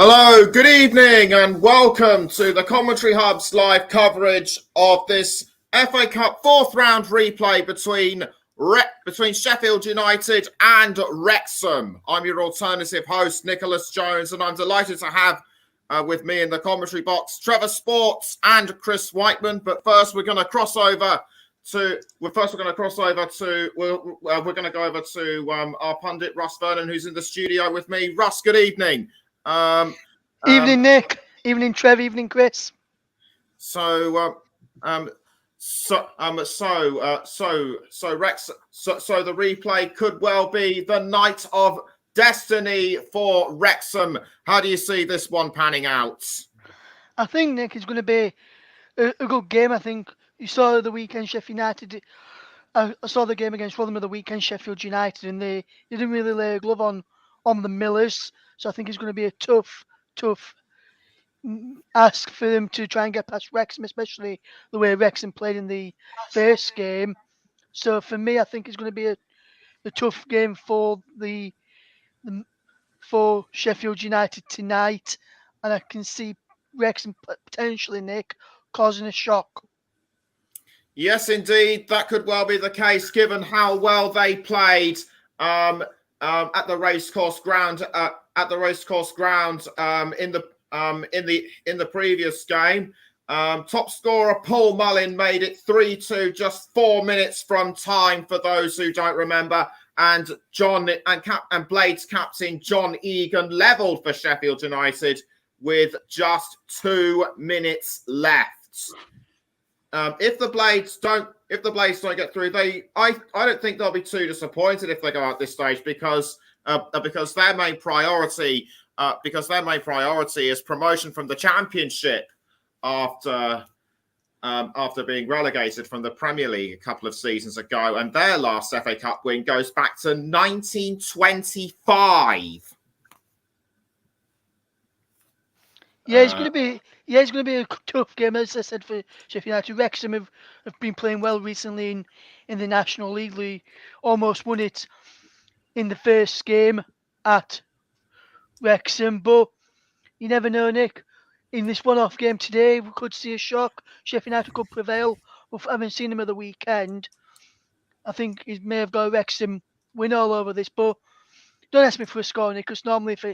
Hello, good evening, and welcome to the Commentary Hub's live coverage of this FA Cup fourth round replay between Sheffield United and Wrexham. I'm your alternative host, Nicholas Jones, and I'm delighted to have with me in the commentary box Trevor Sports and Chris Whiteman. But first, we're going to cross over to our pundit Russ Vernon, who's in the studio with me. Russ, good evening. Evening, Nick. Evening, Trev. Evening, Chris. So the replay could well be the night of destiny for Wrexham. How do you see this one panning out? I think, Nick, it's going to be a good game. I think you saw the weekend Sheffield United. I saw the game against Rotherham of the weekend, Sheffield United, and they didn't really lay a glove on the Millers. So I think it's going to be a tough ask for them to try and get past Wrexham, especially the way Wrexham played in the first game. So for me, I think it's going to be a tough game for for Sheffield United tonight, and I can see Wrexham potentially, Nick, causing a shock. Yes, indeed, that could well be the case, given how well they played at the racecourse ground. In the previous game. Top scorer Paul Mullin made it 3-2, just 4 minutes from time for those who don't remember. And Blades captain John Egan levelled for Sheffield United with just 2 minutes left. If the Blades don't get through, I don't think they'll be too disappointed if they go out this stage because their main priority is promotion from the Championship after being relegated from the Premier League a couple of seasons ago, and their last FA Cup win goes back to 1925. It's going to be a tough game, as I said, for Sheffield United. Wrexham have been playing well recently in the National League. They almost won it in the first game at Wrexham, but you never know, Nick. In this one-off game today, we could see a shock. Sheffield United could prevail. We haven't seen them at the weekend. I think he may have got Wrexham win all over this, but don't ask me for a score, Nick, because normally if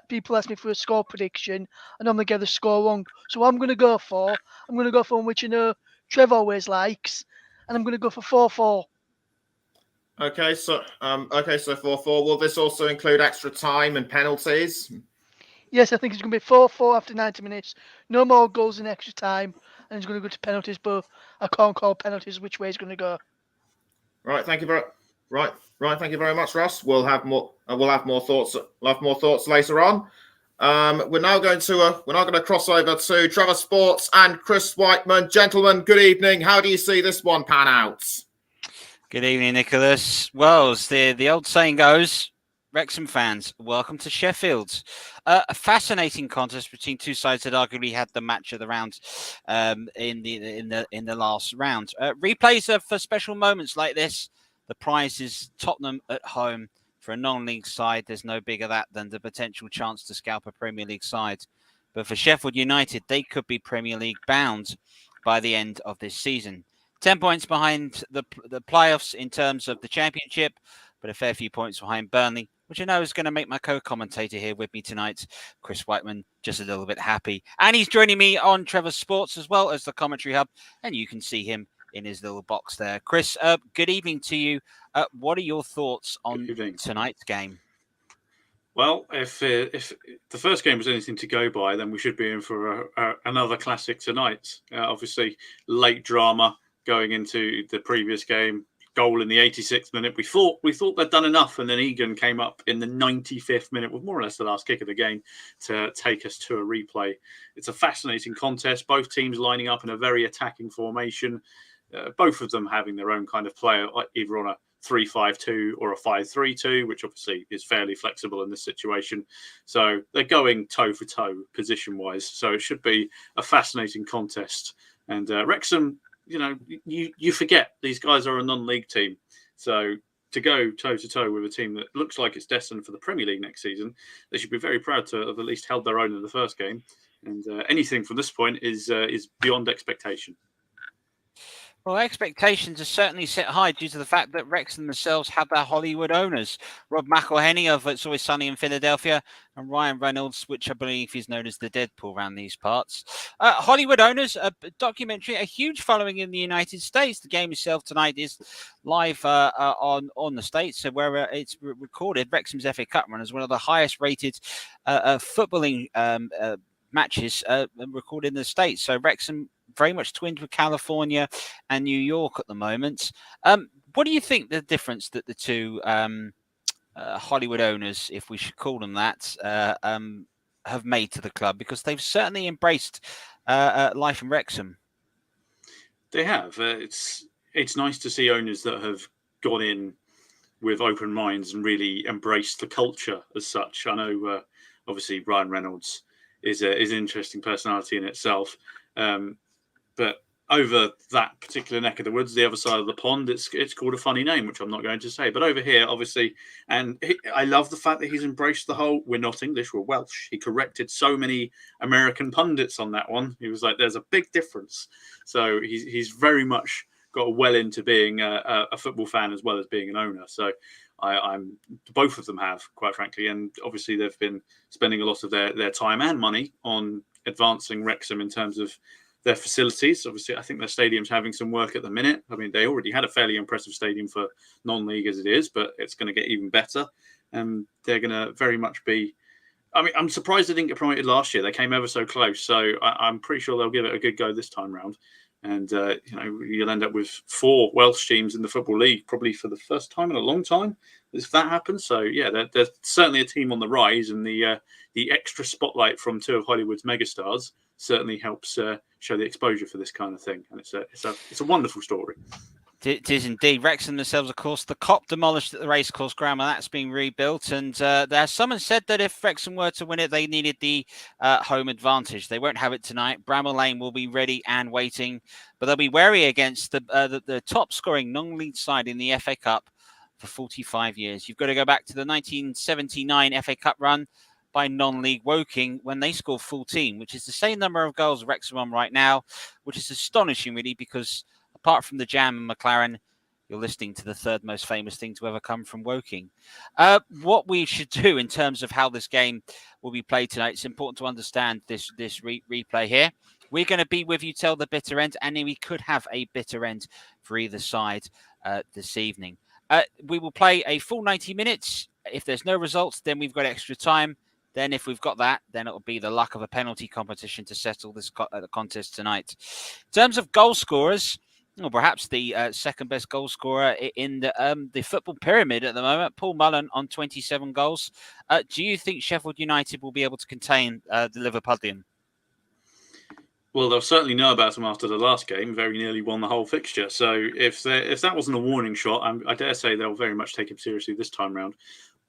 people ask me for a score prediction, I normally get the score wrong. So what I'm going to go for one which Trev always likes, and I'm going to go for 4-4. Okay, so 4-4. Will this also include extra time and penalties? Yes, I think it's going to be 4-4 after 90 minutes. No more goals in extra time, and it's going to go to penalties, but I can't call penalties which way it's going to go. Right, thank you very much, Ross. We'll have more thoughts. Later on. We're now going to cross over to Trevor Sports and Chris Whiteman. Gentlemen, good evening. How do you see this one pan out? Good evening, Nicholas. Well, as the old saying goes, Wrexham fans, welcome to Sheffield. A fascinating contest between two sides that arguably had the match of the round in the last round. Replays are for special moments like this. The prize is Tottenham at home. For a non-league side, there's no bigger that than the potential chance to scalp a Premier League side. But for Sheffield United, they could be Premier League bound by the end of this season. 10 points behind the playoffs in terms of the Championship, but a fair few points behind Burnley, which I know is going to make my co-commentator here with me tonight, Chris Whiteman, just a little bit happy. And he's joining me on Trevor Sports as well as the Commentary Hub, and you can see him in his little box there. Chris, good evening to you. What are your thoughts on tonight's game? Well, if the first game was anything to go by, then we should be in for another classic tonight. Obviously, late drama going into the previous game. Goal in the 86th minute. We thought they'd done enough, and then Egan came up in the 95th minute with more or less the last kick of the game to take us to a replay. It's a fascinating contest. Both teams lining up in a very attacking formation. Both of them having their own kind of player, either on a 3-5-2 or a 5-3-2, which obviously is fairly flexible in this situation. So they're going toe for toe position-wise. So it should be a fascinating contest. And Wrexham, you forget these guys are a non-league team. So to go toe to toe with a team that looks like it's destined for the Premier League next season, they should be very proud to have at least held their own in the first game. And anything from this point is beyond expectation. Well, expectations are certainly set high due to the fact that Wrexham themselves have their Hollywood owners. Rob McElhenney of It's Always Sunny in Philadelphia and Ryan Reynolds, which I believe is known as the Deadpool around these parts. Hollywood owners, a documentary, a huge following in the United States. The game itself tonight is live on the States, so where it's recorded. Wrexham's FA Cup run is one of the highest rated footballing matches recorded in the States. So Wrexham very much twinned with California and New York at the moment. What do you think the difference that the two Hollywood owners, if we should call them that, have made to the club? Because they've certainly embraced life in Wrexham. They have. It's nice to see owners that have gone in with open minds and really embraced the culture as such. I know, obviously, Ryan Reynolds is an interesting personality in itself. But over that particular neck of the woods, the other side of the pond, it's called a funny name, which I'm not going to say. But over here, obviously, I love the fact that he's embraced the whole, we're not English, we're Welsh. He corrected so many American pundits on that one. He was like, there's a big difference. So he's very much got well into being a football fan as well as being an owner. So I'm both of them have, quite frankly. And obviously, they've been spending a lot of their time and money on advancing Wrexham in terms of their facilities. Obviously, I think their stadium's having some work at the minute. I mean, they already had a fairly impressive stadium for non-league as it is, but it's going to get even better. And they're going to very much be... I mean, I'm surprised they didn't get promoted last year. They came ever so close. So I'm pretty sure they'll give it a good go this time round. And, you'll end up with 4 Welsh teams in the Football League, probably for the first time in a long time, if that happens. So, yeah, they're certainly a team on the rise. And the extra spotlight from 2 of Hollywood's megastars certainly helps show the exposure for this kind of thing. And it's a wonderful story. It is indeed. Wrexham themselves, of course, the Kop demolished at the racecourse ground, and that's being rebuilt. And someone said that if Wrexham were to win it, they needed the home advantage. They won't have it tonight. Bramall Lane will be ready and waiting, but they'll be wary against the top-scoring non-league side in the FA Cup for 45 years. You've got to go back to the 1979 FA Cup run by non-league Woking when they scored 14, which is the same number of goals Wrexham on right now, which is astonishing, really, because apart from the Jam and McLaren, you're listening to the third most famous thing to ever come from Woking. What we should do in terms of how this game will be played tonight, it's important to understand this replay here. We're going to be with you till the bitter end, and we could have a bitter end for either side this evening. We will play a full 90 minutes. If there's no results, then we've got extra time. Then if we've got that, then it'll be the luck of a penalty competition to settle this contest tonight. In terms of goal scorers, or perhaps the second best goal scorer in the football pyramid at the moment, Paul Mullen on 27 goals. Do you think Sheffield United will be able to contain the Liverpudlian? Well, they'll certainly know about him after the last game. Very nearly won the whole fixture. So if that wasn't a warning shot, I dare say they'll very much take him seriously this time round.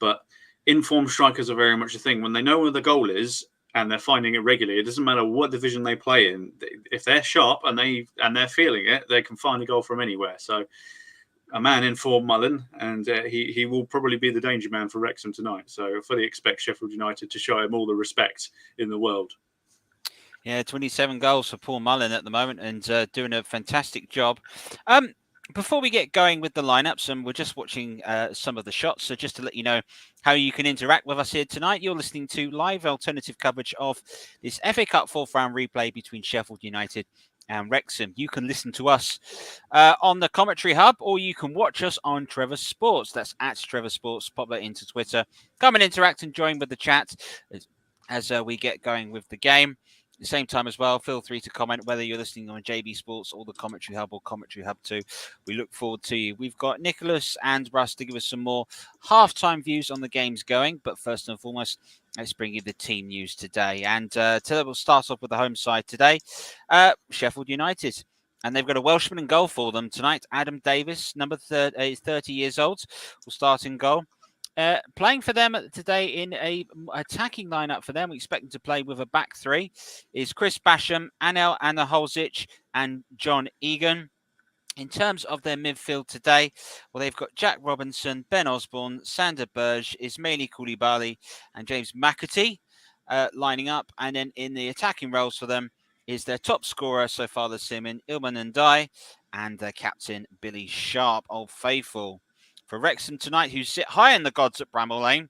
But informed strikers are very much a thing. When they know where the goal is and they're finding it regularly, it doesn't matter what division they play in. If they're sharp and they're feeling it, they can find a goal from anywhere. So a man in form, Mullen, and he will probably be the danger man for Wrexham tonight. So I fully expect Sheffield United to show him all the respect in the world. Yeah, 27 goals for Paul Mullen at the moment, and doing a fantastic job. Before we get going with the lineups, and we're just watching some of the shots, so just to let you know how you can interact with us here tonight, you're listening to live alternative coverage of this FA Cup 4th round replay between Sheffield United and Wrexham. You can listen to us on the Commentary Hub, or you can watch us on Trevor Sports. That's at Trevor Sports. Pop that into Twitter. Come and interact and join with the chat as we get going with the game. At the same time as well, feel free to comment whether you're listening on JB Sports or the Commentary Hub or Commentary Hub 2. We look forward to you. We've got Nicholas and Russ to give us some more halftime views on the games going. But first and foremost, let's bring you the team news today. And we'll start off with the home side today, Sheffield United. And they've got a Welshman in goal for them tonight. Adam Davis, number 30 years old, will start in goal. Playing for them today in a attacking lineup for them, we expect them to play with a back 3, is Chris Basham, Anel Anaholzic, and John Egan. In terms of their midfield today, well, they've got Jack Robinson, Ben Osborne, Sander Berge, Ismaili Koulibaly, and James McAtee lining up. And then in the attacking roles for them is their top scorer so far this season, Ilman Ndiaye, and their captain, Billy Sharp, Old Faithful. For Wrexham tonight, who sit high in the gods at Bramall Lane,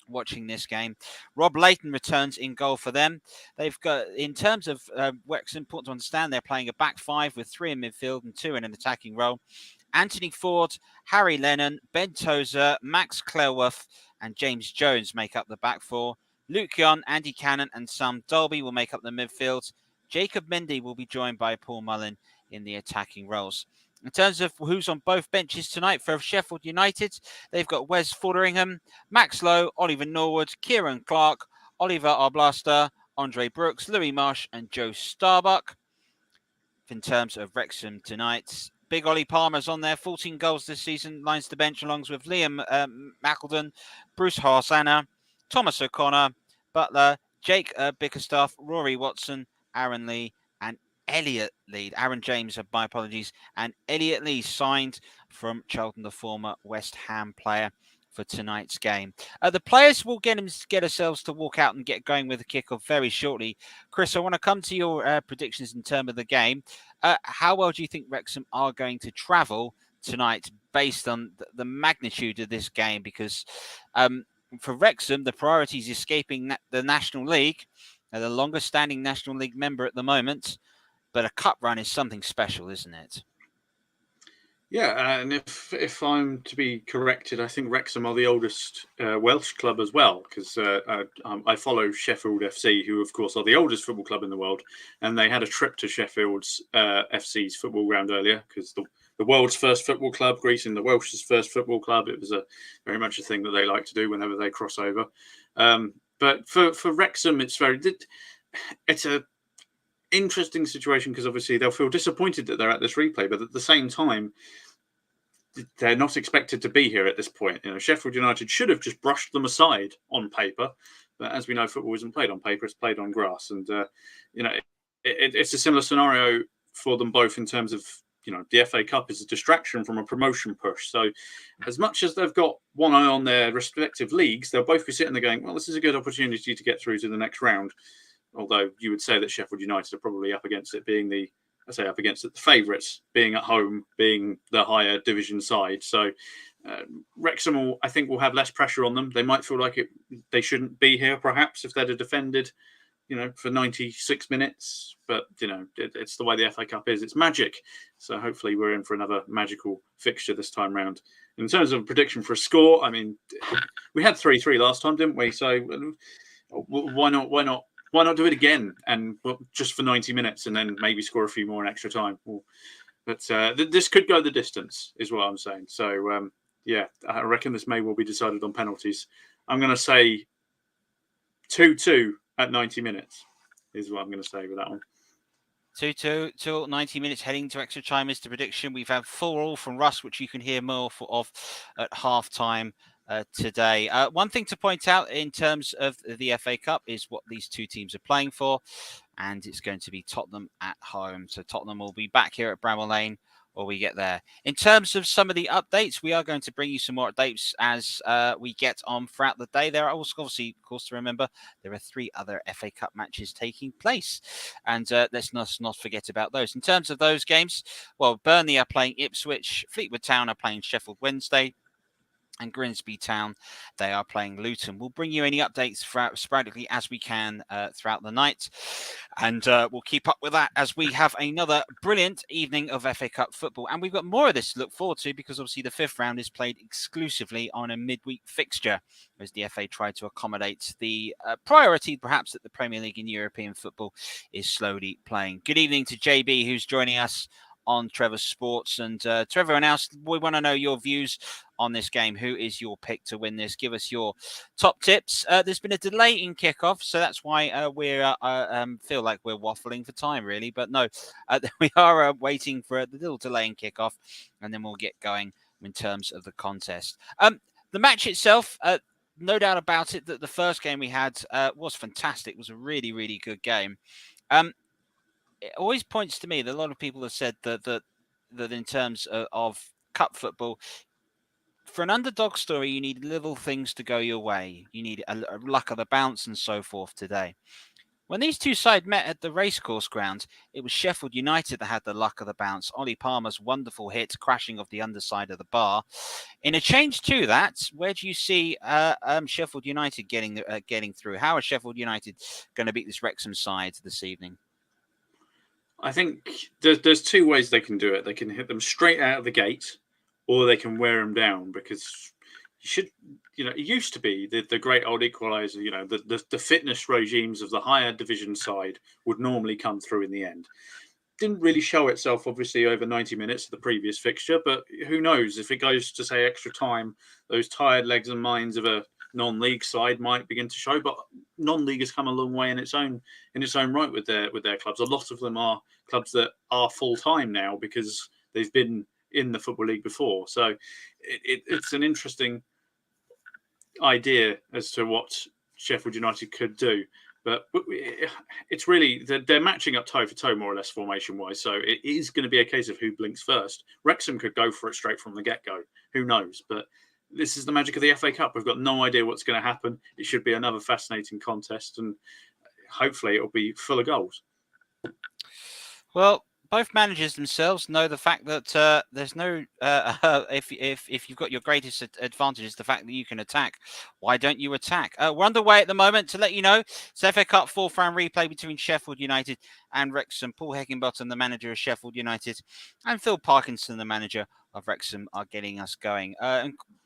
watching this game. Rob Layton returns in goal for them. They've got, in terms of Wrexham, important to understand, they're playing a back five with 3 in midfield and 2 in an attacking role. Anthony Ford, Harry Lennon, Ben Tozer, Max Cleworth, and James Jones make up the back four. Luke Young, Andy Cannon, and Sam Dolby will make up the midfield. Jacob Mendy will be joined by Paul Mullin in the attacking roles. In terms of who's on both benches tonight for Sheffield United, they've got Wes Foderingham, Max Lowe, Oliver Norwood, Kieran Clark, Oliver Arblaster, Andre Brooks, Louis Marsh, and Joe Starbuck. In terms of Wrexham tonight, Big Ollie Palmer's on there, 14 goals this season, lines the bench along with Liam Mackeldon, Bruce Horsana, Thomas O'Connor, Butler, Jake Bickerstaff, Rory Watson, Aaron Lee, and Elliot Lee. Aaron James, my apologies, and Elliot Lee signed from Charlton, the former West Ham player, for tonight's game. The players will get ourselves to walk out and get going with the kickoff very shortly. Chris, I want to come to your predictions in terms of the game. How well do you think Wrexham are going to travel tonight based on the magnitude of this game? Because for Wrexham, the priority is escaping the National League. They're the longest standing National League member at the moment, but a cup run is something special, isn't it? Yeah, and if I'm to be corrected, I think Wrexham are the oldest Welsh club as well, because I follow Sheffield FC, who of course are the oldest football club in the world, and they had a trip to Sheffield's FC's football ground earlier, because the world's first football club, greeting the Welsh's first football club. It was very much a thing that they like to do whenever they cross over. But for Wrexham, it's a interesting situation, because obviously they'll feel disappointed that they're at this replay, but at the same time, they're not expected to be here at this point. Sheffield United should have just brushed them aside on paper, but as we know, football isn't played on paper; it's played on grass. And it's a similar scenario for them both in terms of the FA Cup is a distraction from a promotion push. So, as much as they've got one eye on their respective leagues, they'll both be sitting there going, "Well, this is a good opportunity to get through to the next round." Although you would say that Sheffield United are probably up against it, being the favourites, being at home, being the higher division side. So Wrexham, I think, will have less pressure on them. They might feel like they shouldn't be here, perhaps, if they'd have defended, for 96 minutes. But it's the way the FA Cup is. It's magic. So hopefully we're in for another magical fixture this time round. In terms of prediction for a score, I mean, we had 3-3 last time, didn't we? So why not? Why not do it again, and just for 90 minutes, and then maybe score a few more in extra time? But this could go the distance, is what I'm saying. So, I reckon this may well be decided on penalties. I'm going to say 2-2 at 90 minutes is what I'm going to say with that one. 2-2 till 90 minutes, heading to extra time is the prediction. We've had 4-4 from Russ, which you can hear more of at half-time today. One thing to point out in terms of the FA Cup is what these two teams are playing for, and it's going to be Tottenham at home. So Tottenham will be back here at Bramall Lane or we get there. In terms of some of the updates, we are going to bring you some more updates as we get on throughout the day. There are also, obviously, of course, to remember, there are 3 other FA Cup matches taking place, and let's not forget about those. In terms of those games, well, Burnley are playing Ipswich, Fleetwood Town are playing Sheffield Wednesday, and Grimsby Town, they are playing Luton. We'll bring you any updates sporadically as we can throughout the night. And we'll keep up with that as we have another brilliant evening of FA Cup football. And we've got more of this to look forward to, because obviously the 5th round is played exclusively on a midweek fixture, as the FA tried to accommodate the priority perhaps that the Premier League in European football is slowly playing. Good evening to JB, who's joining us on Trevor Sports, and to everyone else, we want to know your views on this game. Who is your pick to win this? Give us your top tips. There's been a delay in kickoff, so that's why we feel like we're waffling for time, really. But no, we are waiting for the little delay in kickoff, and then we'll get going in terms of the contest. The match itself, no doubt about it, that the first game we had was fantastic. It was a really, really good game. It always points to me that a lot of people have said that that in terms of cup football, for an underdog story, you need little things to go your way. You need a luck of the bounce and so forth today. When these two sides met at the racecourse ground, it was Sheffield United that had the luck of the bounce. Ollie Palmer's wonderful hit crashing off the underside of the bar. In a change to that, where do you see Sheffield United getting through? How is Sheffield United going to beat this Wrexham side this evening? I think there's two ways they can do it. They can hit them straight out of the gate, or they can wear them down, because it used to be the great old equaliser. The fitness regimes of the higher division side would normally come through in the end. Didn't really show itself, obviously, over 90 minutes of the previous fixture, but who knows, if it goes to, say, extra time, those tired legs and minds of a non-league side might begin to show. But non-league has come a long way in its own right with their clubs. A lot of them are clubs that are full-time now because they've been in the Football League before. So it's an interesting idea as to what Sheffield United could do. But it's really, they're matching up toe for toe, more or less, formation-wise. So it is going to be a case of who blinks first. Wrexham could go for it straight from the get-go. Who knows? But this is the magic of the FA Cup. We've got no idea what's going to happen. It should be another fascinating contest, and hopefully it'll be full of goals. Well, both managers themselves know the fact that there's no if you've got your greatest advantage is the fact that you can attack. Why don't you attack? We're underway at the moment. To let you know, it's FA Cup fourth round replay between Sheffield United and Wrexham. Paul Heckingbottom, the manager of Sheffield United, and Phil Parkinson, the manager of Wrexham, are getting us going.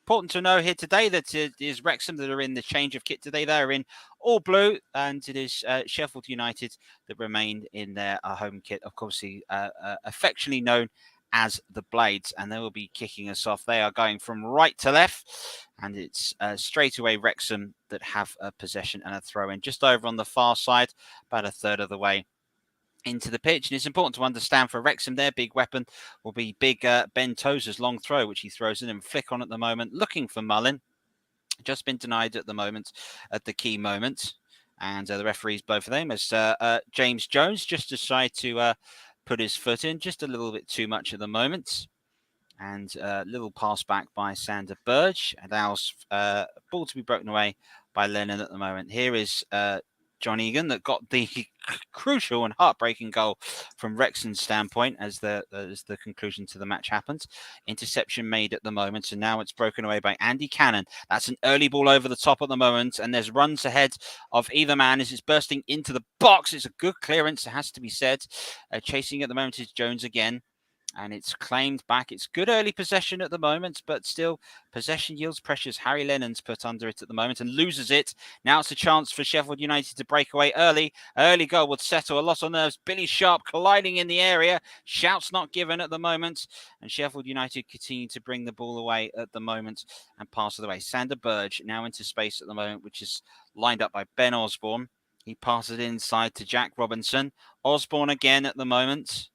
Important to know here today that it is Wrexham that are in the change of kit today. They're in all blue, and it is Sheffield United that remain in their home kit, of course, affectionately known as the Blades, and they will be kicking us off. They are going from right to left, and it's straight away Wrexham that have a possession and a throw in just over on the far side, about a third of the way into the pitch. And it's important to understand for Wrexham, their big weapon will be big Ben Tozer's long throw, which he throws in and flick on at the moment, looking for Mullin. Just been denied at the moment, at the key moment. And the referees, both of them, as James Jones just decided to put his foot in just a little bit too much at the moment. And a little pass back by Sander Burge allows ball to be broken away by Lennon at the moment. Here is John Egan that got the crucial and heartbreaking goal from Wrexham's standpoint as the conclusion to the match happened. Interception made at the moment, and now it's broken away by Andy Cannon. That's an early ball over the top at the moment, and there's runs ahead of either man as it's bursting into the box. It's a good clearance, it has to be said. Chasing at the moment is Jones again. And it's claimed back. It's good early possession at the moment, but still possession yields pressures. Harry Lennon's put under it at the moment and loses it. Now it's a chance for Sheffield United to break away early. Early goal would settle a lot on nerves. Billy Sharp colliding in the area. Shouts not given at the moment. And Sheffield United continue to bring the ball away at the moment and pass it away. Sander Burge now into space at the moment, which is lined up by Ben Osborne. He passes it inside to Jack Robinson. Osborne again at the moment.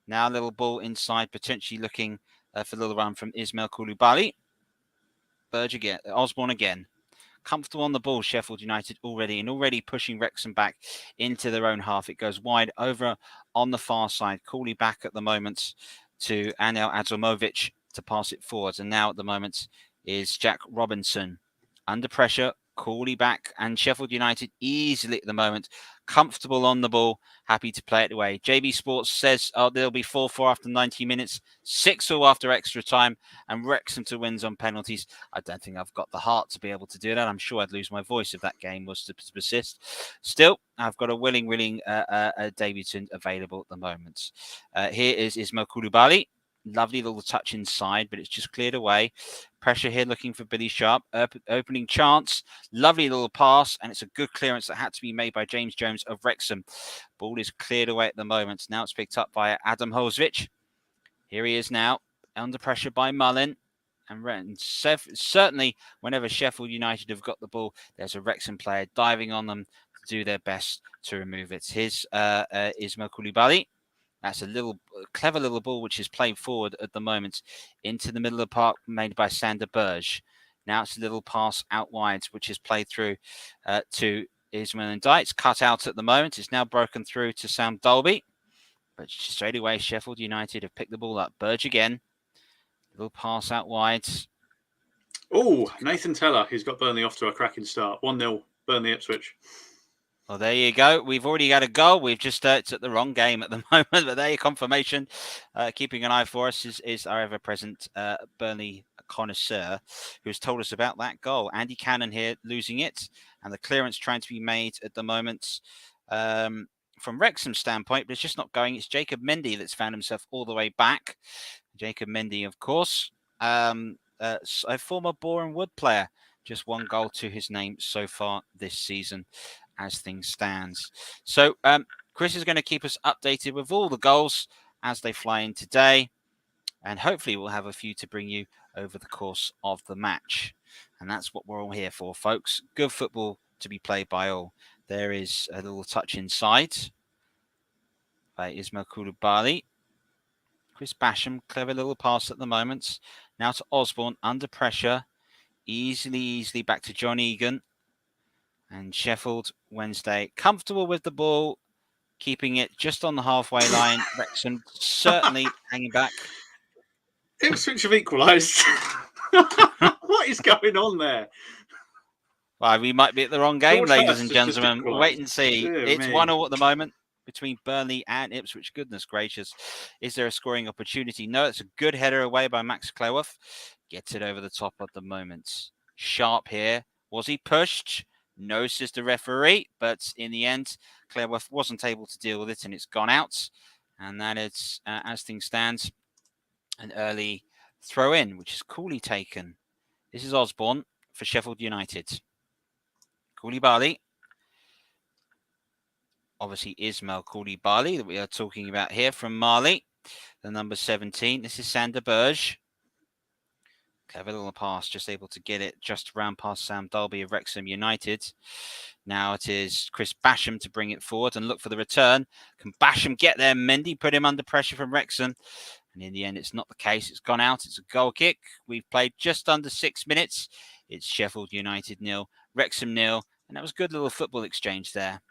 Now a little ball inside, potentially looking for a little run from Ismail Koulibaly. Burge again, Osborne again. Comfortable on the ball, Sheffield United already pushing Wrexham back into their own half. It goes wide over on the far side. Cooley back at the moment to Anel Adzomovic to pass it forwards. And now at the moment is Jack Robinson. Under pressure, Cooley back, and Sheffield United easily at the moment comfortable on the ball, happy to play it away. JB Sports says there'll be 4-4 after 90 minutes, 6-4 after extra time, and Wrexham to wins on penalties. I don't think I've got the heart to be able to do that. I'm sure I'd lose my voice if that game was to persist. Still, I've got a willing debutant available at the moment. Here is Ismail Koulibaly. Lovely little touch inside, but it's just cleared away. Pressure here looking for Billy Sharp. Opening chance. Lovely little pass, and it's a good clearance that had to be made by James Jones of Wrexham. Ball is cleared away at the moment. Now it's picked up by Adam Holzvich. Here he is now, under pressure by Mullin. And certainly, whenever Sheffield United have got the ball, there's a Wrexham player diving on them to do their best to remove it. Here's Ismail Koulibaly. That's a clever little ball which is played forward at the moment into the middle of the park, made by Sander Burge. Now it's a little pass out wide, which is played through to Ismail Ndiaye. It's cut out at the moment. It's now broken through to Sam Dolby. But straight away, Sheffield United have picked the ball up. Burge again. Little pass out wide. Oh, Nathan Teller, who's got Burnley off to a cracking start. 1-0, Burnley Ipswich. Well, there you go. We've already got a goal. We've just it's at the wrong game at the moment, but there you confirmation. Keeping an eye for us is our ever-present Burnley connoisseur, who's told us about that goal. Andy Cannon here losing it, and the clearance trying to be made at the moment from Wrexham's standpoint, but it's just not going. It's Jacob Mendy that's found himself all the way back. Jacob Mendy, of course, a former Boreham Wood player. Just one goal to his name so far this season, as things stands. So Chris is going to keep us updated with all the goals as they fly in today, and hopefully we'll have a few to bring you over the course of the match. And that's what we're all here for, folks. Good football to be played by all. There is a little touch inside by Ismail Koulibaly. Chris Basham, clever little pass at the moment. Now to Osborne, under pressure. Easily back to John Egan. And Sheffield Wednesday comfortable with the ball, keeping it just on the halfway line. Wrexham certainly hanging back. Ipswich have equalised. What is going on there? Well, we might be at the wrong game, George ladies Hurst and has just gentlemen. We'll wait and see. Dear It's me. 1-1 at the moment between Burnley and Ipswich. Goodness gracious. Is there a scoring opportunity? No, it's a good header away by Max Cleworth. Gets it over the top at the moment. Sharp here. Was he pushed? No, says the referee. But in the end, Cleworth wasn't able to deal with it, and it's gone out. And that is, as things stand, an early throw in, which is coolly taken. This is Osborne for Sheffield United. Koulibaly. Obviously, Ismail Koulibaly that we are talking about here from Mali, the number 17. This is Sander Berge. Clever little pass, just able to get it just around past Sam Dalby of Wrexham United. Now it is Chris Basham to bring it forward and look for the return. Can Basham get there? Mendy put him under pressure from Wrexham. And in the end, it's not the case. It's gone out. It's a goal kick. We've played just under 6 minutes. It's Sheffield United 0, Wrexham 0. And that was a good little football exchange there.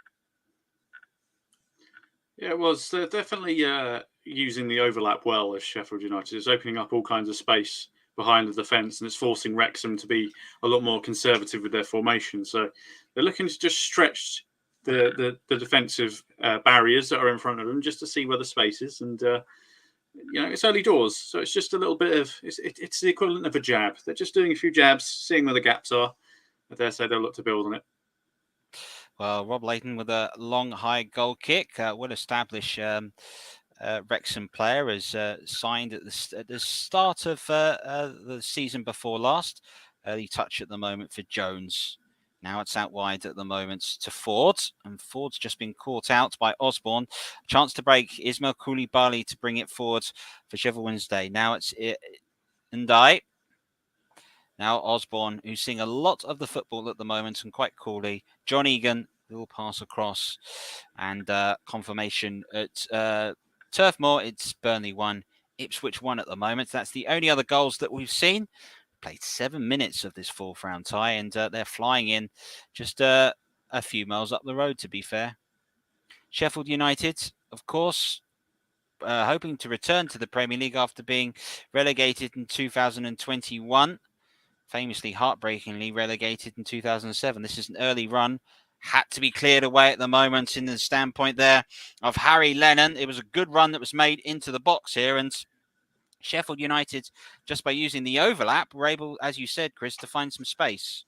Yeah, it was. They're definitely using the overlap well as Sheffield United. It's opening up all kinds of space behind the defence, and it's forcing Wrexham to be a lot more conservative with their formation. So they're looking to just stretch the defensive barriers that are in front of them just to see where the space is. And, it's early doors. So it's just a little bit of, it's the equivalent of a jab. They're just doing a few jabs, seeing where the gaps are. I dare say they'll look to build on it. Well, Rob Layton with a long, high goal kick. Well-established Wrexham player has signed at the start of the season before last. Early touch at the moment for Jones. Now it's out wide at the moment to Ford. And Ford's just been caught out by Osborne. Chance to break. Ismail Koulibaly to bring it forward for Sheffield Wednesday. Now it's Ndai. Now Osborne, who's seeing a lot of the football at the moment and quite coolly. John Egan, little pass across. And confirmation at Turf Moor, it's Burnley 1, Ipswich 1 at the moment. That's the only other goals that we've seen. Played 7 minutes of this fourth round tie, and they're flying in just a few miles up the road, to be fair. Sheffield United, of course, hoping to return to the Premier League after being relegated in 2021. Famously, heartbreakingly relegated in 2007. This is an early run. Had to be cleared away at the moment in the standpoint there of Harry Lennon. It was a good run that was made into the box here, and Sheffield United, just by using the overlap, were able, as you said, Chris, to find some space.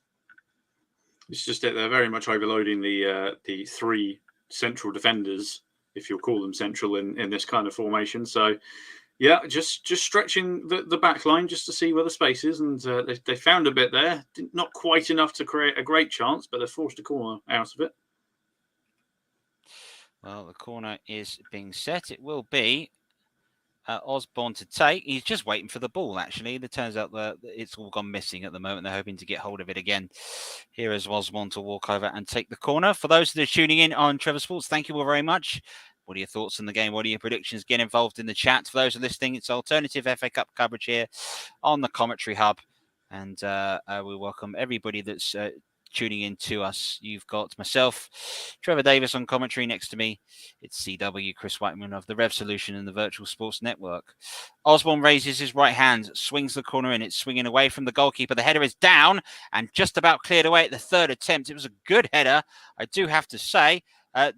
It's just that they're very much overloading the three central defenders, if you'll call them central in this kind of formation. So, yeah, just stretching the back line just to see where the space is. And they found a bit there. Not quite enough to create a great chance, but they forced a corner out of it. Well, the corner is being set. It will be Osborne to take. He's just waiting for the ball, actually. It turns out that it's all gone missing at the moment. They're hoping to get hold of it again. Here is Osborne to walk over and take the corner. For those that are tuning in on Trevor Sports, thank you all very much. What are your thoughts on the game? What are your predictions? Get involved in the chat. For those who are listening, it's alternative FA Cup coverage here on the Commentary Hub. And we welcome everybody that's tuning in to us. You've got myself, Trevor Davis on commentary. Next to me, it's CW, Chris Whiteman of the Rev Solution and the Virtual Sports Network. Osborne raises his right hand, swings the corner in. It's swinging away from the goalkeeper. The header is down and just about cleared away at the third attempt. It was a good header, I do have to say.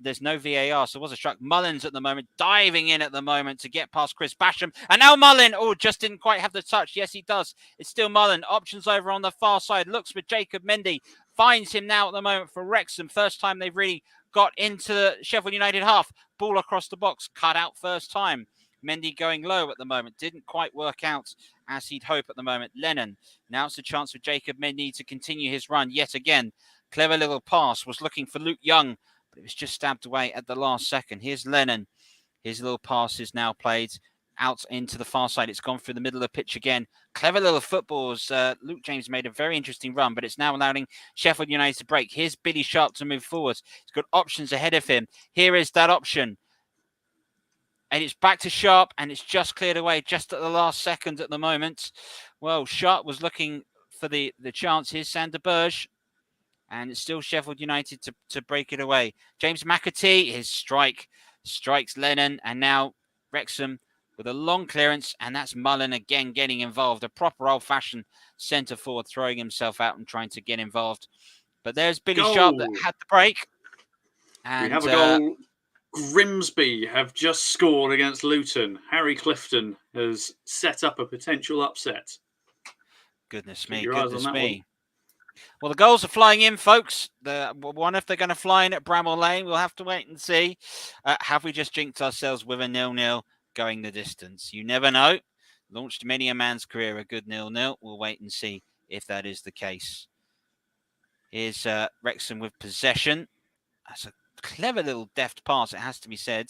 There's no VAR, so it was a struck. Mullins at the moment, diving in at the moment to get past Chris Basham. And now Mullin, just didn't quite have the touch. Yes, he does. It's still Mullin. Options over on the far side. Looks for Jacob Mendy. Finds him now at the moment for Wrexham. First time they've really got into the Sheffield United half. Ball across the box. Cut out first time. Mendy going low at the moment. Didn't quite work out as he'd hope at the moment. Lennon. Now it's a chance for Jacob Mendy to continue his run yet again. Clever little pass. Was looking for Luke Young, but it was just stabbed away at the last second. Here's Lennon. His little pass is now played out into the far side. It's gone through the middle of the pitch again. Clever little footballs. Luke James made a very interesting run, but it's now allowing Sheffield United to break. Here's Billy Sharp to move forward. He's got options ahead of him. Here is that option. And it's back to Sharp, and it's just cleared away just at the last second at the moment. Well, Sharp was looking for the chance. Here's Sander Berge. And it's still Sheffield United to break it away. James McAtee, his strikes Lennon, and now Wrexham with a long clearance, and that's Mullin again getting involved. A proper old-fashioned centre forward throwing himself out and trying to get involved. But there's Billy Sharp that had the break. And we have a goal. Grimsby have just scored against Luton. Harry Clifton has set up a potential upset. Goodness me. Well, the goals are flying in, folks. One, if they're going to fly in at Bramall Lane, we'll have to wait and see. Have we just jinxed ourselves with a 0-0 going the distance? You never know. Launched many a man's career a good 0-0. We'll wait and see if that is the case. Here's Wrexham with possession. That's a clever little deft pass, it has to be said.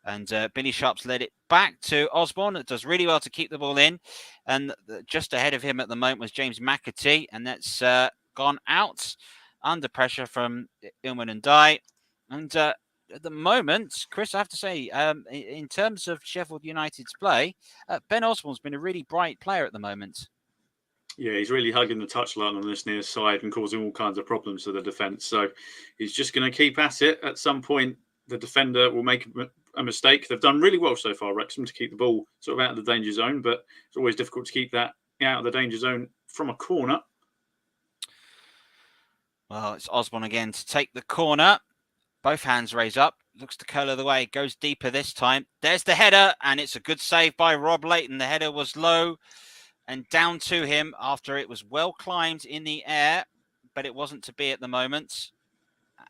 And Billy Sharp's led it back to Osborne. It does really well to keep the ball in. And just ahead of him at the moment was James McAtee. And that's gone out under pressure from Ilman and Dye. And at the moment, Chris, I have to say, in terms of Sheffield United's play, Ben Osborne's been a really bright player at the moment. Yeah, he's really hugging the touchline on this near side and causing all kinds of problems to the defence. So he's just going to keep at it. At some point, the defender will make a mistake. They've done really well so far, Wrexham, to keep the ball sort of out of the danger zone, but it's always difficult to keep that out of the danger zone from a corner. Well, it's Osborne again to take the corner. Both hands raise up. Looks to curl the way. Goes deeper this time. There's the header, and it's a good save by Rob Layton. The header was low and down to him after it was well climbed in the air, but it wasn't to be at the moment.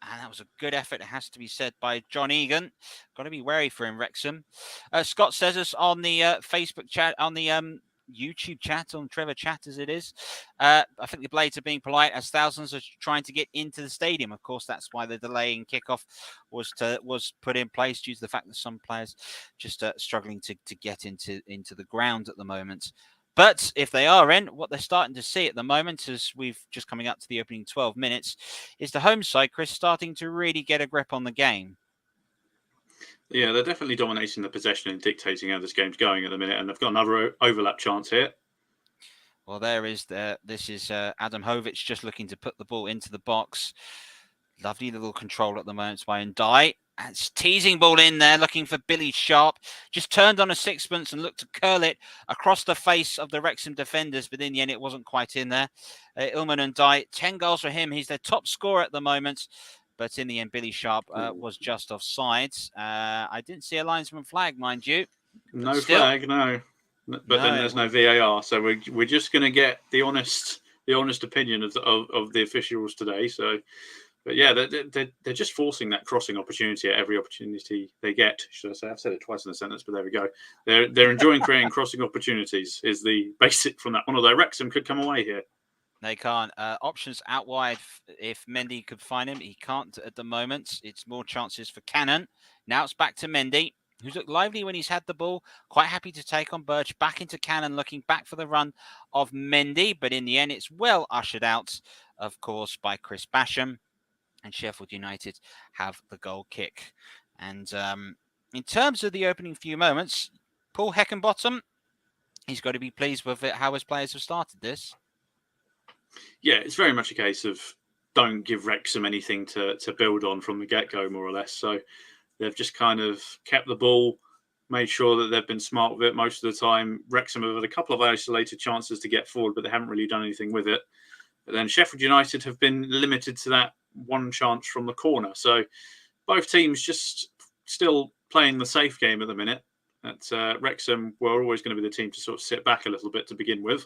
And that was a good effort, it has to be said, by John Egan. Got to be wary for him, Wrexham. Scott says us on the Facebook chat, on the YouTube chat, on Trevor Chat as it is. I think the Blades are being polite as thousands are trying to get into the stadium. Of course, that's why the delay in kickoff was put in place due to the fact that some players just struggling to get into the ground at the moment. But if they are in, what they're starting to see at the moment, as we've just coming up to the opening 12 minutes, is the home side, Chris, starting to really get a grip on the game. Yeah, they're definitely dominating the possession and dictating how this game's going at the minute, and they've got another overlap chance here. Well, this is Adam Hovich just looking to put the ball into the box. Lovely little control at the moment by Ndai. And it's teasing ball in there, looking for Billy Sharp. Just turned on a sixpence and looked to curl it across the face of the Wrexham defenders, but in the end, it wasn't quite in there. Ilman Ndai, 10 goals for him. He's their top scorer at the moment. But in the end, Billy Sharp was just offside. I didn't see a linesman flag, mind you. No flag, no. But then there's no VAR, so we're just going to get the honest opinion of the officials today. So. But yeah, they're just forcing that crossing opportunity at every opportunity they get. Should I say? I've said it twice in a sentence, but there we go. They're enjoying creating crossing opportunities. Is the basic from that one. Although Wrexham could come away here. They can't. Options out wide. If Mendy could find him, he can't at the moment. It's more chances for Cannon. Now it's back to Mendy, who's looked lively when he's had the ball. Quite happy to take on Birch. Back into Cannon, looking back for the run of Mendy. But in the end, it's well ushered out, of course, by Chris Basham. And Sheffield United have the goal kick. And in terms of the opening few moments, Paul Heckenbottom, he's got to be pleased with how his players have started this. Yeah, it's very much a case of don't give Wrexham anything to build on from the get-go, more or less. So they've just kind of kept the ball, made sure that they've been smart with it most of the time. Wrexham have had a couple of isolated chances to get forward, but they haven't really done anything with it. But then Sheffield United have been limited to that one chance from the corner. So both teams just still playing the safe game at the minute. Wrexham were always going to be the team to sort of sit back a little bit to begin with.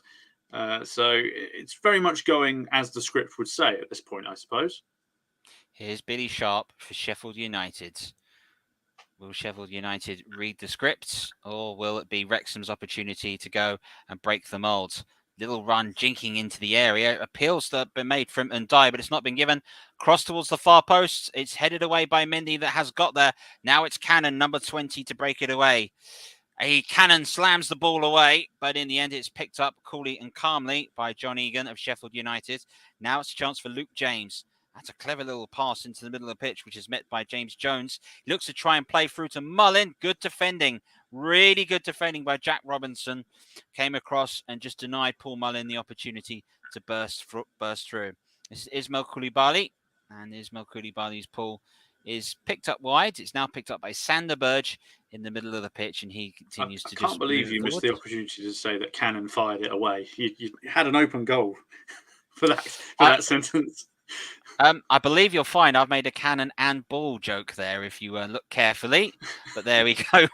So it's very much going as the script would say at this point, I suppose. Here's Billy Sharp for Sheffield United. Will Sheffield United read the script, or will it be Wrexham's opportunity to go and break the mould? Little run jinking into the area. Appeals that have been made from Ndiaye, but it's not been given. Cross towards the far post. It's headed away by Mendy that has got there. Now it's Cannon, number 20, to break it away. Cannon slams the ball away, but in the end it's picked up coolly and calmly by John Egan of Sheffield United. Now it's a chance for Luke James. That's a clever little pass into the middle of the pitch, which is met by James Jones. He looks to try and play through to Mullin. Good defending. Really good defending by Jack Robinson. Came across and just denied Paul Mullin the opportunity to burst through. This is Ismail Koulibaly. And Ismail Koulibaly's pull is picked up wide. It's now picked up by Sander Berge in the middle of the pitch, and he continues to just... I can't believe you missed the opportunity to say that Cannon fired it away. You had an open goal for that sentence. I believe you'll find I've made a cannon and ball joke there if you look carefully. But there we go.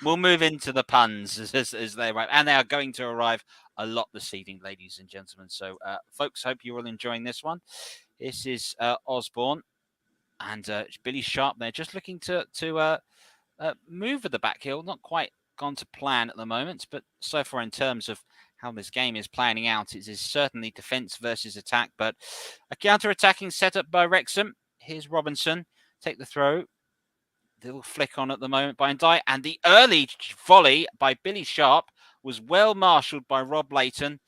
We'll move into the puns as they arrive. And they are going to arrive a lot this evening, ladies and gentlemen. So, folks, hope you're all enjoying this one. This is Osborne and Billy Sharp there, just looking to move at the back heel. Not quite gone to plan at the moment, but so far in terms of how this game is planning out, it is certainly defence versus attack, but a counter-attacking setup by Wrexham. Here's Robinson, take the throw. Little flick on at the moment by Ndiaye, and the early volley by Billy Sharp was well marshalled by Rob Layton.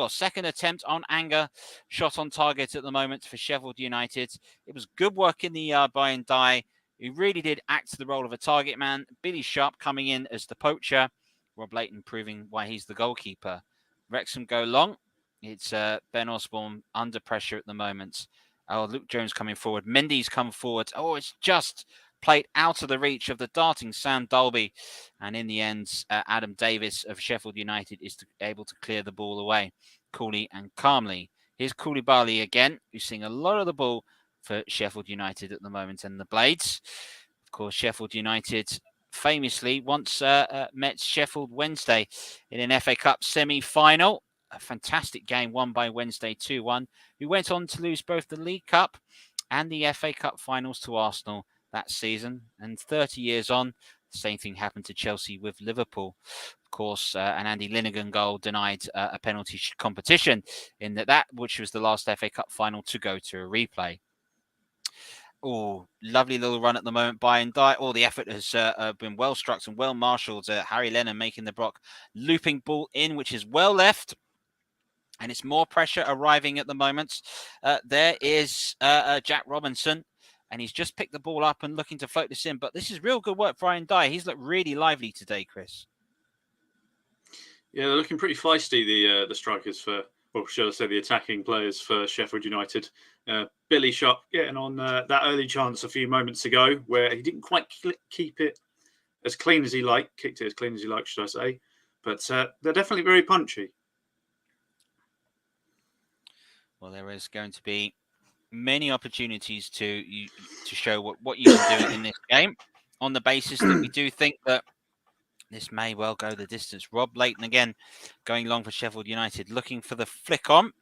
Second attempt on anger, shot on target at the moment for Sheffield United. It was good work in the yard by Ndiaye, who really did act the role of a target man. Billy Sharp coming in as the poacher. Rob Layton proving why he's the goalkeeper. Wrexham go long. It's Ben Osborne under pressure at the moment. Oh, Luke Jones coming forward. Mendy's come forward. Oh, it's just played out of the reach of the darting Sam Dalby. And in the end, Adam Davis of Sheffield United is able to clear the ball away coolly and calmly. Here's Koulibaly again, who's seeing a lot of the ball for Sheffield United at the moment. And the Blades, of course, Sheffield United famously once met Sheffield Wednesday in an FA Cup semi-final. A fantastic game won by Wednesday 2-1, who went on to lose both the League Cup and the FA Cup finals to Arsenal that season. And 30 years on, the same thing happened to Chelsea with Liverpool. Of course, an Andy Linnigan goal denied a penalty competition in that which was the last FA Cup final to go to a replay. Oh, lovely little run at the moment by Ndiaye. Oh, the effort has been well struck and well marshalled. Harry Lennon making the block. Looping ball in, which is well left. And it's more pressure arriving at the moment. There is Jack Robinson. And he's just picked the ball up and looking to float this in. But this is real good work for Ndiaye. He's looked really lively today, Chris. Yeah, they're looking pretty feisty, the strikers for... Or should I say the attacking players for Sheffield United. Billy Sharp getting on that early chance a few moments ago where he didn't quite keep it as clean as he liked, kicked it as clean as he liked, should I say. But they're definitely very punchy. Well, there is going to be many opportunities to show what you can do in this game on the basis that we do think that this may well go the distance. Rob Layton again going long for Sheffield United, looking for the flick on.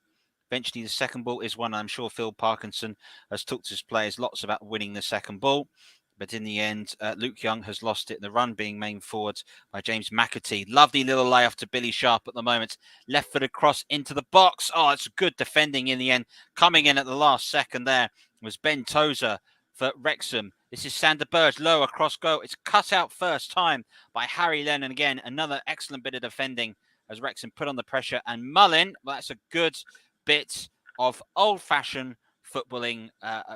Eventually, the second ball is one. I'm sure Phil Parkinson has talked to his players lots about winning the second ball. But in the end, Luke Young has lost it. The run being main forward by James McAtee. Lovely little layoff to Billy Sharp at the moment. Left-footed cross into the box. Oh, it's good defending in the end. Coming in at the last second there was Ben Tozer for Wrexham. This is Sander Berge, low across goal. It's cut out first time by Harry Lennon again. Another excellent bit of defending as Wrexham put on the pressure. And Mullin, well, that's a good bit of old-fashioned footballing,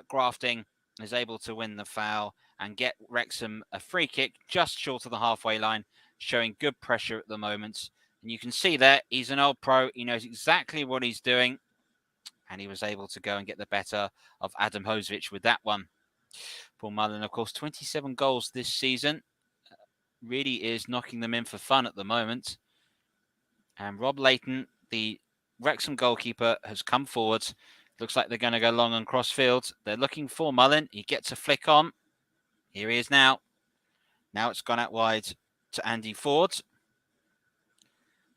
grafting, is able to win the foul and get Wrexham a free kick just short of the halfway line, showing good pressure at the moment. And you can see there, he's an old pro. He knows exactly what he's doing. and he was able to go and get the better of Adam Hosevic with that one. Paul Mullen, of course, 27 goals this season. Really is knocking them in for fun at the moment. And Rob Layton, the Wrexham goalkeeper, has come forward. Looks like they're going to go long and cross field. They're looking for Mullen. He gets a flick on. Here he is now. Now it's gone out wide to Andy Ford.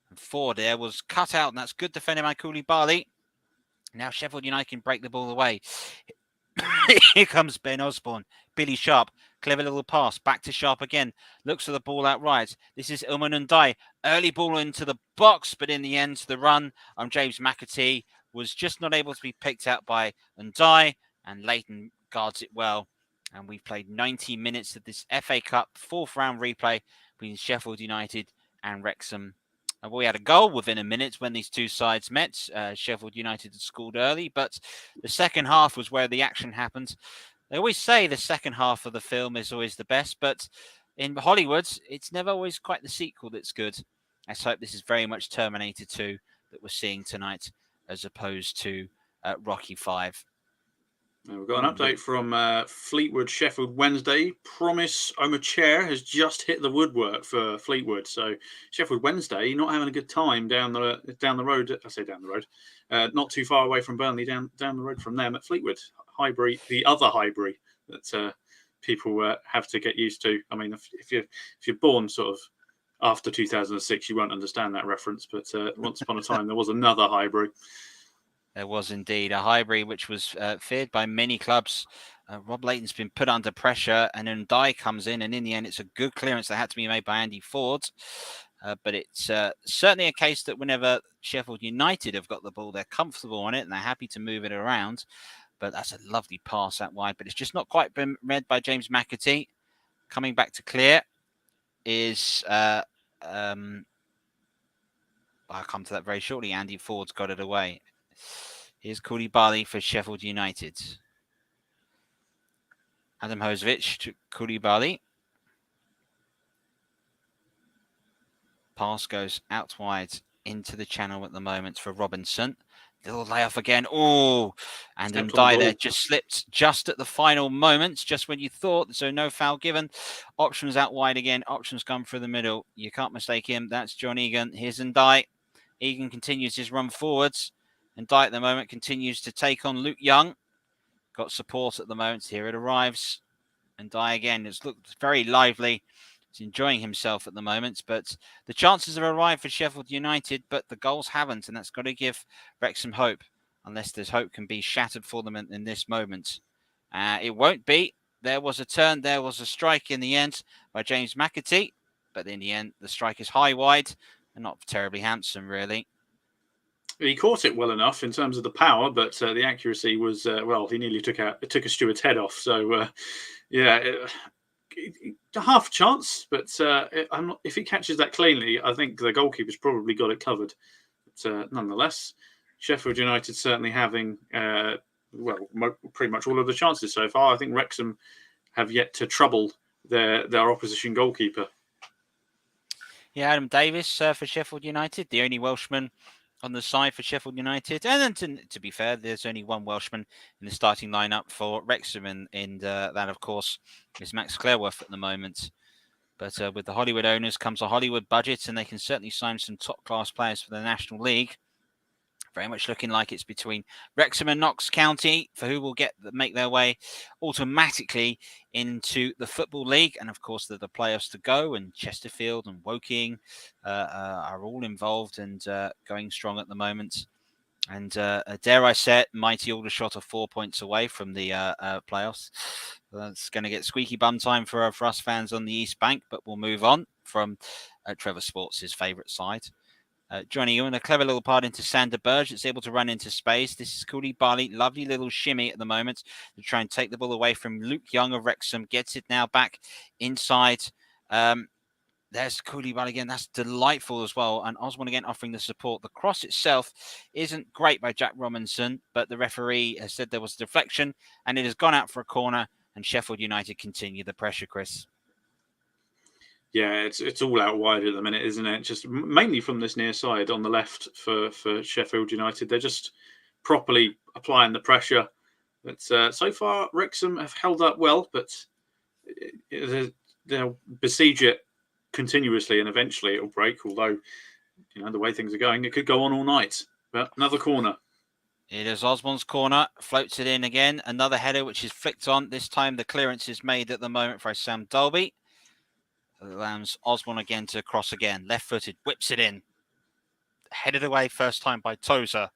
And Ford there was cut out, and that's good defending by Koulibaly. Now Sheffield United can break the ball away. Here comes Ben Osborne. Billy Sharp. Clever little pass. Back to Sharp again. Looks for the ball outright. This is Ilman Ndiaye. Early ball into the box, but in the end, the run on James McAtee was just not able to be picked out by Ndiaye, and Leighton guards it well. And we've played 90 minutes of this FA Cup 4th round replay between Sheffield United and Wrexham. And we had a goal within a minute when these two sides met. Sheffield United had scored early, but the second half was where the action happened. They always say the second half of the film is always the best, but in Hollywood, it's never always quite the sequel that's good. Let's hope this is very much Terminator 2 that we're seeing tonight, as opposed to Rocky 5. We've got an update from Fleetwood Sheffield Wednesday. Promise Omachair has just hit the woodwork for Fleetwood. So Sheffield Wednesday not having a good time down the road. I say down the road, not too far away from Burnley, down the road from them at Fleetwood. Highbury, the other Highbury that people have to get used to. I mean, if you're born sort of after 2006, you won't understand that reference. But once upon a time, there was another Highbury. There was indeed a Highbury, which was feared by many clubs. Rob Layton's been put under pressure, and then Ndiaye comes in, and in the end, it's a good clearance that had to be made by Andy Ford. But it's certainly a case that whenever Sheffield United have got the ball, they're comfortable on it, and they're happy to move it around. But that's a lovely pass out wide, but it's just not quite been read by James McAtee. Coming back to clear is... I'll come to that very shortly. Andy Ford's got it away. Here's Koulibaly for Sheffield United. Adam Hosevic to Koulibaly. Pass goes out wide into the channel at the moment for Robinson. Little layoff again. Oh, and Ndiaye there just slipped just at the final moments, just when you thought, so no foul given. Options out wide again. Options come through the middle. You can't mistake him. That's John Egan. Here's Ndiaye. Egan continues his run forwards. Ndiaye at the moment continues to take on Luke Young. Got support at the moment. Here it arrives. Ndiaye again. It's looked very lively. He's enjoying himself at the moment. But the chances have arrived for Sheffield United, but the goals haven't. And that's got to give Wrexham hope, unless this hope can be shattered for them in this moment. It won't be. There was a turn. There was a strike in the end by James McAtee. But in the end, the strike is high wide and not terribly handsome, really. He caught it well enough in terms of the power, but the accuracy was he nearly took a steward's head off. So half a chance, but if he catches that cleanly, I think the goalkeeper's probably got it covered. But nonetheless, Sheffield United certainly having pretty much all of the chances so far. I think Wrexham have yet to trouble their opposition goalkeeper. Yeah, Adam Davis for Sheffield United, the only Welshman on the side for Sheffield United. And then to be fair, there's only one Welshman in the starting lineup for Wrexham, and that, of course, is Max Clareworth at the moment. But with the Hollywood owners comes a Hollywood budget, and they can certainly sign some top-class players for the National League. Very much looking like it's between Wrexham and Notts County for who will make their way automatically into the Football League. And of course, the playoffs to go, and Chesterfield and Woking are all involved and going strong at the moment. And dare I say it, mighty Aldershot are 4 points away from the playoffs. That's going to get squeaky bum time for us fans on the East Bank, but we'll move on from Trevor Sports' favourite side. Johnny Ewan, a clever little part into Sander Berge. It's able to run into space. This is Koulibaly. Lovely little shimmy at the moment to try and take the ball away from Luke Young of Wrexham. Gets it now back inside. There's Koulibaly again. That's delightful as well. And Osborne again offering the support. The cross itself isn't great by Jack Robinson, but the referee has said there was a deflection and it has gone out for a corner, and Sheffield United continue the pressure, Chris. Yeah, it's all out wide at the minute, isn't it? Just mainly from this near side on the left for Sheffield United. They're just properly applying the pressure. But so far, Wrexham have held up well, but they'll besiege it continuously, and eventually it'll break. Although, the way things are going, it could go on all night. But another corner. It is Osborne's corner, floats it in again. Another header which is flicked on. This time the clearance is made at the moment by Sam Dolby. Allows Osborne again to cross again. Left-footed, whips it in. Headed away first time by Tozer.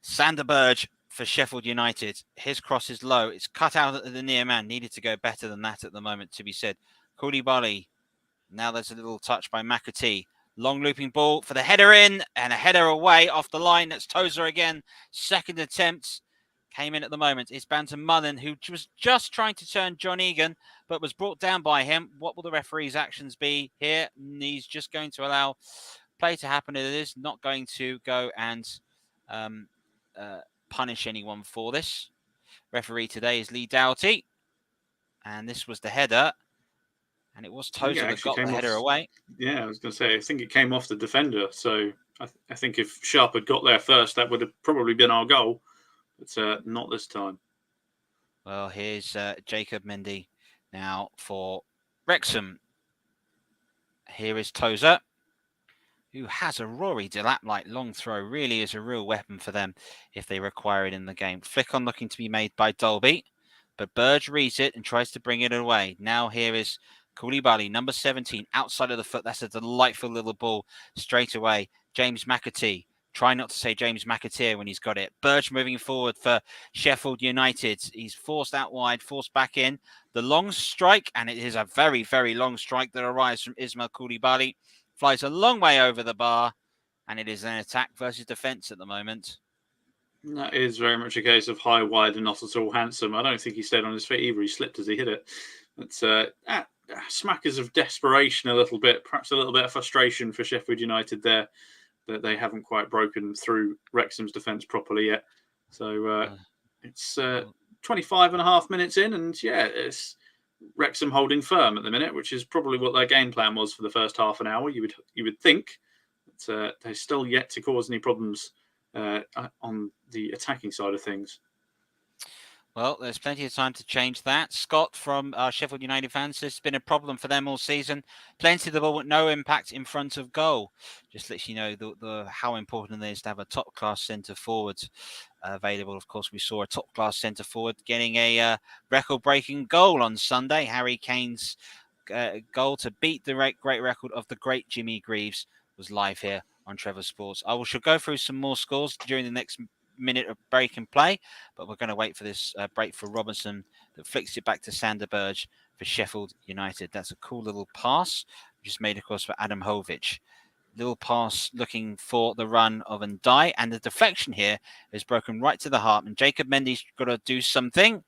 Sander Berge for Sheffield United. His cross is low. It's cut out at the near man. Needed to go better than that at the moment, to be said. Koulibaly. Now there's a little touch by McAtee. Long looping ball for the header in and a header away off the line. That's Tozer again. Second attempt came in at the moment. It's Bantam Mullen, who was just trying to turn John Egan, but was brought down by him. What will the referee's actions be here? He's just going to allow play to happen. It is not going to go and punish anyone for this. Referee today is Lee Doughty. And this was the header. And it was Tozer that got the header away. Yeah, I was going to say, I think it came off the defender. So I think if Sharp had got there first, that would have probably been our goal. But not this time. Well, here's Jacob Mendy now for Wrexham. Here is Tozer, who has a Rory Delap-like long throw. Really is a real weapon for them if they require it in the game. Flick on looking to be made by Dolby. But Burge reads it and tries to bring it away. Now here is Koulibaly, number 17, outside of the foot. That's a delightful little ball straight away. James McAtee. Try not to say James McAteer when he's got it. Burge moving forward for Sheffield United. He's forced out wide, forced back in. The long strike, and it is a very, very long strike that arrives from Ismail Koulibaly. Flies a long way over the bar, and it is an attack versus defence at the moment. That is very much a case of high, wide, and not at all handsome. I don't think he stayed on his feet either. He slipped as he hit it. It's smackers of desperation a little bit, perhaps a little bit of frustration for Sheffield United there, that they haven't quite broken through Wrexham's defence properly yet. So it's 25 and a half minutes in, and it's Wrexham holding firm at the minute, which is probably what their game plan was for the first half an hour. You would think, but they're still yet to cause any problems on the attacking side of things. Well, there's plenty of time to change that. Scott from Sheffield United fans says it's been a problem for them all season. Plenty of the ball with no impact in front of goal. Just lets you know how important it is to have a top-class centre-forward available. Of course, we saw a top-class centre-forward getting a record-breaking goal on Sunday. Harry Kane's goal to beat the great record of the great Jimmy Greaves was live here on Trevor Sports. I shall go through some more scores during the next minute of break and play, but we're going to wait for this break for Robinson that flicks it back to Sander Berge for Sheffield United. That's a cool little pass, which is made, of course, for Adam Hovic. Little pass looking for the run of Ndai, and the deflection here is broken right to the heart, and Jacob Mendy's got to do something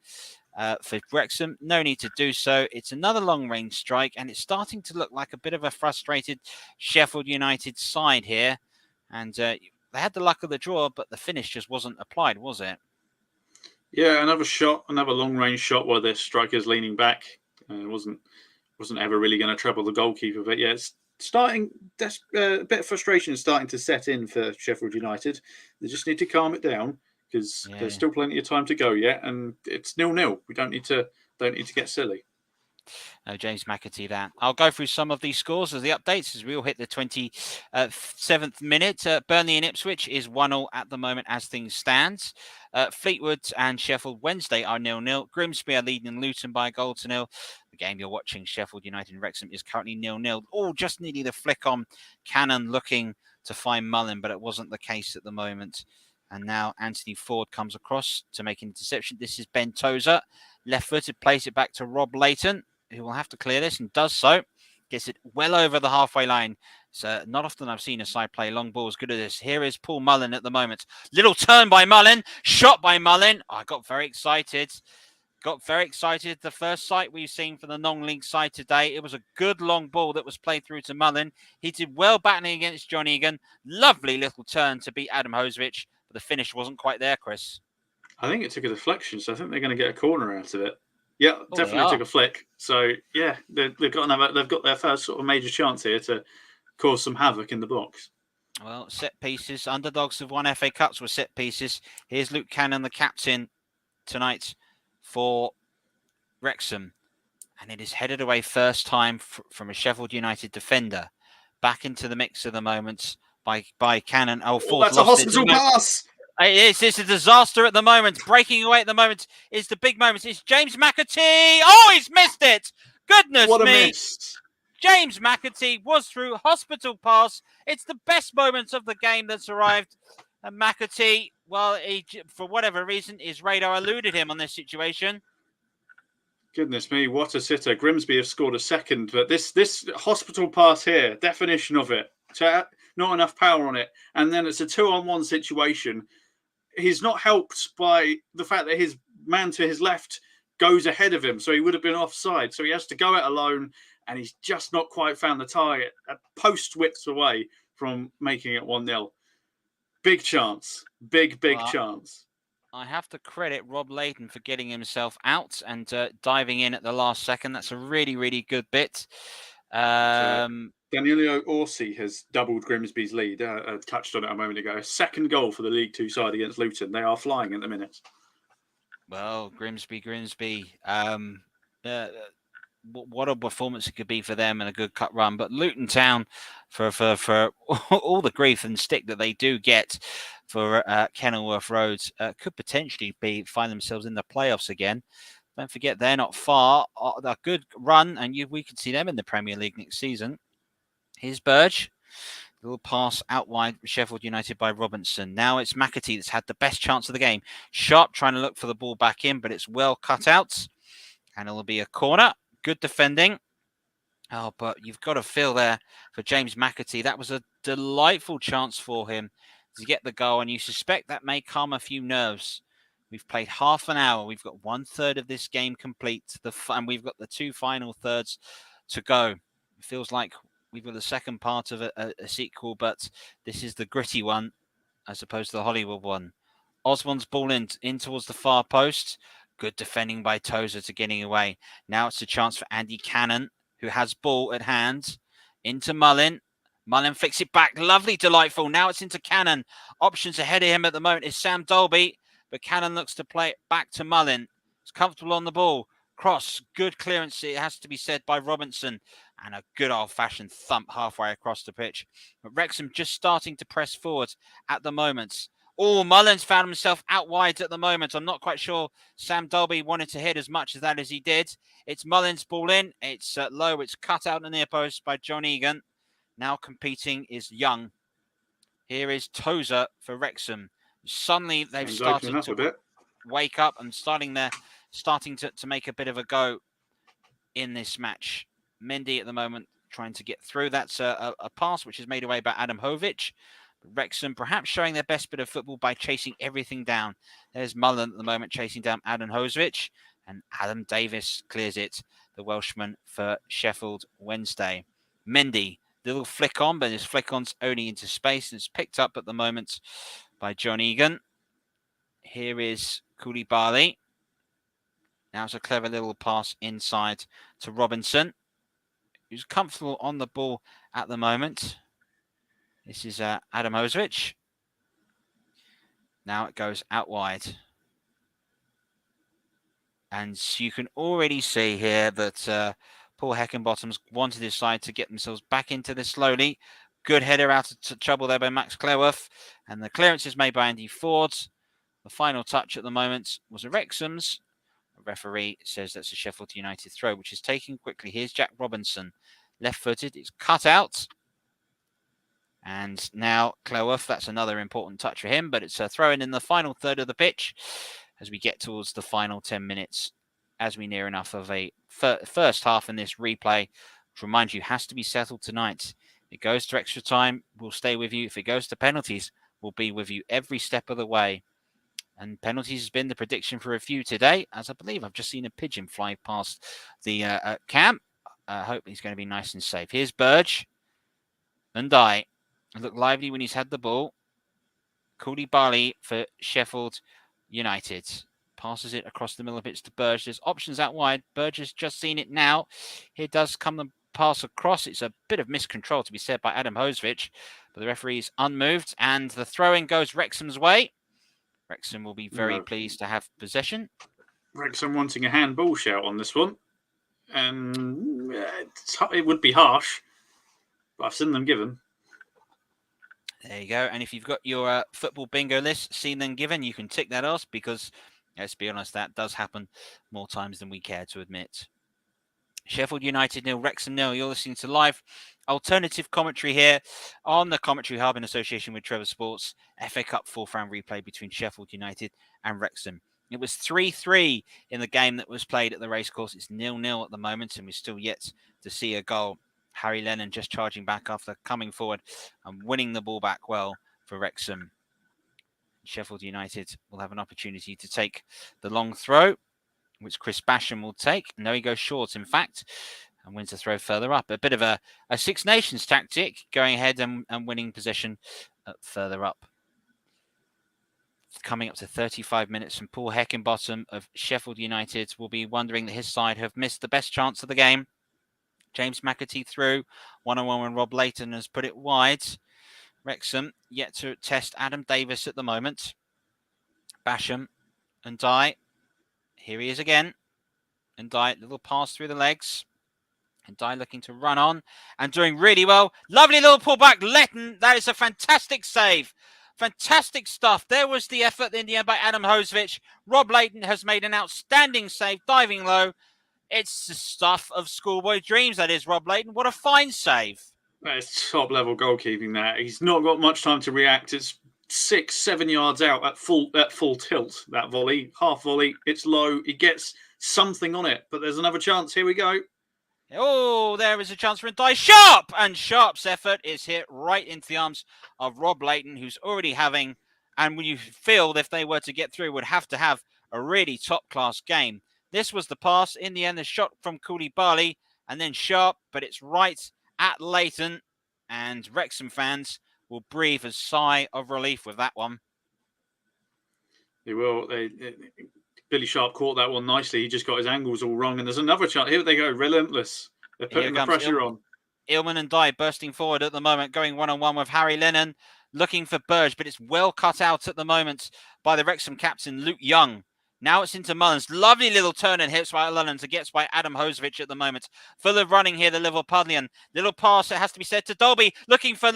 for Wrexham. No need to do so. It's another long-range strike, and it's starting to look like a bit of a frustrated Sheffield United side here, and they had the luck of the draw, but the finish just wasn't applied, was it? Yeah, another long-range shot where the striker's leaning back. It wasn't ever really going to trouble the goalkeeper, but it's starting. A bit of frustration is starting to set in for Sheffield United. They just need to calm it down because there's still plenty of time to go yet, and it's 0-0. We don't need to get silly. No, James McAtee that. I'll go through some of these scores as the updates as we all hit the 27th minute. Burnley and Ipswich is 1-0 at the moment as things stand. Fleetwood and Sheffield Wednesday are 0-0. Grimsby are leading Luton by a goal to 0. The game you're watching, Sheffield United and Wrexham, is currently 0-0. Oh, just needed a flick on Cannon looking to find Mullen, but it wasn't the case at the moment. And now Anthony Ford comes across to make an interception. This is Ben Tozer. Left-footed, plays it back to Rob Layton, who will have to clear this and does so. Gets it well over the halfway line. So not often I've seen a side play long ball as good as this. Here is Paul Mullen at the moment. Little turn by Mullen. Shot by Mullen. I got very excited. The first sight we've seen for the non-league side today. It was a good long ball that was played through to Mullen. He did well battling against John Egan. Lovely little turn to beat Adam Hovic, but the finish wasn't quite there, Chris. I think it took a deflection, so I think they're going to get a corner out of it. Yeah, definitely took a flick. So yeah, they've got their first sort of major chance here to cause some havoc in the box. Well, set pieces. Underdogs have won FA Cups with set pieces. Here's Luke Cannon, the captain tonight for Wrexham. And it is headed away first time from a Sheffield United defender. Back into the mix at the moment by Cannon. Oh, Ford That's a lost it. hospital pass. It's a disaster at the moment. Breaking away at the moment is the big moment. It's James McAtee. Oh, he's missed it. Goodness What a me. miss. James McAtee was through hospital pass. It's the best moment of the game that's arrived. And McAtee, well, for whatever reason, his radar eluded him on this situation. Goodness me, what a sitter. Grimsby have scored a second, but this hospital pass here, definition of it, not enough power on it. And then it's a 2-on-1 situation. He's not helped by the fact that his man to his left goes ahead of him, so he would have been offside. So he has to go it alone, and he's just not quite found the target. A post width away from making it 1-0. Big chance. Big chance. I have to credit Rob Layton for getting himself out and diving in at the last second. That's a really, really good bit. Danilo Orsi has doubled Grimsby's lead. I touched on it a moment ago. Second goal for the League Two side against Luton. They are flying at the minute. Well, Grimsby. What a performance it could be for them and a good cut run. But Luton Town, for all the grief and stick that they do get for Kenilworth Road, could potentially find themselves in the playoffs again. Don't forget, they're not far. A good run, and we could see them in the Premier League next season. Here's Burge. Little pass out wide, Sheffield United by Robinson. Now it's McAtee that's had the best chance of the game. Sharp trying to look for the ball back in, but it's well cut out. And it'll be a corner. Good defending. Oh, but you've got to feel there for James McAtee. That was a delightful chance for him to get the goal, and you suspect that may calm a few nerves. We've played half an hour. We've got 1/3 of this game complete, and we've got the 2 final thirds to go. It feels like we've got the second part of a sequel, but this is the gritty one as opposed to the Hollywood one. Osmond's ball in towards the far post. Good defending by Tozer to getting away. Now it's a chance for Andy Cannon, who has ball at hand. Into Mullin. Mullin flicks it back. Lovely, delightful. Now it's into Cannon. Options ahead of him at the moment is Sam Dolby, but Cannon looks to play it back to Mullin. It's comfortable on the ball. Cross. Good clearance, it has to be said, by Robinson. And a good old-fashioned thump halfway across the pitch. But Wrexham just starting to press forward at the moment. Oh, Mullin's found himself out wide at the moment. I'm not quite sure Sam Dolby wanted to hit as much of that as he did. It's Mullin's ball in. It's low. It's cut out in the near post by John Egan. Now competing is Young. Here is Tozer for Wrexham. Suddenly they've started to wake up and starting to make a bit of a go in this match. Mendy at the moment trying to get through. That's a pass which is made away by Adam Hovic. Wrexham perhaps showing their best bit of football by chasing everything down. There's Mullen at the moment chasing down Adam Hovic, and Adam Davis clears it, the Welshman for Sheffield Wednesday. Mendy, little flick on, but his flick on's only into space, and it's picked up at the moment by John Egan. Here is Koulibaly. Now it's a clever little pass inside to Robinson, who's comfortable on the ball at the moment. This is Adam Hovic. Now it goes out wide. And you can already see here that Paul Heckenbottom's wanted his side to get themselves back into this slowly. Good header out of trouble there by Max Cleworth. And the clearance is made by Andy Ford. The final touch at the moment was a Wrexham's. The referee says that's a Sheffield United throw, which is taken quickly. Here's Jack Robinson. Left-footed. It's cut out. And now Cleworth, that's another important touch for him, but it's a throw in the final third of the pitch as we get towards the final 10 minutes, as we near enough of a first half in this replay, which, remind you, has to be settled tonight. If it goes to extra time, we'll stay with you. If it goes to penalties, we'll be with you every step of the way. And penalties has been the prediction for a few today, as I believe I've just seen a pigeon fly past the camp. I hope he's going to be nice and safe. Here's Burge. Ndai. Look lively when he's had the ball. Koulibaly for Sheffield United. Passes it across the middle of it to Burge. There's options out wide. Burge has just seen it now. Here does come the pass across. It's a bit of miscontrol to be said by Adam Hosevich, but the referee's unmoved, and the throw-in goes Wrexham's way. Wrexham will be very pleased to have possession. Wrexham wanting a handball shout on this one. And it would be harsh, but I've seen them given. There you go. And if you've got your football bingo list, seen them given, you can tick that off because, let's be honest, that does happen more times than we care to admit. Sheffield United 0, Wrexham 0. You're listening to live alternative commentary here on the Commentary Hub in association with Trevor Sports. FA Cup fourth round replay between Sheffield United and Wrexham. It was 3-3 in the game that was played at the racecourse. It's 0-0 at the moment, and we're still yet to see a goal. Harry Lennon just charging back after coming forward and winning the ball back well for Wrexham. Sheffield United will have an opportunity to take the long throw, which Chris Basham will take. No, he goes short, in fact, and wins the throw further up. A bit of a Six Nations tactic, going ahead and winning possession further up. Coming up to 35 minutes, and Paul Heckingbottom of Sheffield United will be wondering that his side have missed the best chance of the game. James McAtee through, one-on-one when Rob Layton has put it wide. Wrexham yet to test Adam Davis at the moment. Basham and Dye. Here he is again. And Dye, little pass through the legs. And Dye looking to run on and doing really well. Lovely little pullback. Letton, that is a fantastic save. Fantastic stuff. There was the effort in the end by Adam Hosevich. Rob Layton has made an outstanding save, diving low. It's the stuff of schoolboy dreams, that is, Rob Layton. What a fine save. That's top-level goalkeeping there. He's not got much time to react. It's 6-7 yards out at full tilt, that volley. Half volley, it's low. He gets something on it, but there's another chance. Here we go. Oh, there is a chance for a die. Sharp! And Sharp's effort is hit right into the arms of Rob Layton, who's already having, and when you feel if they were to get through, would have to have a really top-class game. This was the pass. In the end, the shot from Koulibaly, and then Sharp, but it's right at Layton, and Wrexham fans will breathe a sigh of relief with that one. They will. Billy Sharp caught that one nicely. He just got his angles all wrong. And there's another chance. Here they go. Relentless. They're putting the pressure on. Illman and Dye bursting forward at the moment, going one-on-one with Harry Lennon, looking for Burge, but it's well cut out at the moment by the Wrexham captain, Luke Young. Now it's into Mullins. Lovely little turn and hits by Mullins. It gets by Adam Hosevich at the moment. Full of running here, the Liverpudlian. Little pass, it has to be said to Dolby. Looking for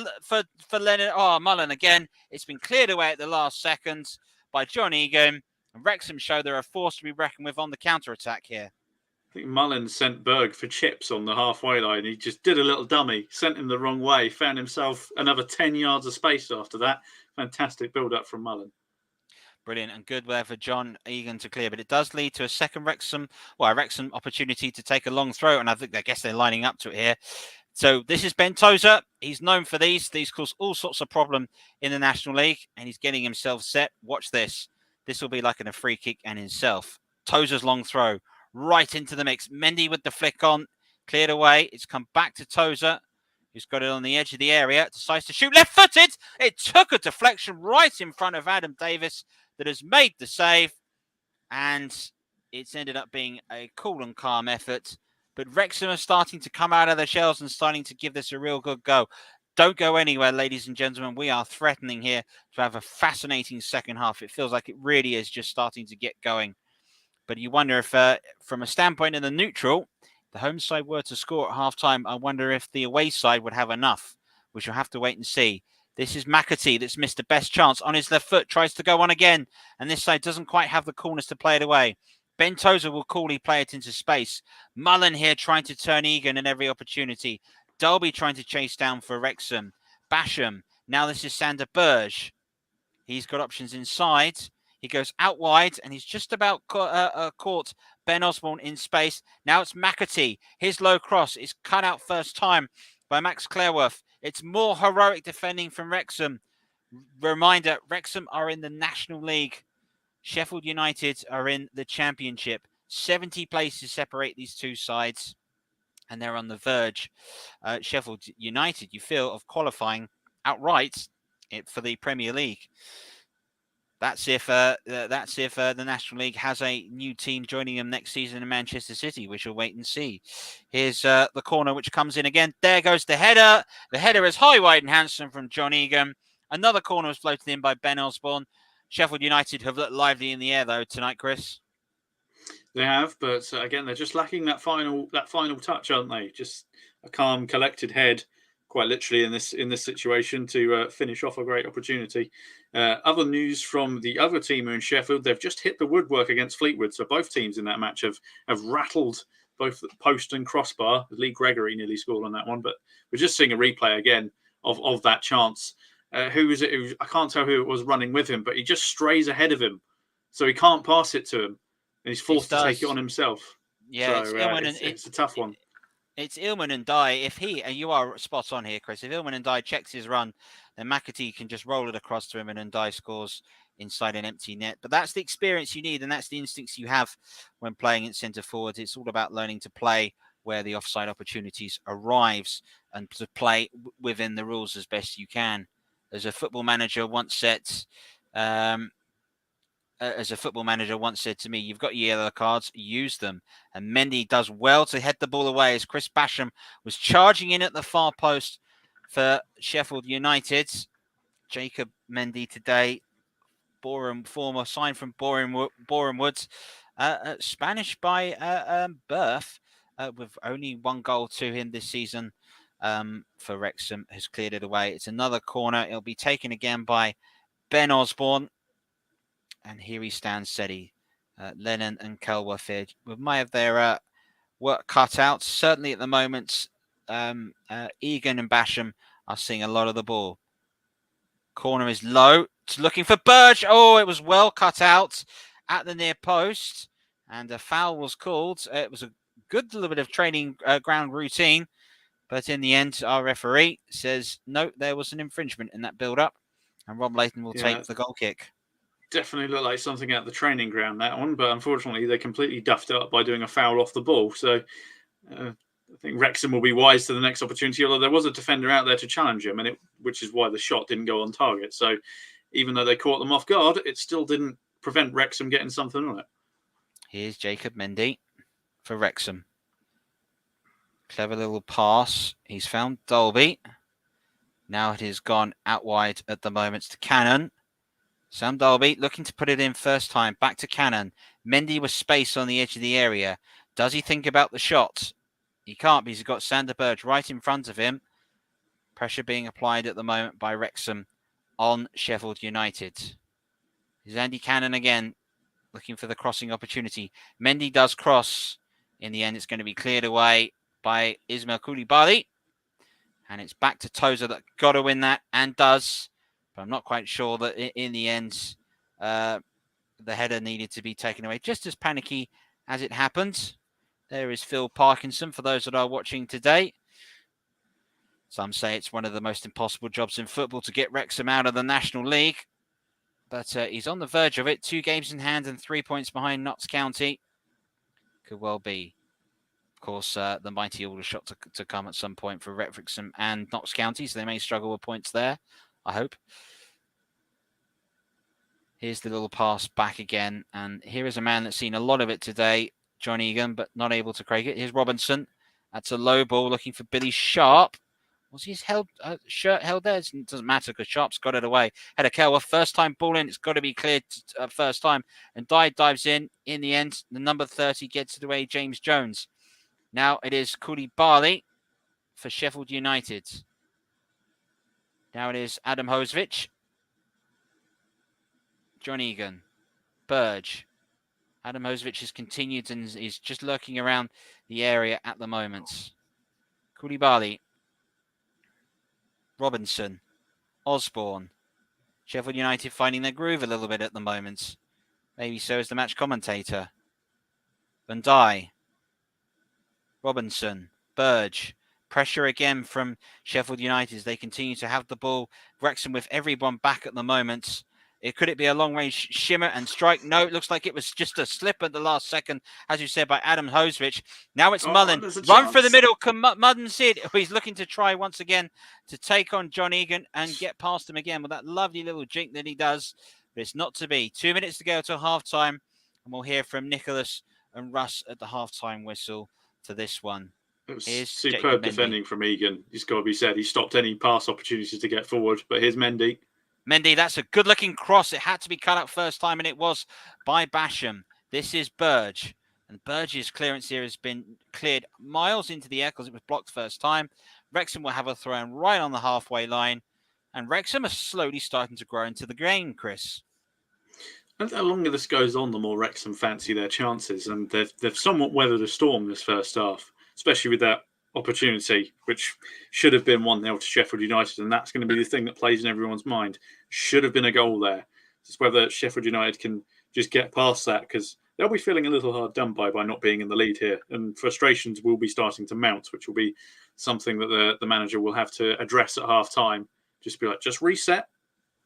Lennon. Oh, Mullen again. It's been cleared away at the last second by John Egan. And Wrexham show they're a force to be reckoned with on the counter-attack here. I think Mullins sent Berg for chips on the halfway line. He just did a little dummy, sent him the wrong way, found himself another 10 yards of space after that. Fantastic build-up from Mullen. Brilliant and good there for John Egan to clear, but it does lead to a second Wrexham opportunity to take a long throw, and I guess they're lining up to it here. So this is Ben Tozer. He's known for these. These cause all sorts of problem in the National League, and he's getting himself set. Watch this. This will be like a free kick and himself. Tozer's long throw right into the mix. Mendy with the flick on, cleared away. It's come back to Tozer, who's got it on the edge of the area. Decides to shoot left-footed. It took a deflection right in front of Adam Davis that has made the save, and it's ended up being a cool and calm effort. But Wrexham are starting to come out of their shells and starting to give this a real good go. Don't go anywhere, ladies and gentlemen. We are threatening here to have a fascinating second half. It feels like it really is just starting to get going. But you wonder if, from a standpoint in the neutral, the home side were to score at half-time, I wonder if the away side would have enough. We shall have to wait and see. This is McAtee that's missed the best chance on his left foot, tries to go on again, and this side doesn't quite have the coolness to play it away. Ben Tozer will coolly play it into space. Mullen here trying to turn Egan in every opportunity. Dolby trying to chase down for Wrexham. Basham. Now this is Sander Burge. He's got options inside. He goes out wide, and he's just about caught Ben Osborne in space. Now it's McAtee. His low cross is cut out first time by Max Clareworth. It's more heroic defending from Wrexham. Reminder, Wrexham are in the National League. Sheffield United are in the Championship. 70 places separate these two sides, and they're on the verge. Sheffield United, you feel, of qualifying outright for the Premier League. That's if the National League has a new team joining them next season in Manchester City, which we'll wait and see. Here's the corner, which comes in again. There goes the header. The header is high, wide, and handsome from John Egan. Another corner was floated in by Ben Osborne. Sheffield United have looked lively in the air, though, tonight, Chris. They have, but again, they're just lacking that final touch, aren't they? Just a calm, collected head, quite literally in this situation, to finish off a great opportunity. Other news from the other team in Sheffield: they've just hit the woodwork against Fleetwood. So both teams in that match have rattled both the post and crossbar. Lee Gregory nearly scored on that one, but we're just seeing a replay again of that chance. Who was it? I can't tell who it was running with him, but he just strays ahead of him, so he can't pass it to him, and he's forced to take it on himself. Yeah, so it's a tough one. It's Ilman and Dye. If he, and you are spot on here, Chris, if Ilman and Dye checks his run, then McAtee can just roll it across to him and Dye scores inside an empty net. But that's the experience you need, and that's the instincts you have when playing at centre forward. It's all about learning to play where the offside opportunities arrives and to play within the rules as best you can. As a football manager once said, to me, you've got your yellow cards, use them. And Mendy does well to head the ball away as Chris Basham was charging in at the far post for Sheffield United. Jacob Mendy today, former sign from Boreham Woods, Spanish by birth, with only one goal to him this season for Wrexham, has cleared it away. It's another corner. It'll be taken again by Ben Osborne. And here he stands steady. Lennon and Kelworth might have their work cut out. Certainly at the moment, Egan and Basham are seeing a lot of the ball. Corner is low. It's looking for Burge. Oh, it was well cut out at the near post. And a foul was called. It was a good little bit of training ground routine. But in the end, our referee says, no, there was an infringement in that build-up. And Rob Layton will take the goal kick. Definitely looked like something out the training ground, that one, but unfortunately they completely duffed it up by doing a foul off the ball. So I think Wrexham will be wise to the next opportunity, although there was a defender out there to challenge him, which is why the shot didn't go on target. So even though they caught them off guard, it still didn't prevent Wrexham getting something on it. Here's Jacob Mendy for Wrexham. Clever little pass. He's found Dolby. Now it has gone out wide at the moment to Cannon. Sam Dalby looking to put it in first time. Back to Cannon. Mendy with space on the edge of the area. Does he think about the shot? He can't because he's got Sander Burge right in front of him. Pressure being applied at the moment by Wrexham on Sheffield United. Here's Andy Cannon again, looking for the crossing opportunity. Mendy does cross. In the end, it's going to be cleared away by Ismail Koulibaly. And it's back to Tozer that got to win that and does. But I'm not quite sure that in the end, the header needed to be taken away. Just as panicky as it happened. There is Phil Parkinson for those that are watching today. Some say it's one of the most impossible jobs in football to get Wrexham out of the National League. But he's on the verge of it. 2 games in hand and 3 points behind Notts County. Could well be. Of course, the mighty Aldershot to come at some point for Wrexham and Notts County. So they may struggle with points there. I hope. Here's the little pass back again. And here is a man that's seen a lot of it today, John Egan, but not able to crack it. Here's Robinson. That's a low ball looking for Billy Sharp. Was his shirt held there? It doesn't matter because Sharp's got it away. Had a Kelworth. First time ball in. It's got to be cleared first time. And Dye dives in. In the end, the number 30 gets it away, James Jones. Now it is Koulibaly for Sheffield United. Now it is Adam Hosevich. John Egan. Burge. Adam Hosevich has continued and is just lurking around the area at the moment. Koulibaly. Robinson. Osborne. Sheffield United finding their groove a little bit at the moment. Maybe so is the match commentator. Van Dijk. Robinson. Burge. Pressure again from Sheffield United as they continue to have the ball. Wrexham with everyone back at the moment. Could it be a long-range shimmer and strike? No, it looks like it was just a slip at the last second, as you said, by Adam Hosevich. Now it's Mullen. Run for the middle. Can Mullen see it? He's looking to try once again to take on John Egan and get past him again with that lovely little jink that he does. but it's not to be. 2 minutes to go till half-time, and we'll hear from Nicholas and Russ at the half-time whistle for this one. It was Here's superb Jacob defending from Egan. It's got to be said. He stopped any pass opportunities to get forward. But here's Mendy. Mendy, that's a good-looking cross. It had to be cut out first time, and it was by Basham. This is Burge. And Burge's clearance here has been cleared miles into the air because it was blocked first time. Wrexham will have a throw in right on the halfway line. And Wrexham are slowly starting to grow into the game, Chris. And the longer this goes on, the more Wrexham fancy their chances. And they've somewhat weathered a storm this first half, especially with that opportunity, which should have been 1-0 to Sheffield United. And that's going to be the thing that plays in everyone's mind. Should have been a goal there. It's whether Sheffield United can just get past that, because they'll be feeling a little hard done by not being in the lead here. And frustrations will be starting to mount, which will be something that the manager will have to address at half-time. Just be like, just reset.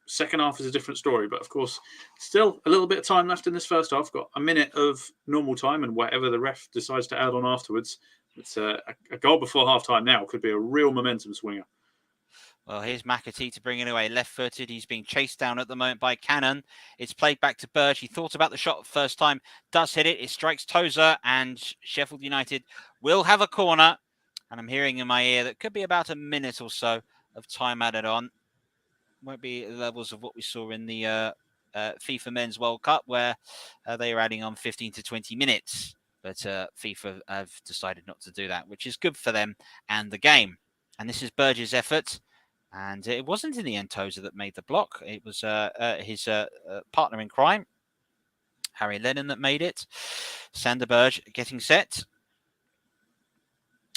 Second half is a different story. But, of course, still a little bit of time left in this first half. Got a minute of normal time, and whatever the ref decides to add on afterwards. It's a goal before half-time now could be a real momentum swinger. Well, here's McAtee to bring it away. Left-footed. He's being chased down at the moment by Cannon. It's played back to Burge. He thought about the shot first time. Does hit it. It strikes Tozer, and Sheffield United will have a corner. And I'm hearing in my ear that could be about a minute or so of time added on. Won't be levels of what we saw in the FIFA Men's World Cup, where they are adding on 15 to 20 minutes. But FIFA have decided not to do that, which is good for them and the game. And this is Burge's effort. And it wasn't in the end Tozer that made the block. It was his partner in crime, Harry Lennon, that made it. Sander Burge getting set.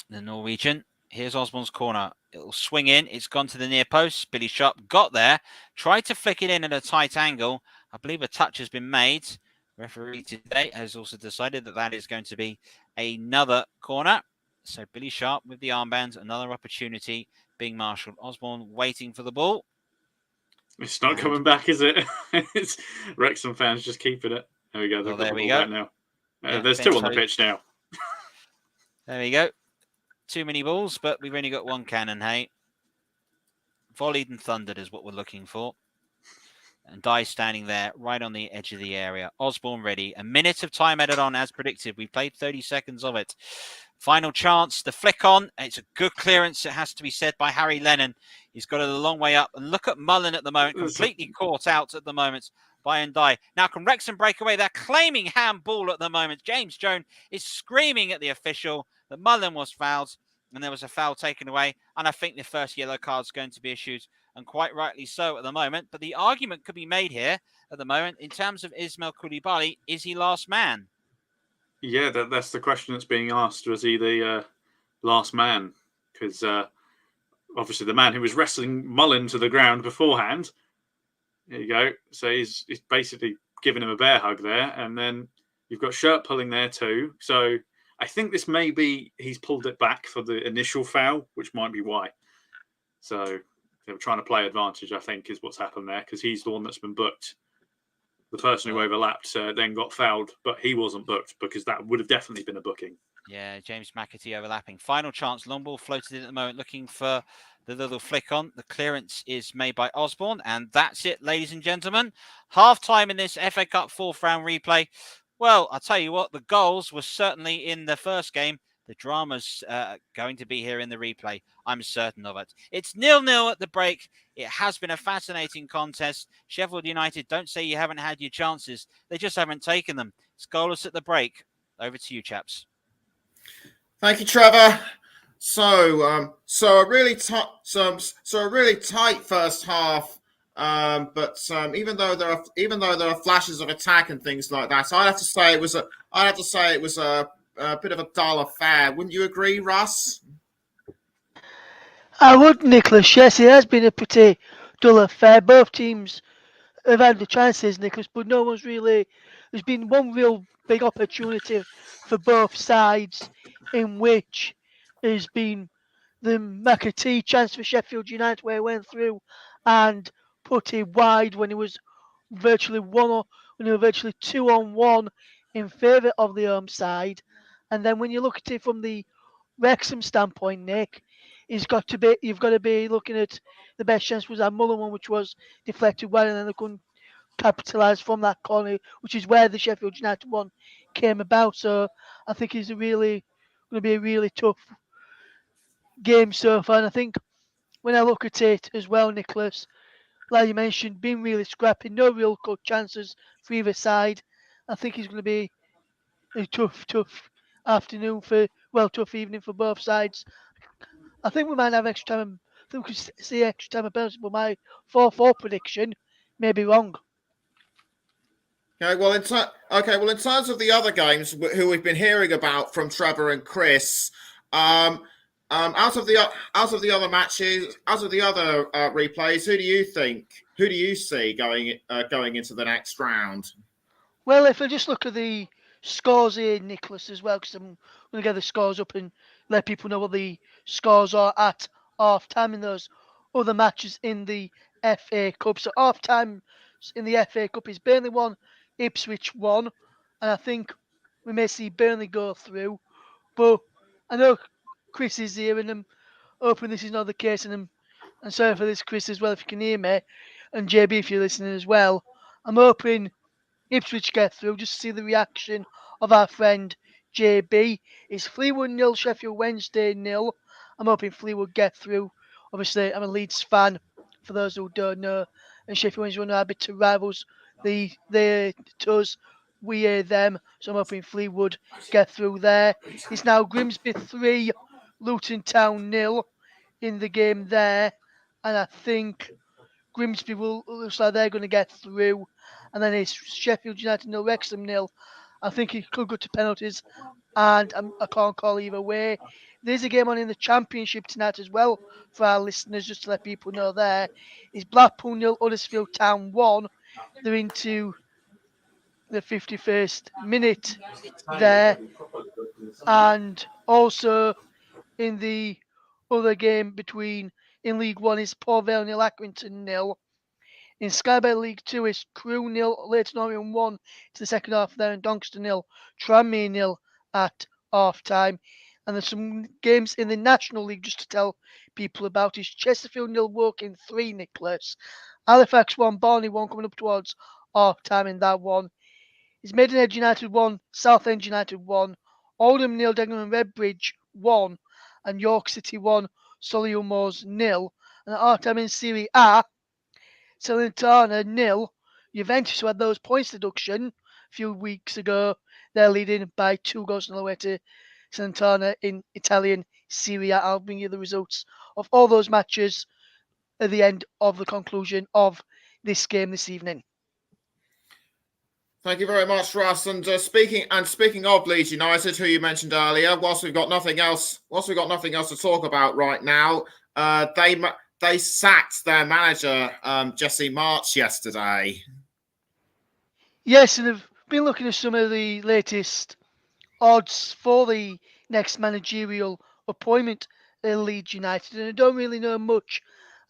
The Norwegian. Here's Osborne's corner. It'll swing in. It's gone to the near post. Billy Sharp got there. Tried to flick it in at a tight angle. I believe a touch has been made. Referee today has also decided that is going to be another corner. So Billy Sharp with the armband. Another opportunity being marshalled. Osborne waiting for the ball. It's not coming back, is it? It's Wrexham fans just keeping it. There we go. They've got the ball back now. There's two on the pitch now. There we go. Too many balls, but we've only got one cannon, hey. Volleyed and thundered is what we're looking for. And Dye standing there right on the edge of the area. Osborne ready. A minute of time added on as predicted. We played 30 seconds of it. Final chance. The flick on. It's a good clearance, it has to be said, by Harry Lennon. He's got it a long way up. And look at Mullen at the moment. Completely caught out at the moment by Ndai. Now can Wrexham break away? They're claiming handball at the moment. James Jones is screaming at the official that Mullen was fouled. And there was a foul taken away. And I think the first yellow card is going to be issued. And quite rightly so at the moment. But the argument could be made here at the moment in terms of Ismail Koulibaly. Is he last man? Yeah, that's the question that's being asked. Was he the last man? Because obviously the man who was wrestling Mullen to the ground beforehand. There you go. So he's basically giving him a bear hug there. And then you've got Shirt pulling there too. So I think this may be he's pulled it back for the initial foul, which might be why. So they were trying to play advantage, I think, is what's happened there, because he's the one that's been booked. The person who overlapped then got fouled, but he wasn't booked because that would have definitely been a booking. Yeah, James McAtee overlapping. Final chance. Long ball floated in at the moment, looking for the little flick on. The clearance is made by Osborne, and that's it, ladies and gentlemen. Half time in this FA Cup fourth round replay. Well, I'll tell you what, the goals were certainly in the first game. The drama's going to be here in the replay. I'm certain of it. It's 0-0 at the break. It has been a fascinating contest. Sheffield United, don't say you haven't had your chances. They just haven't taken them. It's goalless at the break. Over to you, chaps. Thank you, Trevor. So a really tight first half. But even though there are flashes of attack and things like that, I'd have to say it was a bit of a dull affair. Wouldn't you agree, Russ? I would, Nicholas. Yes, it has been a pretty dull affair. Both teams have had the chances, Nicholas, but no one's really. There's been one real big opportunity for both sides, in which has been the McAtee chance for Sheffield United, where he went through and put it wide when it was virtually 2-on-1 in favour of the home side. And then when you look at it from the Wrexham standpoint, Nick, you've got to be looking at the best chance was that Mullen one, which was deflected well, and then they couldn't capitalise from that corner, which is where the Sheffield United one came about. So I think it's going to be a really tough game so far. And I think when I look at it as well, Nicholas, like you mentioned, being really scrappy, no real good chances for either side. I think it's going to be a tough afternoon tough evening for both sides. I think we might have extra time. I think we could see extra time of penalty, but my 4-4 prediction may be wrong. Okay, well, in terms of the other games who we've been hearing about from Trevor and Chris, out of the other matches, out of the other replays, who do you see going into the next round? Well, if I just look at the scores here, Nicholas, as well, because I'm going to get the scores up and let people know what the scores are at half time in those other matches in the FA Cup. So half time in the FA Cup is Burnley 1, Ipswich 1, and I think we may see Burnley go through. But I know Chris is here, and I'm hoping this is not the case, and sorry for this, Chris, as well, if you can hear me, and JB, if you're listening as well. I'm hoping Ipswich get through, just to see the reaction of our friend JB. It's Fleetwood 0, Sheffield Wednesday 0. I'm hoping Fleetwood get through. Obviously, I'm a Leeds fan, for those who don't know, and Sheffield Wednesday are our bitter rivals. They us, we are them, so I'm hoping Fleetwood get through there. It's now Grimsby 3, Luton Town 0 in the game there, and I think Grimsby looks like they're going to get through, and then it's Sheffield United 0, Wrexham 0. I think it could go to penalties, and I can't call either way. There's a game on in the Championship tonight as well for our listeners, just to let people know there. It's Blackpool 0, Huddersfield Town 1. They're into the 51st minute there, and also in the other game in League One is Port Vale 0, Accrington 0. In Sky Bet League 2, it's Crewe 0, Leyton Orient 1 to the second half there, and Doncaster 0, Tranmere 0 at half time. And there's some games in the National League just to tell people about. It's Chesterfield 0, Woking 3, Nicholas. Halifax 1, Barney 1 coming up towards half time in that one. It's Maidenhead United 1, Southend United 1, Oldham 0, Dagenham and Redbridge 1, and York City 1, Solihull Moors 0. And at half time in Serie A, Salernitana 0. Juventus, who had those points deduction a few weeks ago, they're leading by 2 goals on the way to Salernitana in Italian Serie A. I'll bring you the results of all those matches at the end of the conclusion of this game this evening. Thank you very much, Russ. And speaking of Leeds United, who you mentioned earlier, whilst we've got nothing else to talk about right now, they sacked their manager Jesse March yesterday. Yes, and I've been looking at some of the latest odds for the next managerial appointment at Leeds United, and I don't really know much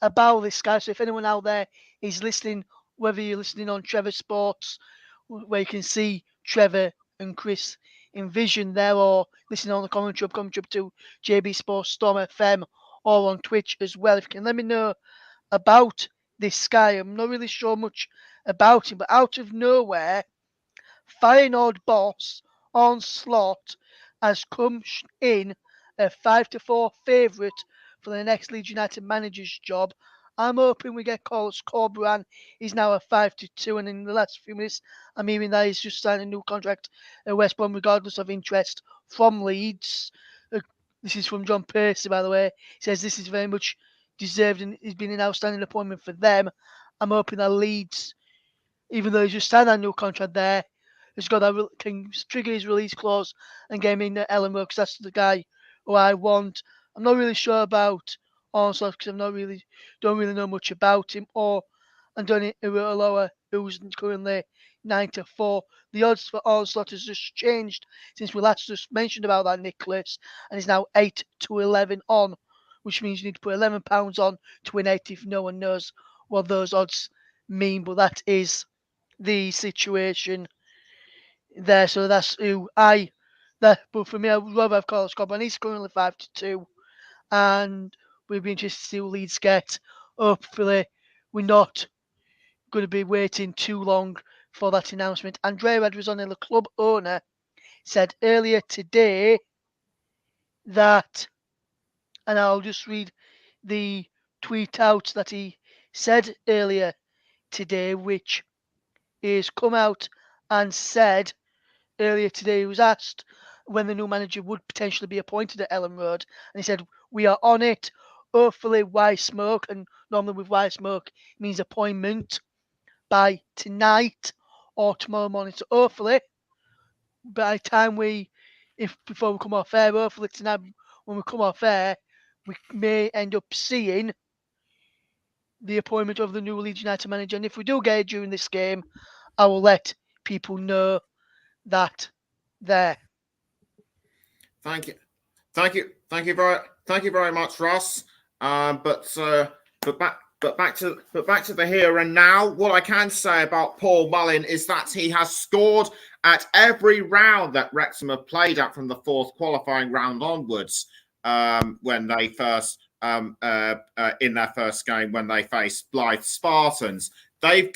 about this guy. So if anyone out there is listening, whether you're listening on Trevor Sports, where you can see Trevor and Chris in vision there, or listening on the commentary up to JB Sports Storm FM, or on Twitch as well, if you can let me know about this guy. I'm not really sure much about him, but out of nowhere, Feyenoord boss Onslaught has come in a 5-4 favourite for the next Leeds United manager's job. I'm hoping we get Carlos Corberan. He's now a 5-2, and in the last few minutes, I'm hearing that he's just signed a new contract at West Brom, regardless of interest from Leeds. This is from John Percy, by the way. He says this is very much deserved, and it's been an outstanding appointment for them. I'm hoping that Leeds, even though he's just signed that new contract there, has got that can trigger his release clause and get him in at Ellenborough, because that's the guy who I want. I'm not really sure about Onslaught because don't really know much about him, or Andoni Iraola, who's currently 9-4. The odds for Onslaught has just changed since we last just mentioned about that, Nicholas, and is now 8-11 on, which means you need to put £11 on to win 8 if no one knows what those odds mean, but that is the situation there. So that's who but for me, I would rather have Carlos Cobb, and he's currently 5-2, and we'd be interested to see who Leeds get. Hopefully, we're not going to be waiting too long for that announcement. Andrea Radrizzoni, the club owner, said earlier today that, and I'll just read the tweet out that he said earlier today, which is come out and said earlier today, he was asked when the new manager would potentially be appointed at Ellen Road, and he said, "We are on it. Hopefully, why smoke?" And normally with why smoke it means appointment by tonight or tomorrow morning. So hopefully, by the time before we come off air, hopefully tonight when we come off air, we may end up seeing the appointment of the new Leeds United manager. And if we do get it during this game, I will let people know that there. Thank you, thank you very much, Ross. But back to the here and now. What I can say about Paul Mullin is that he has scored at every round that Wrexham have played at from the fourth qualifying round onwards. When they first in their first game when they faced Blythe Spartans, they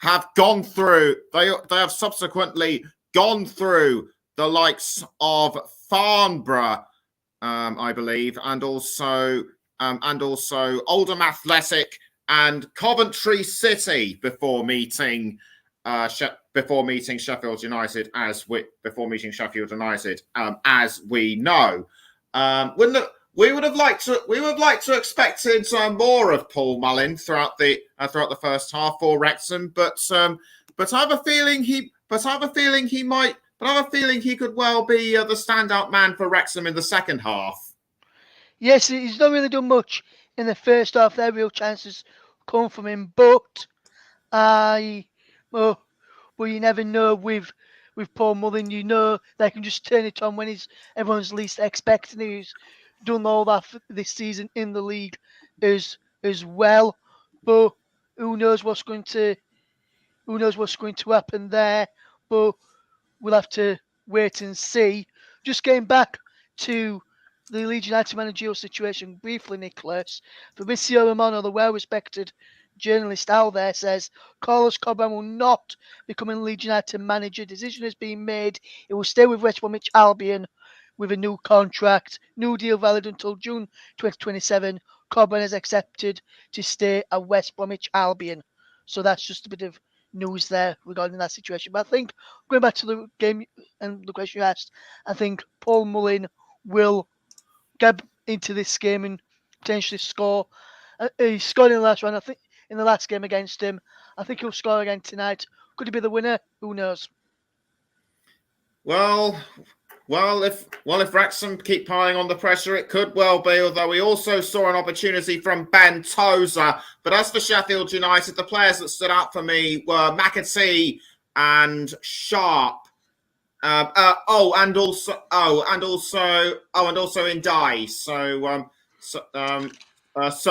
have subsequently gone through the likes of Farnborough, I believe, and also Oldham Athletic and Coventry City before meeting Sheffield United, as we know. We would have liked to expected more of Paul Mullin throughout the first half for Wrexham, but I have a feeling he could well be the standout man for Wrexham in the second half. Yes, he's not really done much in the first half. Their real chances come from him, but you never know with Paul Mullin. You know they can just turn it on when everyone's least expecting it. He's done all that this season in the league as well. But who knows what's going to happen there? But we'll have to wait and see. Just getting back to the Leeds United managerial situation briefly, Nicholas. Fabrizio Romano, the well-respected journalist out there, says Carlos Corberan will not become Leeds United manager. Decision has been made. He will stay with West Bromwich Albion with a new contract. New deal valid until June 2027. Corberan has accepted to stay at West Bromwich Albion. So that's just a bit of news there regarding that situation. But I think, going back to the game and the question you asked, I think Paul Mullin will get into this game and potentially score. He scored in the last round. I think in the last game against him. I think he'll score again tonight. Could he be the winner? Who knows? Well, if Wrexham keep piling on the pressure, it could well be, although we also saw an opportunity from Ben Tozer. But as for Sheffield United, the players that stood out for me were McAtee and Sharp. And also Indai. So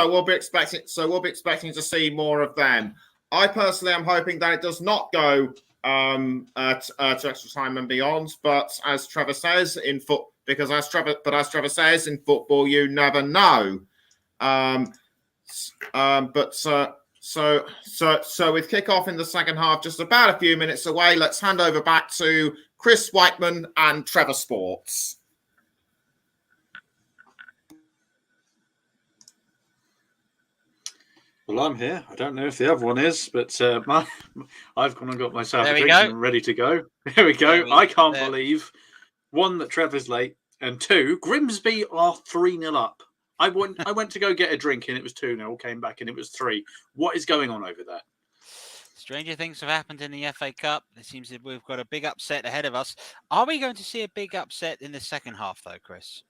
we'll be expecting to see more of them. I personally am hoping that it does not go to extra time and beyond. But as Trevor says in football, you never know. So with kick-off in the second half, just about a few minutes away, let's hand over back to Chris Whiteman and Trevor Sports. Well, I'm here. I don't know if the other one is, but I've gone and got myself a drink and ready to go. There we go. I can't believe, one, that Trevor's late, and two, Grimsby are 3-0 up. I went to go get a drink and it was 2-0, came back and it was 3. What is going on over there? Stranger things have happened in the FA Cup. It seems that we've got a big upset ahead of us. Are we going to see a big upset in the second half, though, Chris?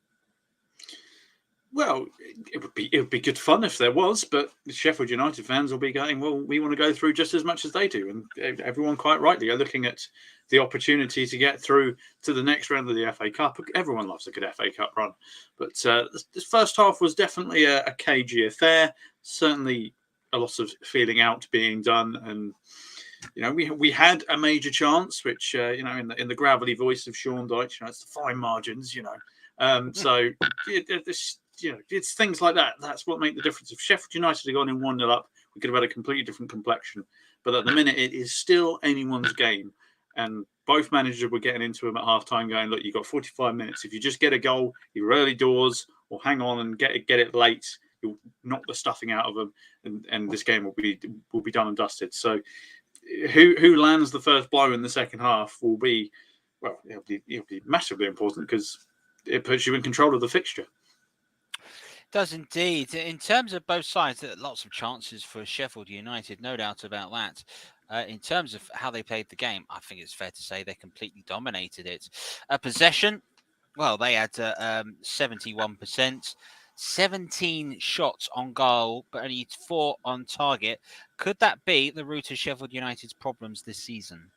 Well, it would be good fun if there was, but the Sheffield United fans will be going, well, we want to go through just as much as they do. And everyone quite rightly are looking at the opportunity to get through to the next round of the FA Cup. Everyone loves a good FA Cup run. But this first half was definitely a cagey affair. Certainly a lot of feeling out being done. And, we had a major chance, which, in the gravelly voice of Sean Dyche, it's the fine margins, So it's things like that. That's what make the difference. If Sheffield United had gone in 1-0 up, we could have had a completely different complexion. But at the minute, it is still anyone's game. And both managers were getting into him at half-time going, look, you've got 45 minutes. If you just get a goal, you're early doors, or hang on and get it late, you'll knock the stuffing out of them, and this game will be done and dusted. So who lands the first blow in the second half will be, well, it'll be massively important because it puts you in control of the fixture. Does indeed. In terms of both sides, there are lots of chances for Sheffield United, no doubt about that. In terms of how they played the game, I think it's fair to say they completely dominated it. Possession, well, they had 71%, 17 shots on goal, but only 4 on target. Could that be the root of Sheffield United's problems this season?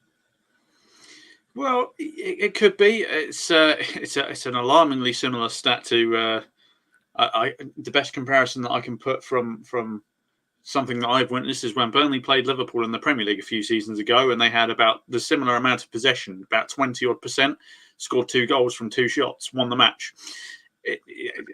Well, it could be. It's an alarmingly similar stat to the best comparison that I can put from something that I've witnessed is when Burnley played Liverpool in the Premier League a few seasons ago, and they had about the similar amount of possession, about 20-odd%, scored 2 goals from 2 shots, won the match.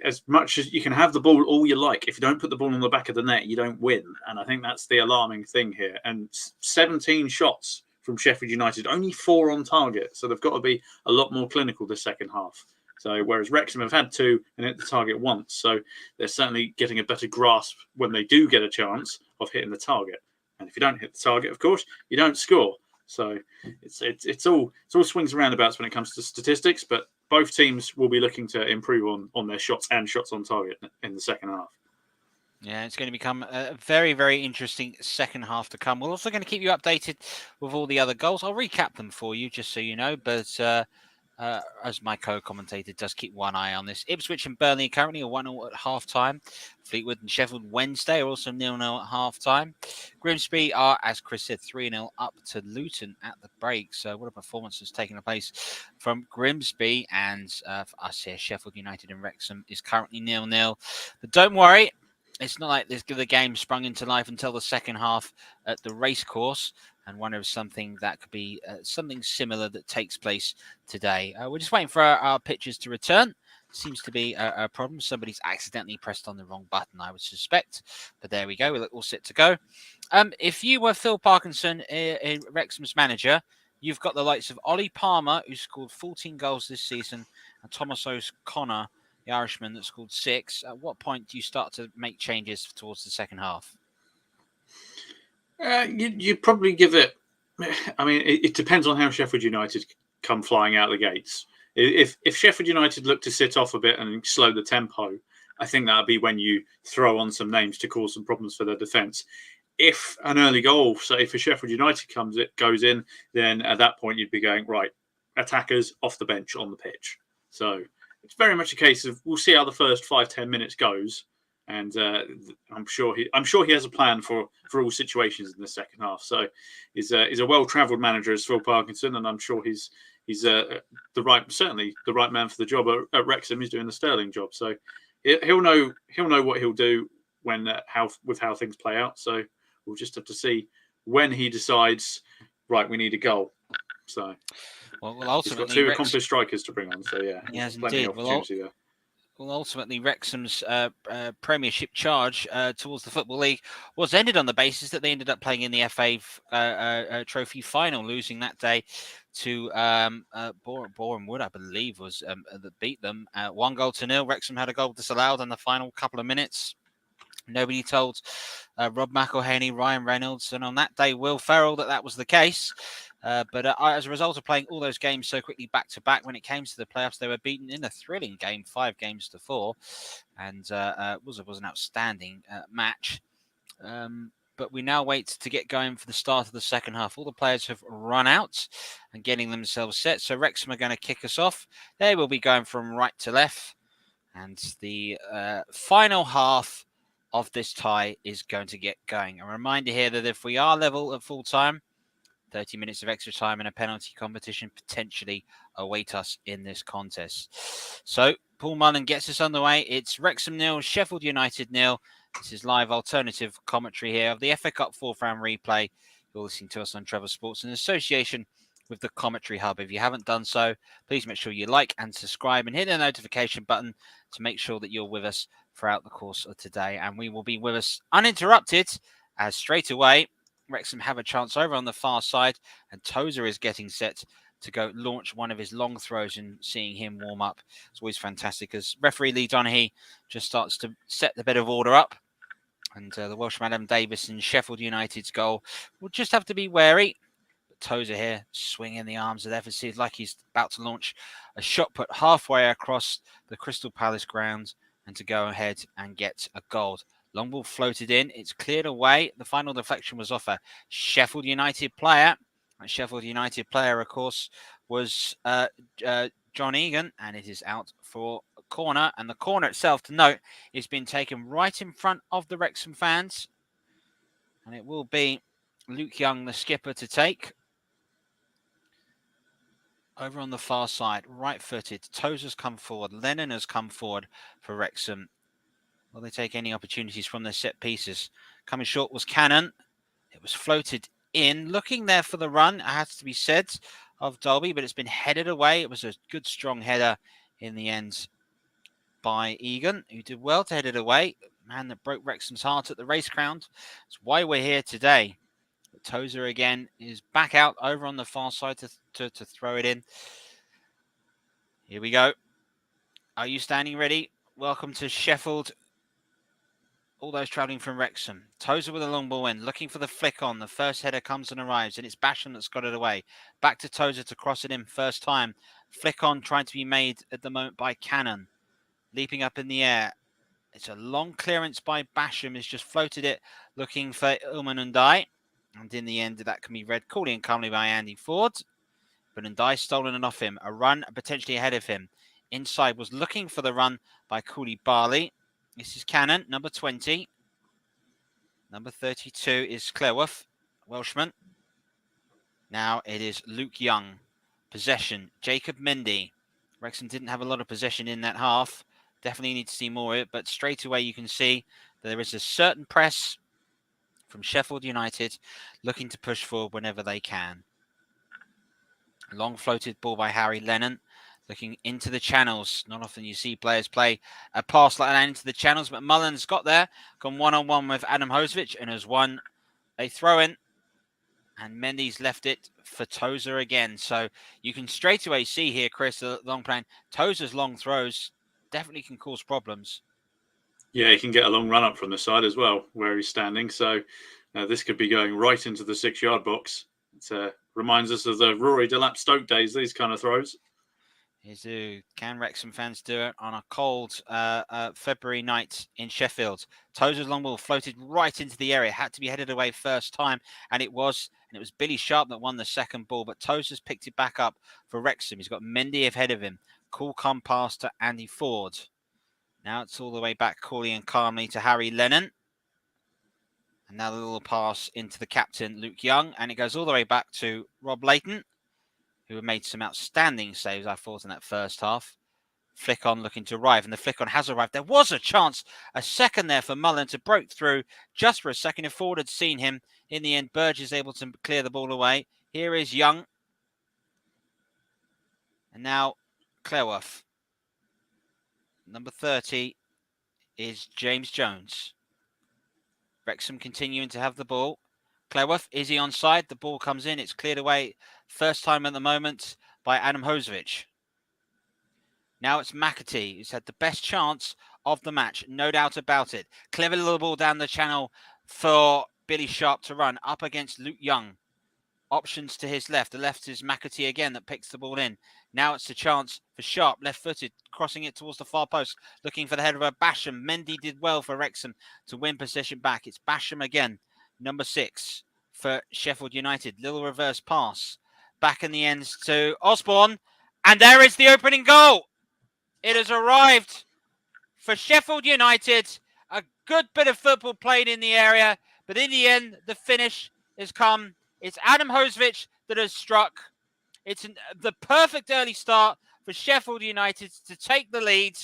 As much as you can have the ball all you like, if you don't put the ball on the back of the net, you don't win. And I think that's the alarming thing here. And 17 shots from Sheffield United, only 4 on target. So they've got to be a lot more clinical this second half. So whereas Wrexham have had 2 and hit the target once. So they're certainly getting a better grasp when they do get a chance of hitting the target. And if you don't hit the target, of course, you don't score. So it's all swings and roundabouts when it comes to statistics, but both teams will be looking to improve on their shots and shots on target in the second half. Yeah, it's going to become a very, very interesting second half to come. We're also going to keep you updated with all the other goals. I'll recap them for you just so you know, but as my co-commentator does keep one eye on this. Ipswich and Burnley currently are 1-0 at half-time. Fleetwood and Sheffield Wednesday are also 0-0 at half-time. Grimsby are, as Chris said, 3-0 up to Luton at the break. So what a performance has taken place from Grimsby. And for us here, Sheffield United and Wrexham is currently 0-0. But don't worry, it's not like the game sprung into life until the second half at the racecourse. And wonder if something that could be something similar that takes place today. We're just waiting for our pitchers to return. Seems to be a problem. Somebody's accidentally pressed on the wrong button, I would suspect. But there we go. We're all set to go. If you were Phil Parkinson, Wrexham's manager, you've got the likes of Ollie Palmer, who scored 14 goals this season, and Thomas O'Connor, the Irishman, that scored 6. At what point do you start to make changes towards the second half? You probably give it. I mean, it depends on how Sheffield United come flying out of the gates. If Sheffield United look to sit off a bit and slow the tempo, I think that would be when you throw on some names to cause some problems for their defence. If an early goal, say for Sheffield United goes in, then at that point you'd be going, right, attackers off the bench on the pitch. So it's very much a case of we'll see how the first 5-10 minutes goes. And I'm sure he has a plan for all situations in the second half. So he's a well-travelled manager as Phil Parkinson, and I'm sure he's the right man for the job at Wrexham. He's doing the sterling job, so he'll know what he'll do when how things play out. So we'll just have to see when he decides. Right, we need a goal. So well ultimately, he's got 2 accomplished strikers to bring on. So yeah, he has plenty indeed. of opportunity there. Well, ultimately, Wrexham's Premiership charge towards the Football League was ended on the basis that they ended up playing in the FA Trophy final, losing that day to Boreham Wood, I believe, was that beat them 1-0. Wrexham had a goal disallowed in the final couple of minutes. Nobody told Rob McElhaney, Ryan Reynolds, and on that day, Will Ferrell, that was the case. But as a result of playing all those games so quickly back to back, when it came to the playoffs, they were beaten in a thrilling game, 5-4, and was an outstanding match. But we now wait to get going for the start of the second half. All the players have run out and getting themselves set. So Wrexham are going to kick us off. They will be going from right to left, and the final half of this tie is going to get going. A reminder here that if we are level at full time, 30 minutes of extra time and a penalty competition potentially await us in this contest. So Paul Mullen gets us underway. It's Wrexham 0, Sheffield United 0. This is live alternative commentary here of the FA Cup 4th round replay. You're listening to us on Trevor Sports in association with the Commentary Hub. If you haven't done so, please make sure you like and subscribe and hit the notification button to make sure that you're with us throughout the course of today. And we will be with us uninterrupted as straight away Wrexham have a chance over on the far side, and Tozer is getting set to go launch one of his long throws, and seeing him warm up. It's always fantastic as referee Lee Donaghy just starts to set the bit of order up. And the Welshman Adam Davis in Sheffield United's goal will just have to be wary. But Tozer here swinging the arms of Everton like he's about to launch a shot put halfway across the Crystal Palace grounds and to go ahead and get a goal. Long ball floated in. It's cleared away. The final deflection was off a Sheffield United player. That Sheffield United player, of course, was John Egan, and it is out for a corner. And the corner itself, to note, is being taken right in front of the Wrexham fans. And it will be Luke Young, the skipper, to take. Over on the far side, right-footed. Tozer's come forward. Lennon has come forward for Wrexham. Will they take any opportunities from their set pieces? Coming short was Cannon. It was floated in. Looking there for the run, it has to be said, of Dolby, but it's been headed away. It was a good, strong header in the end by Egan, who did well to head it away. Man that broke Wrexham's heart at the race ground. That's why we're here today. But Tozer again is back out over on the far side to throw it in. Here we go. Are you standing ready? Welcome to Sheffield. All those travelling from Wrexham. Tozer with a long ball in, looking for the flick on. The first header comes and arrives, and it's Basham that's got it away. Back to Tozer to cross it in first time. Flick on trying to be made at the moment by Cannon. Leaping up in the air. It's a long clearance by Basham. He's just floated it, looking for Ilman Ndai. And in the end, that can be read coolly and calmly by Andy Ford. But Ndai stolen it off him. A run potentially ahead of him. Inside was looking for the run by Cooley Barley. This is Cannon, number 20. Number 32 is Cleworth, Welshman. Now it is Luke Young. Possession, Jacob Mendy. Wrexham didn't have a lot of possession in that half. Definitely need to see more of it, but straight away you can see that there is a certain press from Sheffield United looking to push forward whenever they can. Long floated ball by Harry Lennon. Looking into the channels. Not often you see players play a pass like that into the channels, but Mullins got there, gone one-on-one with Adam Hosevic, and has won a throw-in. And Mendy's left it for Tozer again. So you can straight away see here, Chris, the long plan. Tozer's long throws definitely can cause problems. Yeah, he can get a long run up from the side as well, where he's standing. So this could be going right into the 6-yard box. It reminds us of the Rory Delap Stoke days, these kind of throws. Can Wrexham fans do it on a cold February night in Sheffield? Tozer's long ball floated right into the area. It had to be headed away first time, and it was. And it was Billy Sharp that won the second ball, but Tozer's picked it back up for Wrexham. He's got Mendy ahead of him. Cool come pass to Andy Ford. Now it's all the way back coolly and calmly to Harry Lennon. And now the little pass into the captain, Luke Young, and it goes all the way back to Rob Layton, who made some outstanding saves, I thought, in that first half. Flick on looking to arrive, and the flick on has arrived. There was a chance, a second there for Mullen to break through just for a second if Ford had seen him. In the end, Burge is able to clear the ball away. Here is Young. And now Cleworth. Number 30 is James Jones. Wrexham continuing to have the ball. Cleworth, is he onside? The ball comes in. It's cleared away. First time at the moment by Adam Hosevic. Now it's McAtee, who's had the best chance of the match. No doubt about it. Clever little ball down the channel for Billy Sharp to run up against Luke Young. Options to his left. The left is McAtee again that picks the ball in. Now it's a chance for Sharp, left-footed, crossing it towards the far post, looking for the header of Basham. Mendy did well for Wrexham to win possession back. It's Basham again, number 6 for Sheffield United. Little reverse pass. Back in the ends to Osborne. And there is the opening goal. It has arrived for Sheffield United. A good bit of football played in the area. But in the end, the finish has come. It's Adam Hosevic that has struck. It's the perfect early start for Sheffield United to take the lead.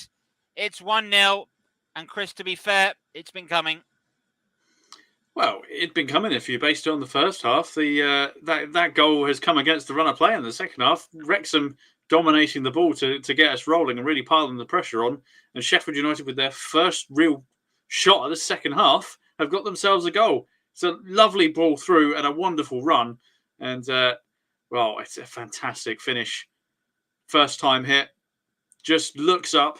It's 1-0. And Chris, to be fair, it's been coming. Well, it'd been coming if you based it on the first half. That goal has come against the run of play in the second half. Wrexham dominating the ball to get us rolling and really piling the pressure on. And Sheffield United, with their first real shot of the second half, have got themselves a goal. It's a lovely ball through and a wonderful run. And, well, it's a fantastic finish. First time hit, just looks up,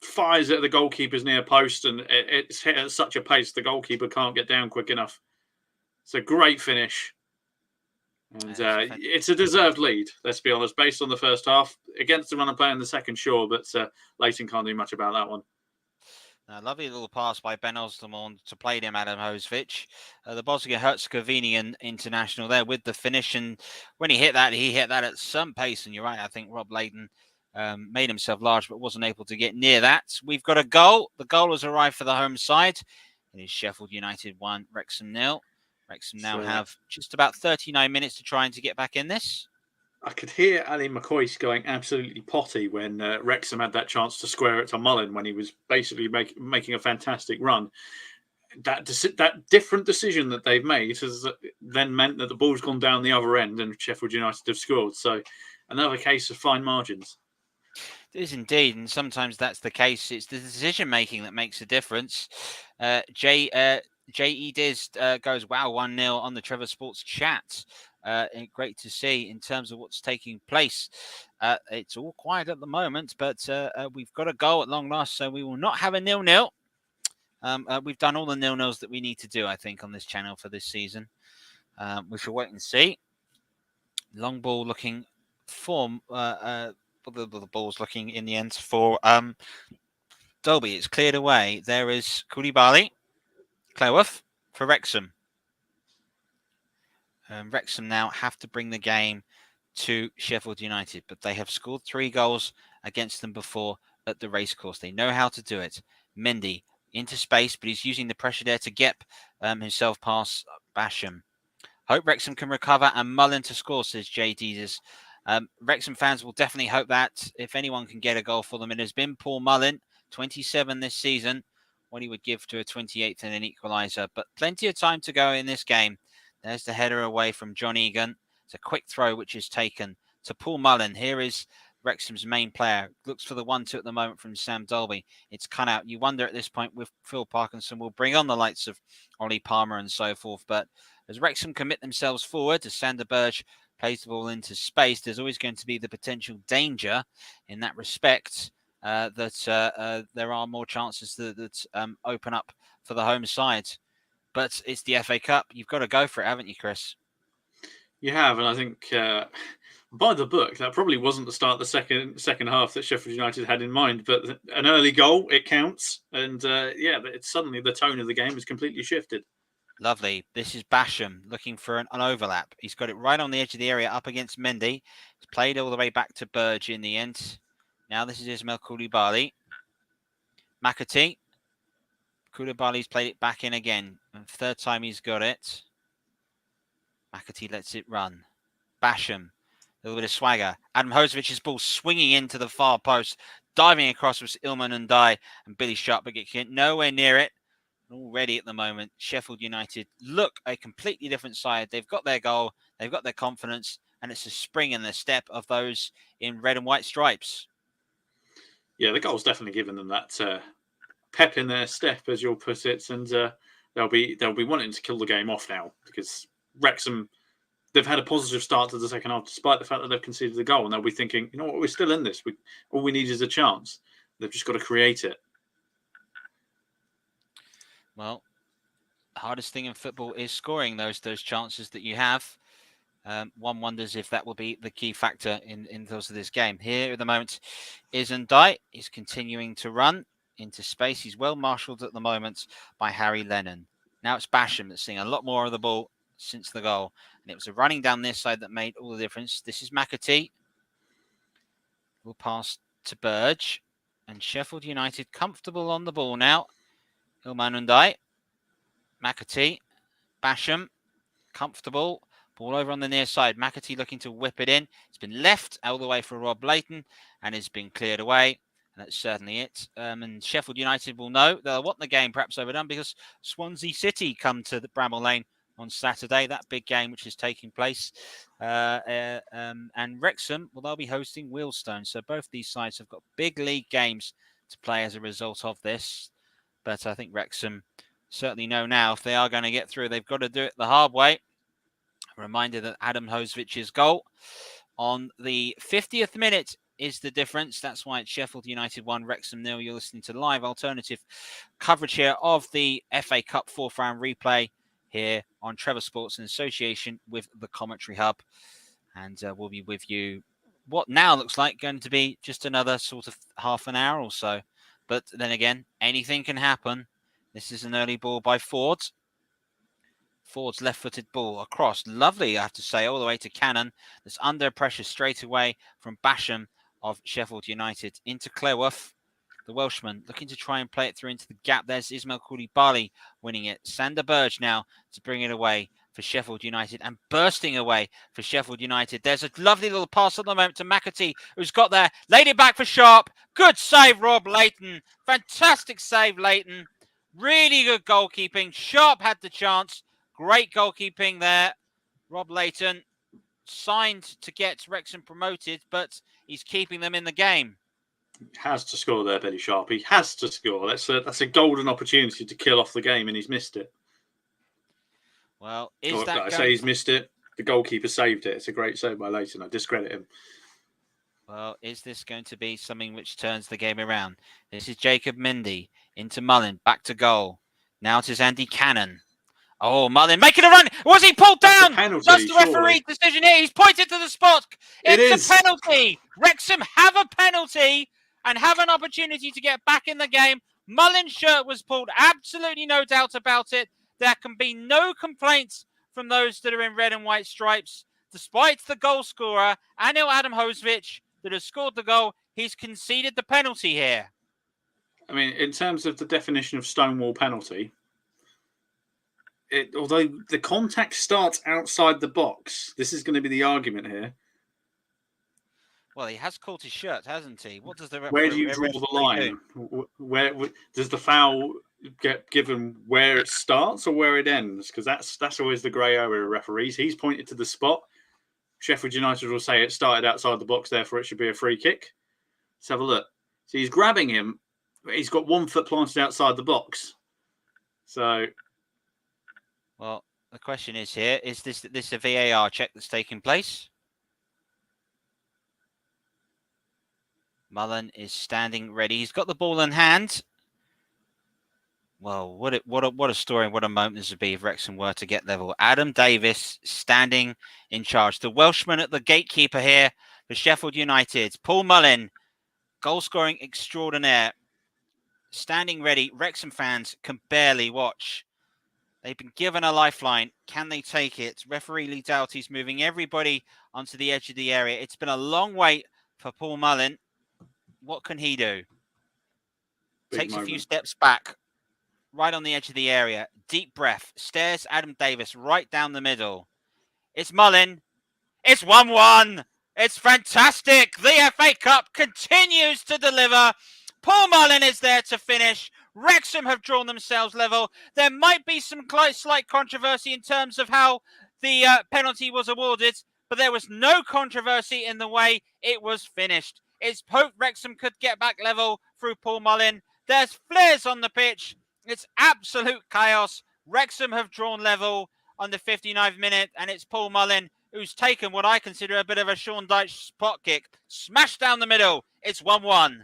fires at the goalkeeper's near post, and it's hit at such a pace the goalkeeper can't get down quick enough. It's a great finish. And it's a deserved lead, let's be honest, based on the first half. Against the run of play in the second, sure, but Leighton can't do much about that one. A lovely little pass by Ben Osdermond to play him Adam Hosevic, the Bosnia-Herzegovinian international there with the finish. And when he hit that at some pace. And you're right, I think Rob Leighton made himself large but wasn't able to get near that. We've got a goal. The goal has arrived for the home side. It is Sheffield United 1, Wrexham 0. Wrexham now have just about 39 minutes to try and to get back in this. I could hear Ali McCoy's going absolutely potty when Wrexham had that chance to square it to Mullin when he was basically making a fantastic run. That different decision that they've made has then meant that the ball's gone down the other end and Sheffield United have scored. So another case of fine margins. It is indeed, and sometimes that's the case. It's the decision-making that makes a difference. J.E. Diz goes, wow, 1-0 on the Trevor Sports chat. Great to see in terms of what's taking place. It's all quiet at the moment, but we've got a goal at long last, so we will not have a 0-0. We've done all the 0-0s that we need to do, I think, on this channel for this season. We shall wait and see. Long ball looking for... the ball's looking in the end for Dolby. It's cleared away. There is Koulibaly. Cleworth for Wrexham. Wrexham now have to bring the game to Sheffield United, but they have scored 3 goals against them before at the racecourse. They know how to do it. Mendy into space, but he's using the pressure there to get himself past Basham. Hope Wrexham can recover and Mullin to score, says JD. Wrexham fans will definitely hope that if anyone can get a goal for them, it has been Paul Mullin, 27 this season, what he would give to a 28th and an equaliser. But plenty of time to go in this game. There's the header away from John Egan. It's a quick throw which is taken to Paul Mullin. Here is Wrexham's main player. Looks for the 1-2 at the moment from Sam Dolby. It's cut out. You wonder at this point with Phil Parkinson will bring on the likes of Ollie Palmer and so forth. But as Wrexham commit themselves forward, as Sander Berge plays the ball into space, there's always going to be the potential danger in that respect that there are more chances that open up for the home side. But it's the FA Cup. You've got to go for it, haven't you, Chris? You have, and I think by the book, that probably wasn't the start of the second half that Sheffield United had in mind. But an early goal, it counts, and it's suddenly the tone of the game has completely shifted. Lovely. This is Basham looking for an overlap. He's got it right on the edge of the area up against Mendy. He's played all the way back to Burge in the end. Now this is Ismail Koulibaly. McAtee. Koulibaly's played it back in again. And third time he's got it. McAtee lets it run. Basham. A little bit of swagger. Adam Hosevic's ball swinging into the far post. Diving across was Ilman Ndiaye and Billy Sharp, but get nowhere near it. Already at the moment, Sheffield United look a completely different side. They've got their goal. They've got their confidence. And it's a spring in the step of those in red and white stripes. Yeah, the goal's definitely given them that pep in their step, as you'll put it, and they'll be wanting to kill the game off now because Wrexham, they've had a positive start to the second half despite the fact that they've conceded the goal, and they'll be thinking, you know what, we're still in this. All we need is a chance. They've just got to create it. Well, the hardest thing in football is scoring those chances that you have. One wonders if that will be the key factor in those of this game. Here at the moment is Ndiaye. He's continuing to run into space. He's well marshalled at the moment by Harry Lennon. Now it's Basham that's seeing a lot more of the ball since the goal. And it was a running down this side that made all the difference. This is McAtee. We'll pass to Burge. And Sheffield United comfortable on the ball now. Ilman Ndiaye. McAtee. Basham. Comfortable. Ball over on the near side. McAtee looking to whip it in. It's been left all the way for Rob Leighton and has been cleared away. And that's certainly it. And Sheffield United will know they'll want the game perhaps overdone because Swansea City come to the Bramall Lane on Saturday, that big game which is taking place. And Wrexham, well, they'll be hosting Wealdstone. So both these sides have got big league games to play as a result of this. But I think Wrexham certainly know now if they are going to get through, they've got to do it the hard way. A reminder that Adam Hosvich's goal on the 50th minute is the difference. That's why it's Sheffield United 1, Wrexham 0. You're listening to live alternative coverage here of the FA Cup 4th round replay here on Trevor Sports in association with the Commentary Hub. And we'll be with you what now looks like going to be just another sort of half an hour or so. But then again, anything can happen. This is an early ball by Ford. Ford's left-footed ball across. Lovely, I have to say, all the way to Cannon. That's under pressure straight away from Basham of Sheffield United into Cleworth. The Welshman looking to try and play it through into the gap. There's Ismail Koulibaly winning it. Sander Berge now to bring it away for Sheffield United and bursting away for Sheffield United. There's a lovely little pass at the moment to McAtee, who's got there. Laid it back for Sharp. Good save, Rob Layton. Fantastic save, Layton. Really good goalkeeping. Sharp had the chance. Great goalkeeping there. Rob Layton signed to get Wrexham promoted, but he's keeping them in the game. Has to score there, Billy Sharp. He has to score. That's a golden opportunity to kill off the game, and he's missed it. Well, I say he's missed it. The goalkeeper saved it. It's a great save by Layton. I discredit him. Well, is this going to be something which turns the game around? This is Jacob Mindy into Mullin, back to goal. Now it is Andy Cannon. Oh, Mullin making a run. Was he pulled down? That's the referee decision here. He's pointed to the spot. It's a penalty. Wrexham have a penalty and have an opportunity to get back in the game. Mullin's shirt was pulled. Absolutely no doubt about it. There can be no complaints from those that are in red and white stripes. Despite the goal scorer, Anil Adam Hosvich, that has scored the goal, he's conceded the penalty here. I mean, in terms of the definition of Stonewall penalty, although the contact starts outside the box, this is going to be the argument here. Well, he has caught his shirt, hasn't he? What does the referee? Where do you draw the line? Where does the foul get given? Where it starts or where it ends? Because that's always the grey area of referees. He's pointed to the spot. Sheffield United will say it started outside the box, therefore it should be a free kick. Let's have a look. So he's grabbing him. He's got 1 foot planted outside the box. So. Well, the question is here, is this a VAR check that's taking place? Mullin is standing ready. He's got the ball in hand. Well, what a story, what a moment this would be if Wrexham were to get level. Adam Davis standing in charge. The Welshman at the gatekeeper here for Sheffield United. Paul Mullin, goal-scoring extraordinaire, standing ready. Wrexham fans can barely watch. They've been given a lifeline. Can they take it? Referee Lee Doughty's moving everybody onto the edge of the area. It's been a long wait for Paul Mullin. What can he do? Takes a few steps back, right on the edge of the area. Deep breath. Stares Adam Davis right down the middle. It's Mullin. It's 1-1. It's fantastic. The FA Cup continues to deliver. Paul Mullin is there to finish. Wrexham have drawn themselves level. There might be some slight controversy in terms of how the penalty was awarded, but there was no controversy in the way it was finished. It's hoped Wrexham could get back level through Paul Mullin. There's flares on the pitch. It's absolute chaos. Wrexham have drawn level on the 59th minute, and it's Paul Mullin who's taken what I consider a bit of a Sean Dyche spot kick. Smashed down the middle. It's 1-1.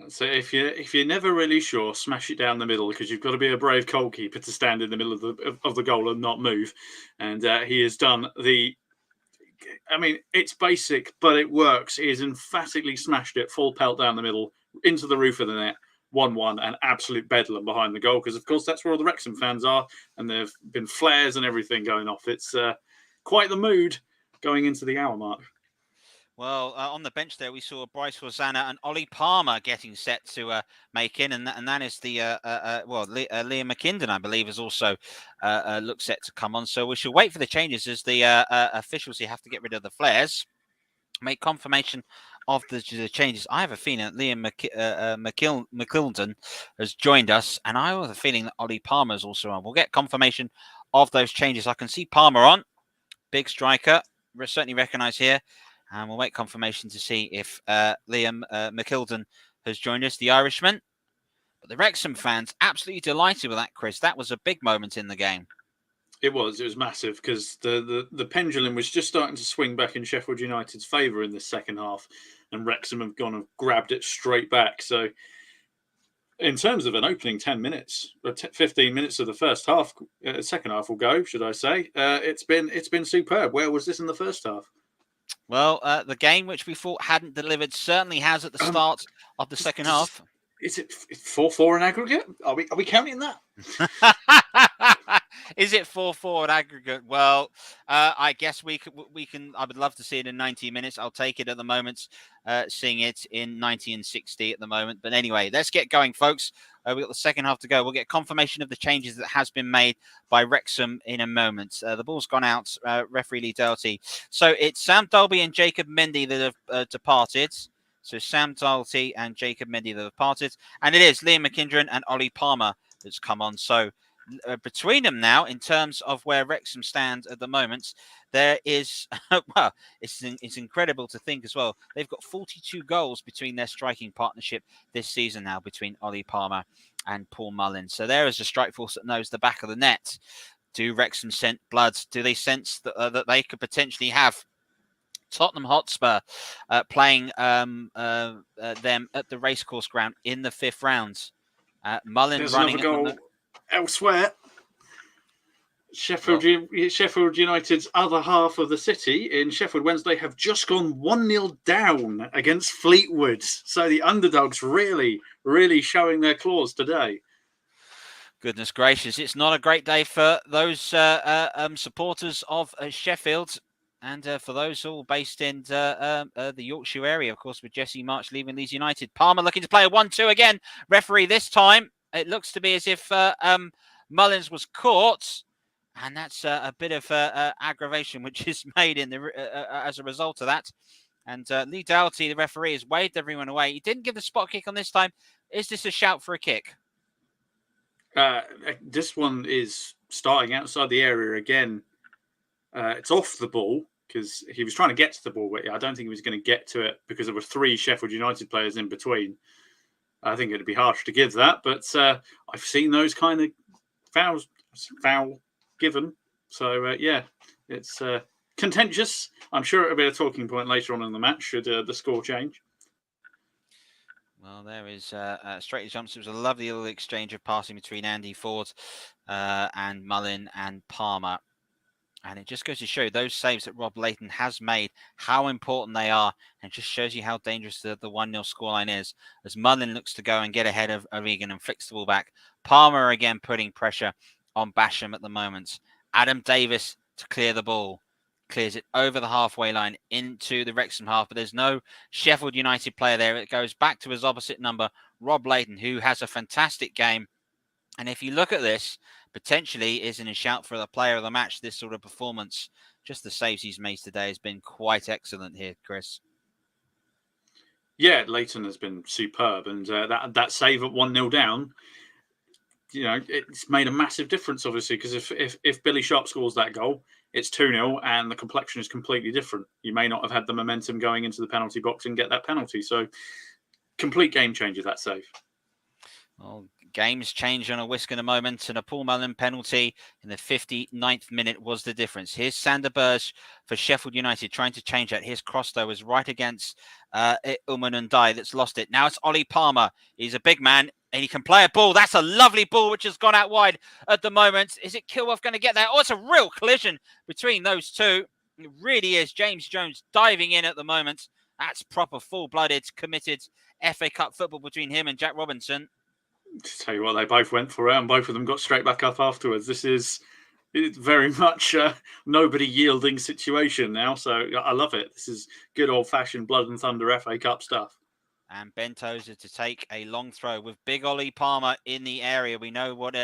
So if you're never really sure, smash it down the middle, because you've got to be a brave goalkeeper to stand in the middle of the goal and not move. And he has done I mean, it's basic, but it works. He has emphatically smashed it full pelt down the middle into the roof of the net. 1-1 and absolute bedlam behind the goal, because of course that's where all the Wrexham fans are, and there have been flares and everything going off. It's quite the mood going into the hour mark. Well, on the bench there, we saw Bryce Hosanna and Ollie Palmer getting set to make in, and that is the Liam McKinnon, I believe, is also looks set to come on. So we should wait for the changes as the officials here have to get rid of the flares, make confirmation of the changes, I have a feeling that Liam McKildon has joined us, and I have a feeling that Ollie Palmer is also on. We'll get confirmation of those changes. I can see Palmer on, big striker, certainly recognised here, and we'll wait confirmation to see if Liam McKildon has joined us, the Irishman. But the Wrexham fans absolutely delighted with that, Chris. That was a big moment in the game. It was massive because the pendulum was just starting to swing back in Sheffield United's favour in the second half, and Wrexham have gone and grabbed it straight back. So, in terms of an opening 10 minutes, or 15 minutes of the first half, second half will go, should I say? It's been superb. Where was this in the first half? Well, the game which we thought hadn't delivered certainly has at the start of the second half. Is it 4-4 in aggregate? Are we counting that? Is it 4-4 in aggregate? Well, I guess we can. I would love to see it in 90 minutes. I'll take it at the moment, seeing it in 90 and 60 at the moment. But anyway, let's get going, folks. We've got the second half to go. We'll get confirmation of the changes that has been made by Wrexham in a moment. The ball's gone out. Referee Lee Doherty. So it's Sam Dolby and Jacob Mendy that have departed. So Sam Doherty and Jacob Mendy that have parted. And it is Liam McKildon and Ollie Palmer that's come on. So between them now, in terms of where Wrexham stand at the moment, there is, well, it's incredible to think as well. They've got 42 goals between their striking partnership this season now between Ollie Palmer and Paul Mullin. So there is a strike force that knows the back of the net. Do Wrexham scent blood? Do they sense that they could potentially have Tottenham Hotspur playing them at the racecourse ground in the 5th round? Mullin There's running another goal elsewhere. Sheffield United's other half of the city in Sheffield Wednesday have just gone 1-0 down against Fleetwood. So the underdogs really showing their claws today. Goodness gracious, it's not a great day for those supporters of Sheffield. And for those all based in the Yorkshire area, of course, with Jesse March leaving Leeds United. Palmer looking to play a 1-2 again. Referee this time. It looks to be as if Mullins was caught. And that's a bit of aggravation, which is made in as a result of that. And Lee Doughty, the referee, has waved everyone away. He didn't give the spot kick on this time. Is this a shout for a kick? This one is starting outside the area again. It's off the ball because he was trying to get to the ball, but I don't think he was going to get to it because there were 3 Sheffield United players in between. I think it'd be harsh to give that, but I've seen those kind of foul given. So, yeah, it's contentious. I'm sure it'll be a talking point later on in the match should the score change. Well, there is straight jumps. It was a lovely little exchange of passing between Andy Ford and Mullin and Palmer. And it just goes to show those saves that Rob Layton has made, how important they are, and just shows you how dangerous the 1-0 scoreline is. As Mullin looks to go and get ahead of O'Regan and flicks the ball back. Palmer again putting pressure on Basham at the moment. Adam Davis to clear the ball. Clears it over the halfway line into the Wrexham half, but there's no Sheffield United player there. It goes back to his opposite number, Rob Layton, who has a fantastic game. And if you look at this, potentially is in a shout for the player of the match, this sort of performance. Just the saves he's made today has been quite excellent here, Chris. Yeah, Layton has been superb. And that save at 1-0 down, you know, it's made a massive difference, obviously, because if Billy Sharp scores that goal, it's 2-0 and the complexion is completely different. You may not have had the momentum going into the penalty box and get that penalty. So, complete game changer, that save. Well, games change on a whisk in a moment, and a Paul Mullin penalty in the 59th minute was the difference. Here's Sander Berge for Sheffield United trying to change that. His cross, though, was right against Uman Ndai that's lost it. Now it's Ollie Palmer. He's a big man, and he can play a ball. That's a lovely ball, which has gone out wide at the moment. Is it Kilworth going to get there? Oh, it's a real collision between those two. It really is. James Jones diving in at the moment. That's proper full-blooded, committed FA Cup football between him and Jack Robinson. To tell you what, they both went for it and both of them got straight back up afterwards. This is very much a nobody yielding situation now. So I love it. This is good old-fashioned blood and thunder FA Cup stuff. And Ben Tozer to take a long throw with big Ollie Palmer in the area. We know what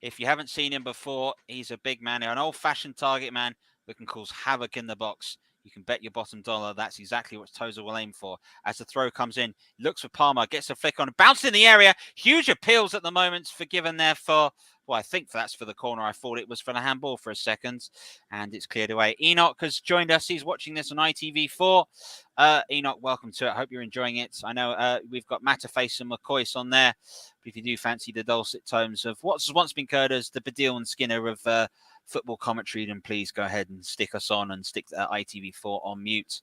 if you haven't seen him before, he's a big man, an old-fashioned target man that can cause havoc in the box. you can bet your bottom dollar that's exactly what Tozer will aim for. As the throw comes in, looks for Palmer, gets a flick on, bounces in the area. Huge appeals at the moment forgiven there for, well, I think that's for the corner. I thought it was for the handball for a second, and it's cleared away. Enoch has joined us. He's watching this on ITV4. Enoch, welcome to it. I hope you're enjoying it. I know we've got Matterface and McCoyce on there, but if you do fancy the dulcet tones of what's once been heard as the Badil and Skinner of football commentary, then please go ahead and stick us on and stick ITV4 on mute.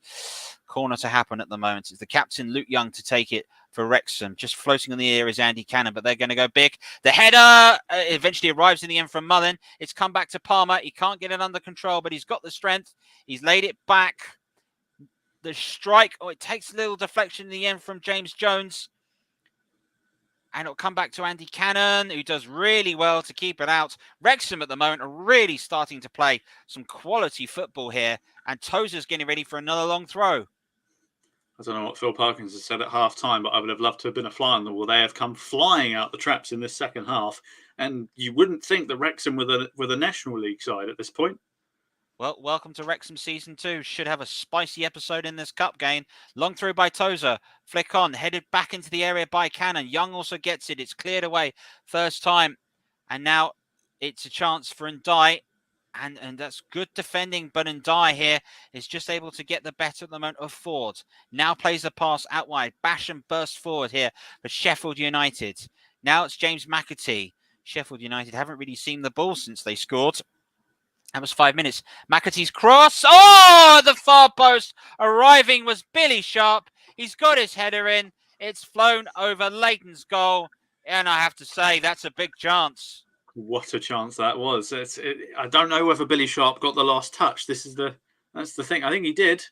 Corner to happen at the moment. It's the captain, Luke Young, to take it for Wrexham. Just floating on the air is Andy Cannon, but they're going to go big. The header eventually arrives in the end from Mullen. It's come back to Palmer. He can't get it under control, but he's got the strength. He's laid it back. The strike, it takes a little deflection in the end from James Jones. And it'll come back to Andy Cannon, who does really well to keep it out. Wrexham at the moment are really starting to play some quality football here. And Tozer's getting ready for another long throw. I don't know what Phil Parkinson said at half-time, but I would have loved to have been a fly on the wall. They have come flying out the traps in this second half. And you wouldn't think that Wrexham were the National League side at this point. Well, welcome to Wrexham Season 2. Should have a spicy episode in this cup game. Long through by Tozer. Flick on. Headed back into the area by Cannon. Young also gets it. It's cleared away. First time. And now it's a chance for Ndai. And that's good defending. But Ndai here is just able to get the better at the moment of Ford. Now plays the pass out wide. Basham bursts forward here for Sheffield United. Now it's James McAtee. Sheffield United haven't really seen the ball since they scored. That was 5 minutes. McAtee's cross. Oh, the far post. Arriving was Billy Sharp. He's got his header in. It's flown over Leighton's goal. And I have to say, that's a big chance. What a chance that was. I don't know whether Billy Sharp got the last touch. That's the thing. I think he did.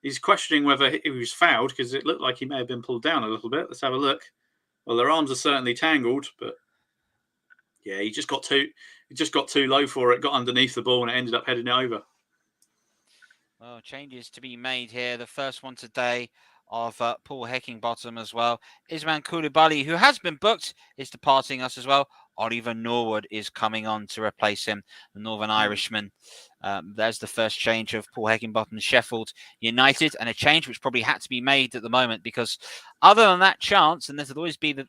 He's questioning whether he was fouled because it looked like he may have been pulled down a little bit. Let's have a look. Well, their arms are certainly tangled, but yeah, he just got too low for it, got underneath the ball, and it ended up heading over. Well, changes to be made here. The first one today of Paul Heckingbottom as well. Isman Koulibaly, who has been booked, is departing us as well. Oliver Norwood is coming on to replace him, the Northern Irishman. There's the first change of Paul Heckingbottom, Sheffield United, and a change which probably had to be made at the moment because other than that chance, and there'll always be the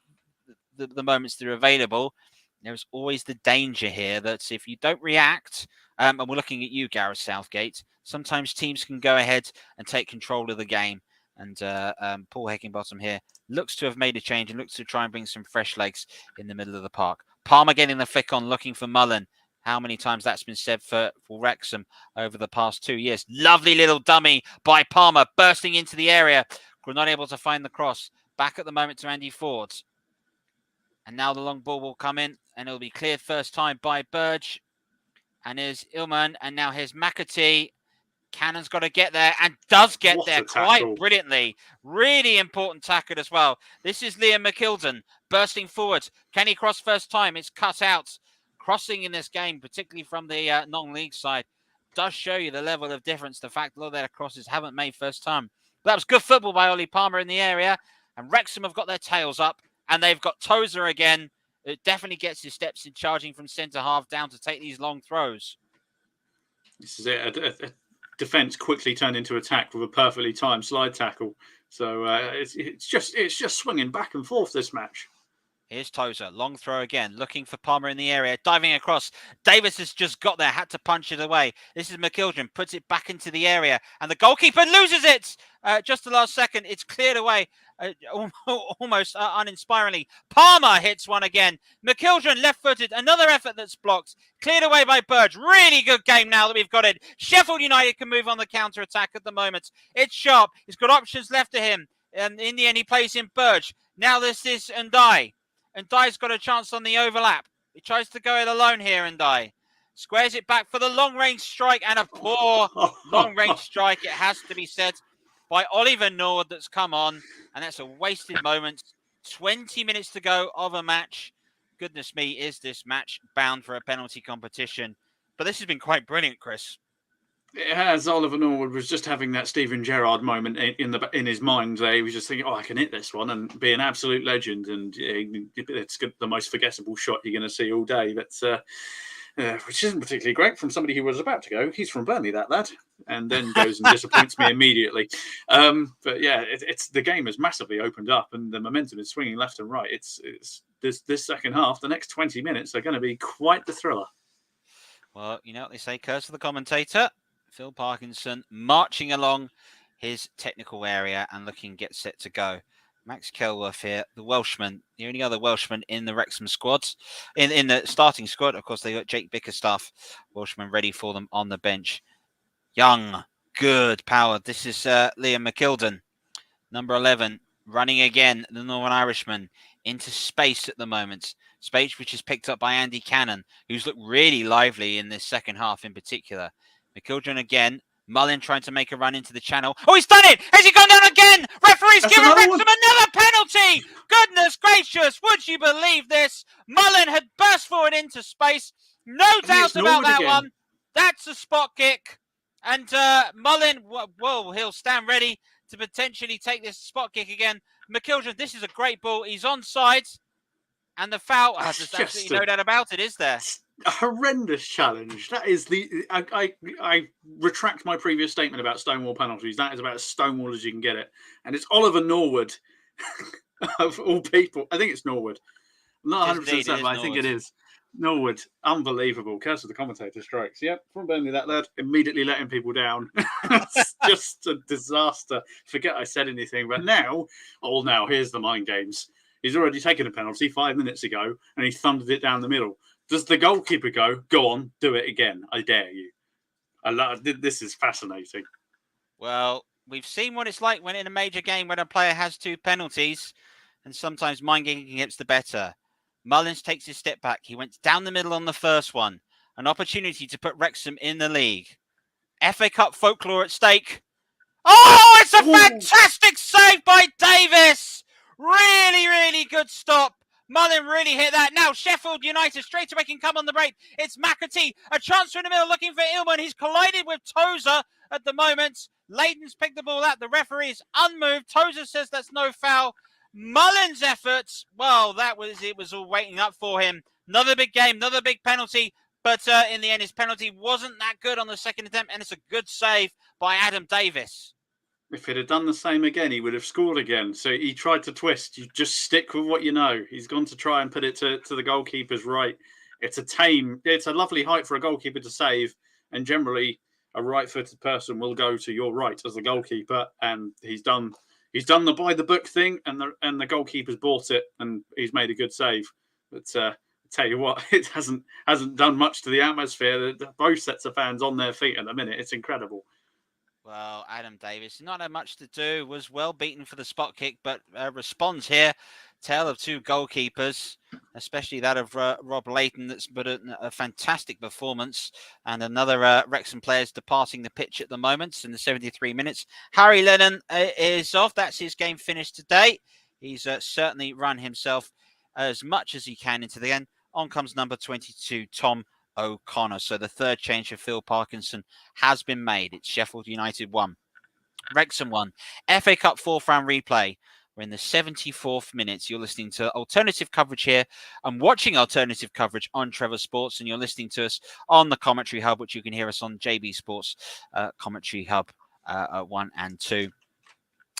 moments that are available, there's always the danger here that if you don't react, and we're looking at you, Gareth Southgate, sometimes teams can go ahead and take control of the game. And Paul Heckingbottom here looks to have made a change and looks to try and bring some fresh legs in the middle of the park. Palmer getting the flick on, looking for Mullen. How many times that's been said for Wrexham over the past 2 years. Lovely little dummy by Palmer, bursting into the area. We're not able to find the cross. Back at the moment to Andy Ford. And now the long ball will come in and it'll be cleared first time by Burge. And here's Ilman. And now here's McAtee. Cannon's got to get there and does get there quite brilliantly. Really important tackle as well. This is Liam McKildon bursting forward. Can he cross first time? It's cut out. Crossing in this game, particularly from the non-league side, does show you the level of difference. The fact a lot of their crosses haven't made first time. But that was good football by Ollie Palmer in the area. And Wrexham have got their tails up. And they've got Tozer again. It definitely gets his steps in, charging from centre half down to take these long throws. This is it. A defence quickly turned into attack with a perfectly timed slide tackle. So it's just swinging back and forth this match. Here's Tozer, long throw again, looking for Palmer in the area, diving across. Davis has just got there, had to punch it away. This is McKildren, puts it back into the area, and the goalkeeper loses it. Just the last second, it's cleared away, almost uninspiringly. Palmer hits one again. McKildren left-footed, another effort that's blocked. Cleared away by Burge. Really good game now that we've got it. Sheffield United can move on the counter-attack at the moment. It's Sharp. He's got options left to him. And in the end, he plays in Burge. Now this is Ndai. Ndai's got a chance on the overlap. He tries to go it alone here, Ndai. Squares it back for the long-range strike, and a poor long-range strike, it has to be said, by Oliver Nord that's come on, and that's a wasted moment. 20 minutes to go of a match. Goodness me, is this match bound for a penalty competition? But this has been quite brilliant, Chris. It has. Oliver Norwood was just having that Steven Gerrard moment in his mind. He was just thinking, I can hit this one and be an absolute legend. And it's the most forgettable shot you're going to see all day. But which isn't particularly great from somebody who was about to go. He's from Burnley, that lad, and then goes and disappoints me immediately. But yeah, it's the game has massively opened up, and the momentum is swinging left and right. It's this second half. The next 20 minutes are going to be quite the thriller. Well, you know what they say, curse of the commentator. Phil Parkinson marching along his technical area and looking get set to go. Max Kelworth here, the Welshman, the only other Welshman in the Wrexham squad. In the starting squad, of course, they got Jake Bickerstaff, Welshman ready for them on the bench. Young, good power. This is Liam McKilden, number 11, running again, the Northern Irishman, into space at the moment. Space which is picked up by Andy Cannon, who's looked really lively in this second half in particular. McKildren again. Mullin trying to make a run into the channel. Oh, he's done it! Has he gone down again? Referee's given Wrexham another penalty! Goodness gracious, would you believe this? Mullin had burst forward into space. No doubt about that one. That's a spot kick. And Mullin, whoa, he'll stand ready to potentially take this spot kick again. McKildren, this is a great ball. He's onside. And the foul, there's absolutely no doubt about it, is there? A horrendous challenge. That is I retract my previous statement about Stonewall penalties. That is about as Stonewall as you can get it. And it's Oliver Norwood, of all people. I think it's Norwood. I'm not 100% certain, but I think it is. Norwood, unbelievable. Curse of the commentator strikes. Yep, from Burnley, that lad, immediately letting people down. It's just a disaster. Forget I said anything. But now, here's the mind games. He's already taken a penalty 5 minutes ago, and he thundered it down the middle. Does the goalkeeper go on, do it again? I dare you. This is fascinating. Well, we've seen what it's like when in a major game when a player has 2 penalties, and sometimes mind games gets the better. Mullins takes his step back. He went down the middle on the first one. An opportunity to put Wrexham in the league. FA Cup folklore at stake. Oh, it's a fantastic save by Davis. Really, really good stop. Mullin really hit that. Now Sheffield United straight away can come on the break. It's McAtee. A chance in the middle looking for Ilman. He's collided with Tozer at the moment. Leighton's picked the ball out. The referee is unmoved. Tozer says that's no foul. Mullin's efforts, well, it was all waiting up for him. Another big game, another big penalty. But in the end, his penalty wasn't that good on the second attempt. And it's a good save by Adam Davis. If he'd have done the same again, he would have scored again. So he tried to twist. You just stick with what you know. He's gone to try and put it to the goalkeeper's right. It's a lovely height for a goalkeeper to save. And generally, a right-footed person will go to your right as the goalkeeper. And he's done the by the book thing, and the goalkeeper's bought it, and he's made a good save. But tell you what, it hasn't done much to the atmosphere. Both sets of fans on their feet at the minute. It's incredible. Well, Adam Davis, not had much to do, was well beaten for the spot kick, but responds here. Tale of 2 goalkeepers, especially that of Rob Leighton, that's but a fantastic performance. And another Wrexham players departing the pitch at the moment in the 73 minutes. Harry Lennon is off. That's his game finished today. He's certainly run himself as much as he can into the end. On comes number 22, Tom O'Connor. So the third change for Phil Parkinson has been made. It's Sheffield United 1, Wrexham 1. FA Cup 4th round replay. We're in the 74th minute. You're listening to alternative coverage here. I'm watching alternative coverage on Trevor Sports, and you're listening to us on the Commentary Hub, which you can hear us on JB Sports Commentary Hub 1 and 2.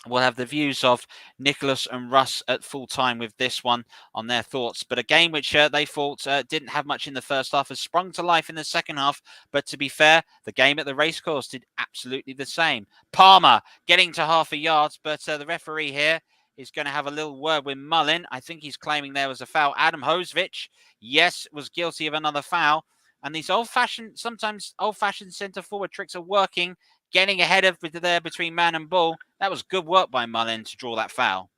We'll have the views of Nicholas and Russ at full time with this one on their thoughts. But a game which they thought didn't have much in the first half has sprung to life in the second half. But to be fair, the game at the racecourse did absolutely the same. Palmer getting to half a yard, but the referee here is going to have a little word with Mullin. I think he's claiming there was a foul. Adam Hosevich, yes, was guilty of another foul. And these sometimes old-fashioned centre-forward tricks are working. Getting ahead of there between man and ball. That was good work by Mullin to draw that foul.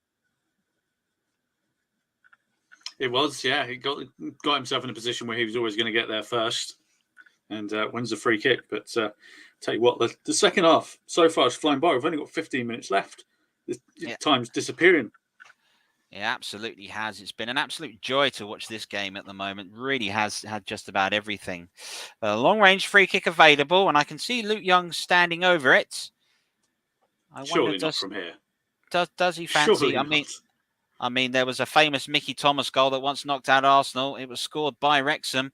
It was, yeah. He got himself in a position where he was always going to get there first and wins a free kick. But tell you what, the second half so far is flying by. We've only got 15 minutes left. Time's disappearing. It absolutely has. It's been an absolute joy to watch this game at the moment. Really has had just about everything. A long-range free kick available, and I can see Luke Young standing over it. Surely not from here. Does he fancy? Surely I mean, there was a famous Mickey Thomas goal that once knocked out Arsenal. It was scored by Wrexham.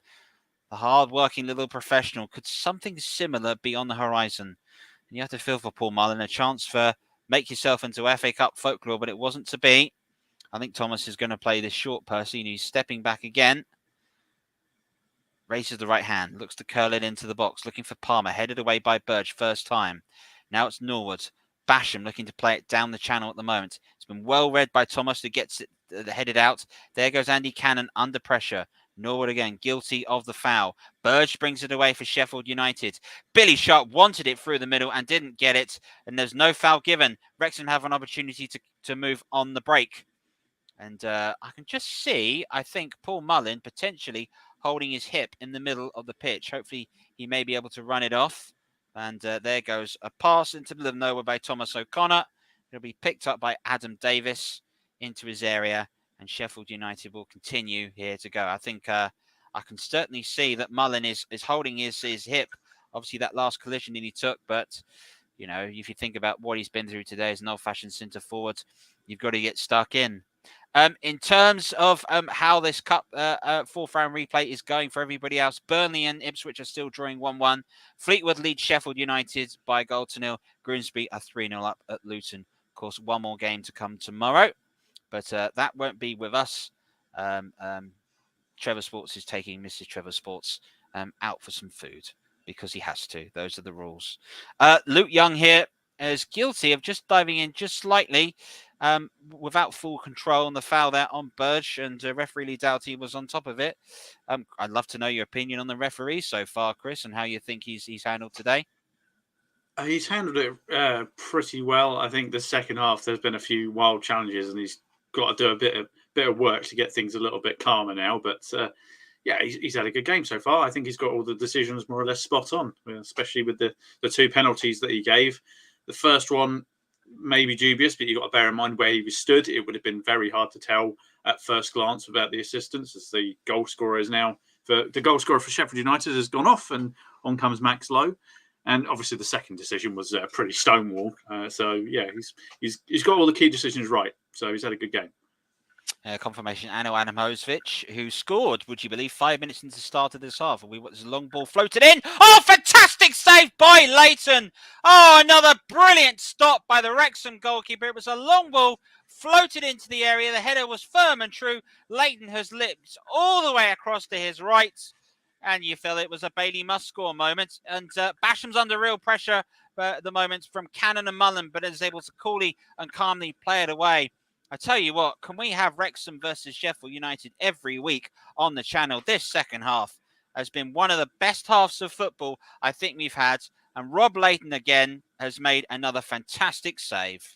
the hard-working little professional. Could something similar be on the horizon? And you have to feel for Paul Mullin, a chance for make yourself into FA Cup folklore, but it wasn't to be. I think Thomas is going to play this short Percy, and he's stepping back again. Raises the right hand, looks to curl it into the box, looking for Palmer, headed away by Burge, first time. Now it's Norwood. Basham looking to play it down the channel at the moment. It's been well read by Thomas, who gets it headed out. There goes Andy Cannon under pressure. Norwood again, guilty of the foul. Burge brings it away for Sheffield United. Billy Sharp wanted it through the middle and didn't get it, and there's no foul given. Wrexham have an opportunity to move on the break. And I can just see, I think, Paul Mullin potentially holding his hip in the middle of the pitch. Hopefully, he may be able to run it off. And there goes a pass into the middle of nowhere by Thomas O'Connor. It'll be picked up by Adam Davis into his area. And Sheffield United will continue here to go. I think I can certainly see that Mullin is holding his hip. Obviously, that last collision that he took. But, you know, if you think about what he's been through today as an old-fashioned centre forward, you've got to get stuck in. In terms of how this cup fourth round replay is going for everybody else, Burnley and Ipswich are still drawing 1-1. Fleetwood leads Sheffield United by 1-0. Grimsby are 3-0 up at Luton. Of course, one more game to come tomorrow, but that won't be with us. Trevor Sports is taking Mrs. Trevor Sports out for some food because he has to. Those are the rules. Luke Young here is guilty of just diving in just slightly without full control on the foul there on Burge, and referee Lee Doughty was on top of it. I'd love to know your opinion on the referee so far, Chris, and how you think he's handled today. He's handled it pretty well. I think the second half there's been a few wild challenges, and he's got to do a bit of work to get things a little bit calmer now. But yeah, he's had a good game so far. I think he's got all the decisions more or less spot on, especially with the two penalties that he gave. The first one may be dubious, but you've got to bear in mind where he was stood. It would have been very hard to tell at first glance without the assistance, as the goal scorer is now the goal scorer for Sheffield United has gone off, and on comes Max Lowe. And obviously the second decision was pretty stonewall. So yeah, he's got all the key decisions right. So he's had a good game. Confirmation, Ano Adamovic, who scored, would you believe, 5 minutes into the start of this half. There's a long ball floated in. Oh, fantastic save by Leighton. Oh, another brilliant stop by the Wrexham goalkeeper. It was a long ball floated into the area. The header was firm and true. Leighton has lipped all the way across to his right. And you feel it was a Bailey must-score moment. And Basham's under real pressure at the moment from Cannon and Mullin, but is able to coolly and calmly play it away. I tell you what, can we have Wrexham versus Sheffield United every week on the channel? This second half has been one of the best halves of football I think we've had. And Rob Leighton again has made another fantastic save.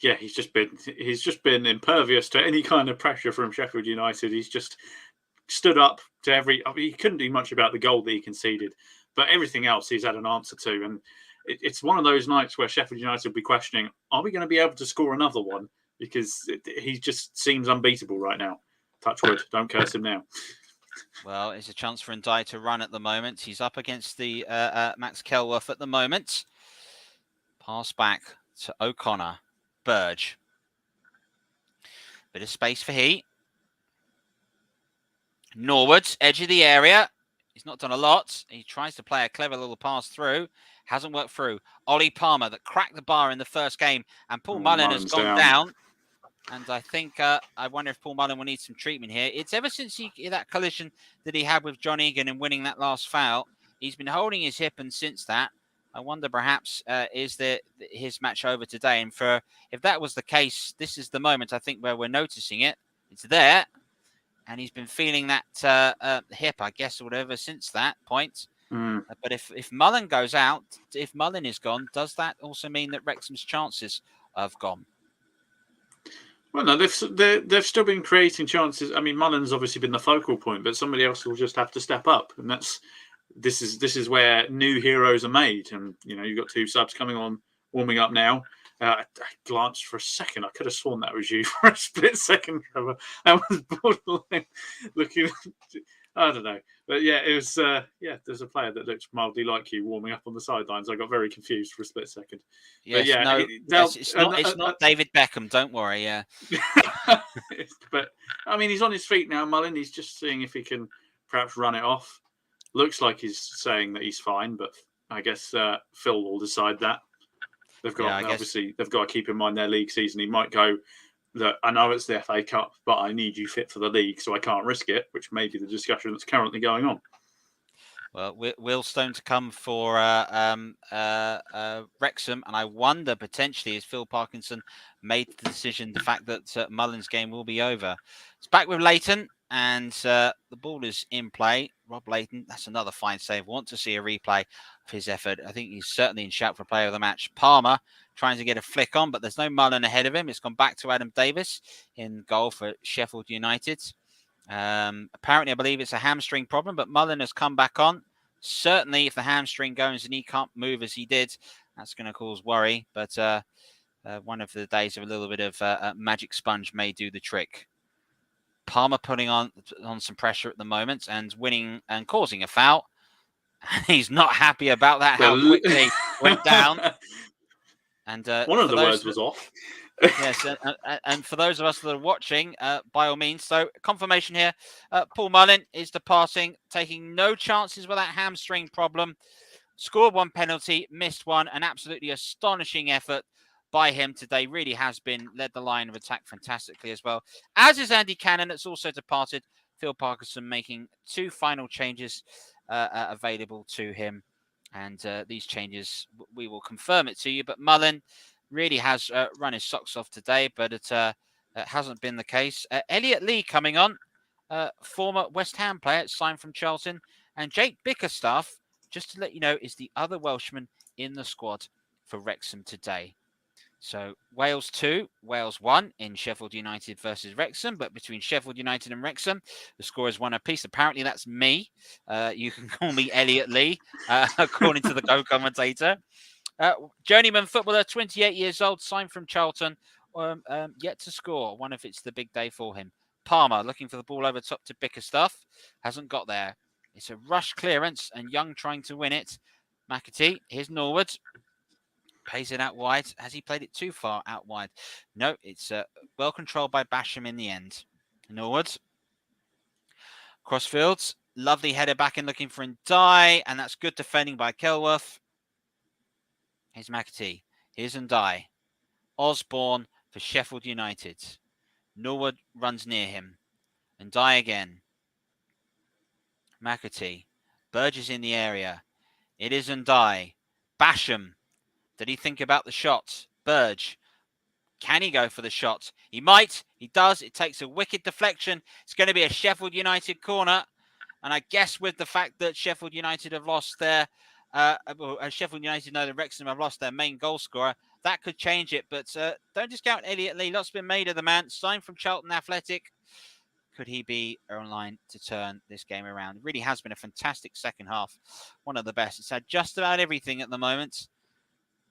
Yeah, he's just been impervious to any kind of pressure from Sheffield United. He's just stood up to he couldn't do much about the goal that he conceded, but everything else he's had an answer to. And it's one of those nights where Sheffield United will be questioning, are we going to be able to score another one? Because he just seems unbeatable right now. Touch wood, don't curse him now. Well, it's a chance for Ndai to run at the moment. He's up against the Max Kelworth at the moment. Pass back to O'Connor. Burge. Bit of space for Heat. Norwood, edge of the area. He's not done a lot. He tries to play a clever little pass through. Hasn't worked through. Ollie Palmer that cracked the bar in the first game. And Paul Mullin has gone down. And I think, I wonder if Paul Mullin will need some treatment here. It's ever since that collision that he had with John Egan and winning that last foul, he's been holding his hip, and since that, I wonder perhaps is his match over today? And if that was the case, this is the moment I think where we're noticing it. It's there. And he's been feeling that hip, I guess, or whatever, since that point. But if Mullin goes out, if Mullin is gone, does that also mean that Wrexham's chances have gone? Well, no, they've still been creating chances. I mean, Mullin's obviously been the focal point, but somebody else will just have to step up, and this is where new heroes are made. And you've got two subs coming on, warming up now. I glanced for a second. I could have sworn that was you for a split second, Trevor. That was borderline looking. I don't know, but yeah, it was. There's a player that looks mildly like you warming up on the sidelines. I got very confused for a split second. Yes, it's not David Beckham. Don't worry. Yeah, but I mean, he's on his feet now, Mullin. He's just seeing if he can perhaps run it off. Looks like he's saying that he's fine, but I guess Phil will decide that. They've got they've got to keep in mind their league season. He might go that I know it's the FA Cup, but I need you fit for the league, so I can't risk it, which may be the discussion that's currently going on. Well, Willstone to come for Wrexham, and I wonder potentially is Phil Parkinson made the decision, the fact that Mullen's game will be over. It's back with Leighton, and the ball is in play. Rob Leighton, that's another fine save. Want to see a replay of his effort. I think he's certainly in shout for player of the match. Palmer trying to get a flick on, but there's no Mullen ahead of him. It's gone back to Adam Davis in goal for Sheffield United. Apparently, I believe it's a hamstring problem, but Mullen has come back on. Certainly, if the hamstring goes and he can't move as he did, that's going to cause worry. But one of the days of a little bit of magic sponge may do the trick. Palmer putting on some pressure at the moment and winning and causing a foul. He's not happy about that, how quickly went down. And one of the words was off. Yes, and for those of us that are watching, by all means, so confirmation here, Paul Mullen is departing, taking no chances with that hamstring problem. Scored one penalty, missed one, an absolutely astonishing effort by him today. Really has been led the line of attack fantastically as well. As is Andy Cannon, that's also departed. Phil Parkinson making 2 final changes available to him. And these changes, we will confirm it to you. But Mullen really has run his socks off today, but it hasn't been the case. Elliot Lee coming on, former West Ham player, signed from Charlton. And Jake Bickerstaff, just to let you know, is the other Welshman in the squad for Wrexham today. So Wales 2, Wales 1 in Sheffield United versus Wrexham. But between Sheffield United and Wrexham, the score is 1 apiece. Apparently that's me. You can call me Elliot Lee, according to the co-commentator. Journeyman footballer, 28 years old, signed from Charlton, yet to score. One if it's the big day for him. Palmer looking for the ball over top to Bickerstaff. Hasn't got there. It's a rush clearance and Young trying to win it. McAtee, here's Norwood. Plays it out wide. Has he played it too far out wide? No, it's well controlled by Basham in the end. Norwood. Crossfields. Lovely header back in looking for Ndai, and that's good defending by Kelworth. Here's McAtee. Here's Ndai. Osborne for Sheffield United. Norwood runs near him. Ndai again. McAtee. Burgess in the area. It is Ndai. Basham. Did he think about the shot? Burge. Can he go for the shot? He might. He does. It takes a wicked deflection. It's going to be a Sheffield United corner. And I guess with the fact that Sheffield United have lost their Sheffield United know that Wrexham have lost their main goal scorer, that could change it. But don't discount Elliot Lee. Lots been made of the man. Signed from Charlton Athletic. Could he be online to turn this game around? It really has been a fantastic second half. One of the best. It's had just about everything at the moment.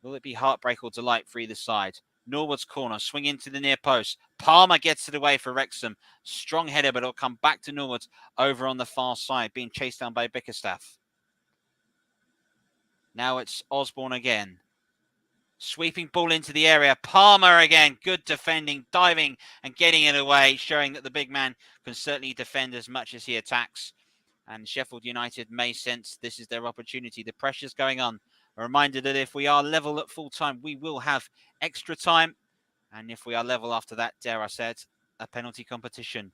Will it be heartbreak or delight for either side? Norwood's corner, swing into the near post. Palmer gets it away for Wrexham. Strong header, but it'll come back to Norwood over on the far side, being chased down by Bickerstaff. Now it's Osborne again. Sweeping ball into the area. Palmer again. Good defending, diving and getting it away, showing that the big man can certainly defend as much as he attacks. And Sheffield United may sense this is their opportunity. The pressure's going on. A reminder that if we are level at full time, we will have extra time. And if we are level after that, dare I say it, a penalty competition.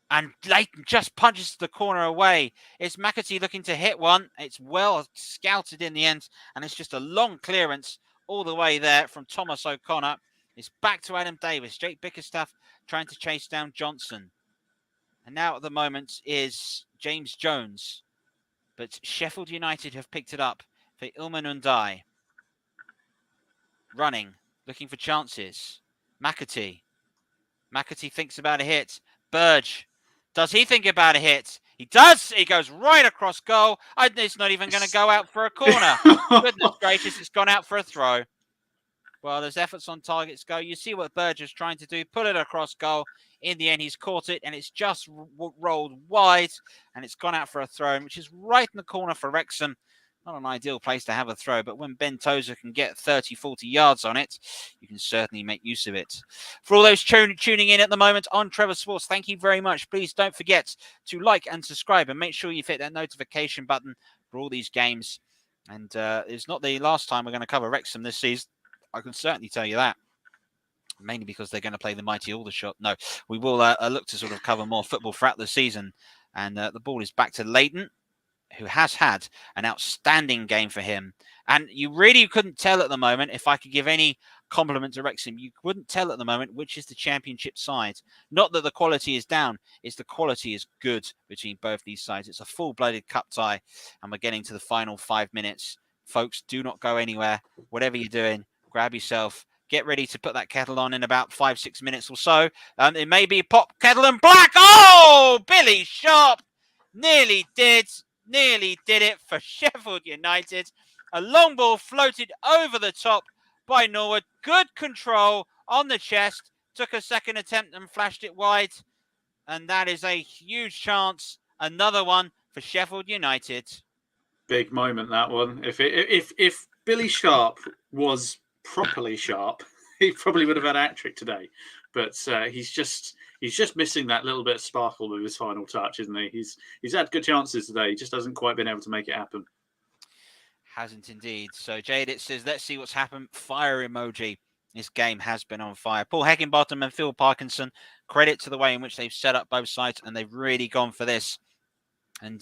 And Leighton just punches the corner away. It's McAtee looking to hit one. It's well scouted in the end. And it's just a long clearance all the way there from Thomas O'Connor. It's back to Adam Davis. Jake Bickerstaff trying to chase down Johnson. And now at the moment is James Jones. But Sheffield United have picked it up for Ilman Ndai. Running, looking for chances. McAtee. McAtee thinks about a hit. Burge. Does he think about a hit? He does. He goes right across goal. It's not even going to go out for a corner. Goodness gracious, it's gone out for a throw. Well, there's efforts on targets go. You see what Burge is trying to do. Put it across goal. In the end, he's caught it, and it's just rolled wide, and it's gone out for a throw, which is right in the corner for Wrexham. Not an ideal place to have a throw, but when Ben Tozer can get 30, 40 yards on it, you can certainly make use of it. For all those tuning in at the moment on Trevor Sports, thank you very much. Please don't forget to like and subscribe and make sure you hit that notification button for all these games. And it's not the last time we're going to cover Wrexham this season. I can certainly tell you that. Mainly because they're going to play the mighty Aldershot. No, we will look to sort of cover more football throughout the season. And the ball is back to Leighton, who has had an outstanding game for him. And you really couldn't tell at the moment, if I could give any compliment to Wrexham, you couldn't tell at the moment which is the championship side. Not that the quality is down, it's the quality is good between both these sides. It's a full-blooded cup tie, and we're getting to the final 5 minutes. Folks, do not go anywhere. Whatever you're doing, grab yourself. Get ready to put that kettle on in about 5-6 minutes or so. It may be pop, kettle and black. Oh, Billy Sharp nearly did it for Sheffield United. A long ball floated over the top by Norwood. Good control on the chest. Took a second attempt and flashed it wide. And that is a huge chance. Another one for Sheffield United. Big moment, that one. If Billy Sharp was properly sharp, he probably would have had a hat-trick today. But he's just missing that little bit of sparkle with his final touch, isn't he? He's had good chances today. He just hasn't quite been able to make it happen. Hasn't indeed. So Jade, it says, let's see what's happened. Fire emoji. This game has been on fire. Paul Heckingbottom and Phil Parkinson, credit to the way in which they've set up both sides, and they've really gone for this. And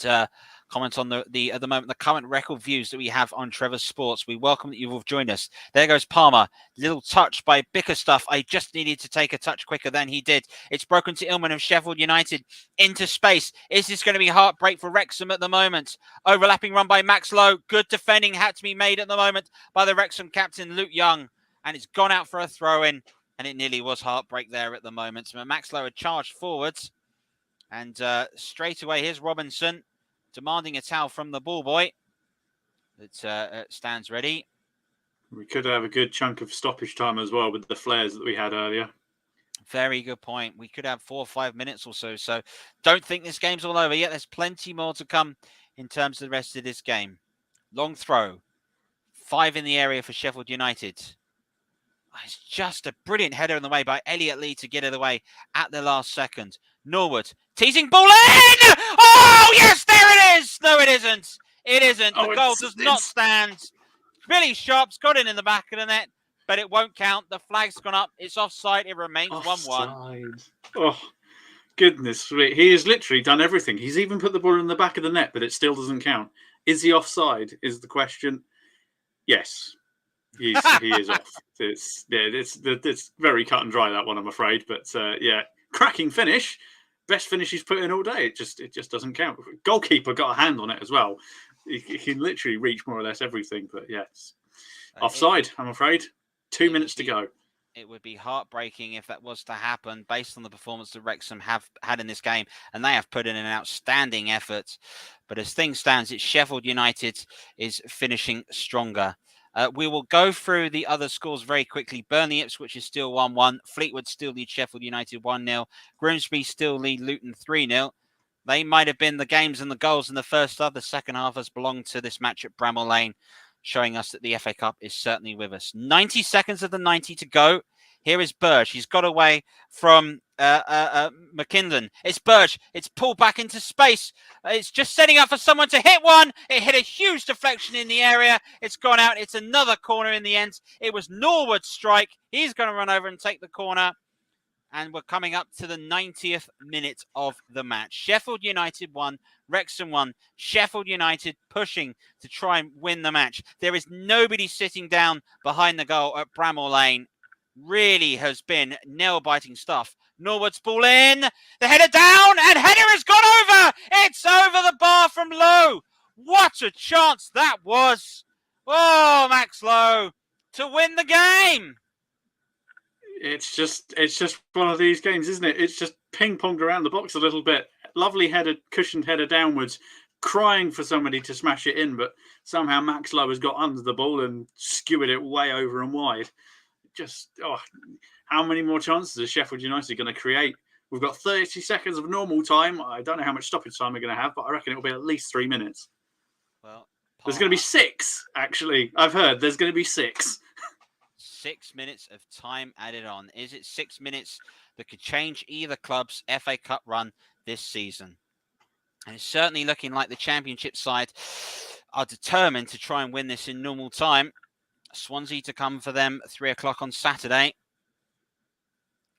comment on the at the moment the current record views that we have on Trevor Sports. We welcome that you've all joined us. There goes Palmer, little touch by Bickerstaff. I just needed to take a touch quicker than he did. It's broken to Illman of Sheffield United into space. Is this going to be heartbreak for Wrexham at the moment? Overlapping run by Max Lowe. Good defending had to be made at the moment by the Wrexham captain Luke Young, and it's gone out for a throw in, and it nearly was heartbreak there at the moment. So Max Lowe had charged forwards. And straight away, here's Robinson demanding a towel from the ball boy. That stands ready. We could have a good chunk of stoppage time as well with the flares that we had earlier. Very good point. We could have 4 or 5 minutes or so. So don't think this game's all over yet. There's plenty more to come in terms of the rest of this game. Long throw. 5 in the area for Sheffield United. It's just a brilliant header in the way by Elliot Lee to get it away at the last second. Norwood teasing ball in. Oh, yes, there it is. No, it isn't. It isn't. The goal does not stand. Billy Sharp's got it in the back of the net, but it won't count. The flag's gone up. It's offside. It remains 1-1. Oh, goodness. He has literally done everything. He's even put the ball in the back of the net, but it still doesn't count. Is he offside is the question. Yes. He is off. It's very cut and dry, that one, I'm afraid. But cracking finish, best finish he's put in all day. It just doesn't count. Goalkeeper got a hand on it as well. He can literally reach more or less everything. But yes, offside. I'm afraid. 2 minutes to go. It would be heartbreaking if that was to happen, based on the performance that Wrexham have had in this game, and they have put in an outstanding effort. But as things stand, it's Sheffield United is finishing stronger. We will go through the other scores very quickly. Burnley Ipswich is still 1-1. Fleetwood still lead Sheffield United 1-0. Grimsby still lead Luton 3-0. They might have been the games and the goals in the first half. The second half has belonged to this match at Bramall Lane, showing us that the FA Cup is certainly with us. 90 seconds of the 90 to go. Here is Burge. He's got away from McKinnon. It's Burge. It's pulled back into space. It's just setting up for someone to hit one. It hit a huge deflection in the area. It's gone out. It's another corner in the end. It was Norwood's strike. He's going to run over and take the corner. And we're coming up to the 90th minute of the match. Sheffield United won. Wrexham won. Sheffield United pushing to try and win the match. There is nobody sitting down behind the goal at Bramall Lane. Really has been nail-biting stuff. Norwood's ball in. The header down, and header has gone over. It's over the bar from Lowe. What a chance that was. Oh, Max Lowe to win the game. It's just one of these games, isn't it? It's just ping-ponged around the box a little bit. Lovely header, cushioned header downwards, crying for somebody to smash it in, but somehow Max Lowe has got under the ball and skewered it way over and wide. How many more chances is Sheffield United going to create? We've got 30 seconds of normal time. I don't know how much stoppage time we're going to have, but I reckon it'll be at least 3 minutes. Well, There's going to be 6, actually. I've heard there's going to be 6. 6 minutes of time added on. Is it 6 minutes that could change either club's FA Cup run this season? And it's certainly looking like the Championship side are determined to try and win this in normal time. Swansea to come for them 3 o'clock on Saturday.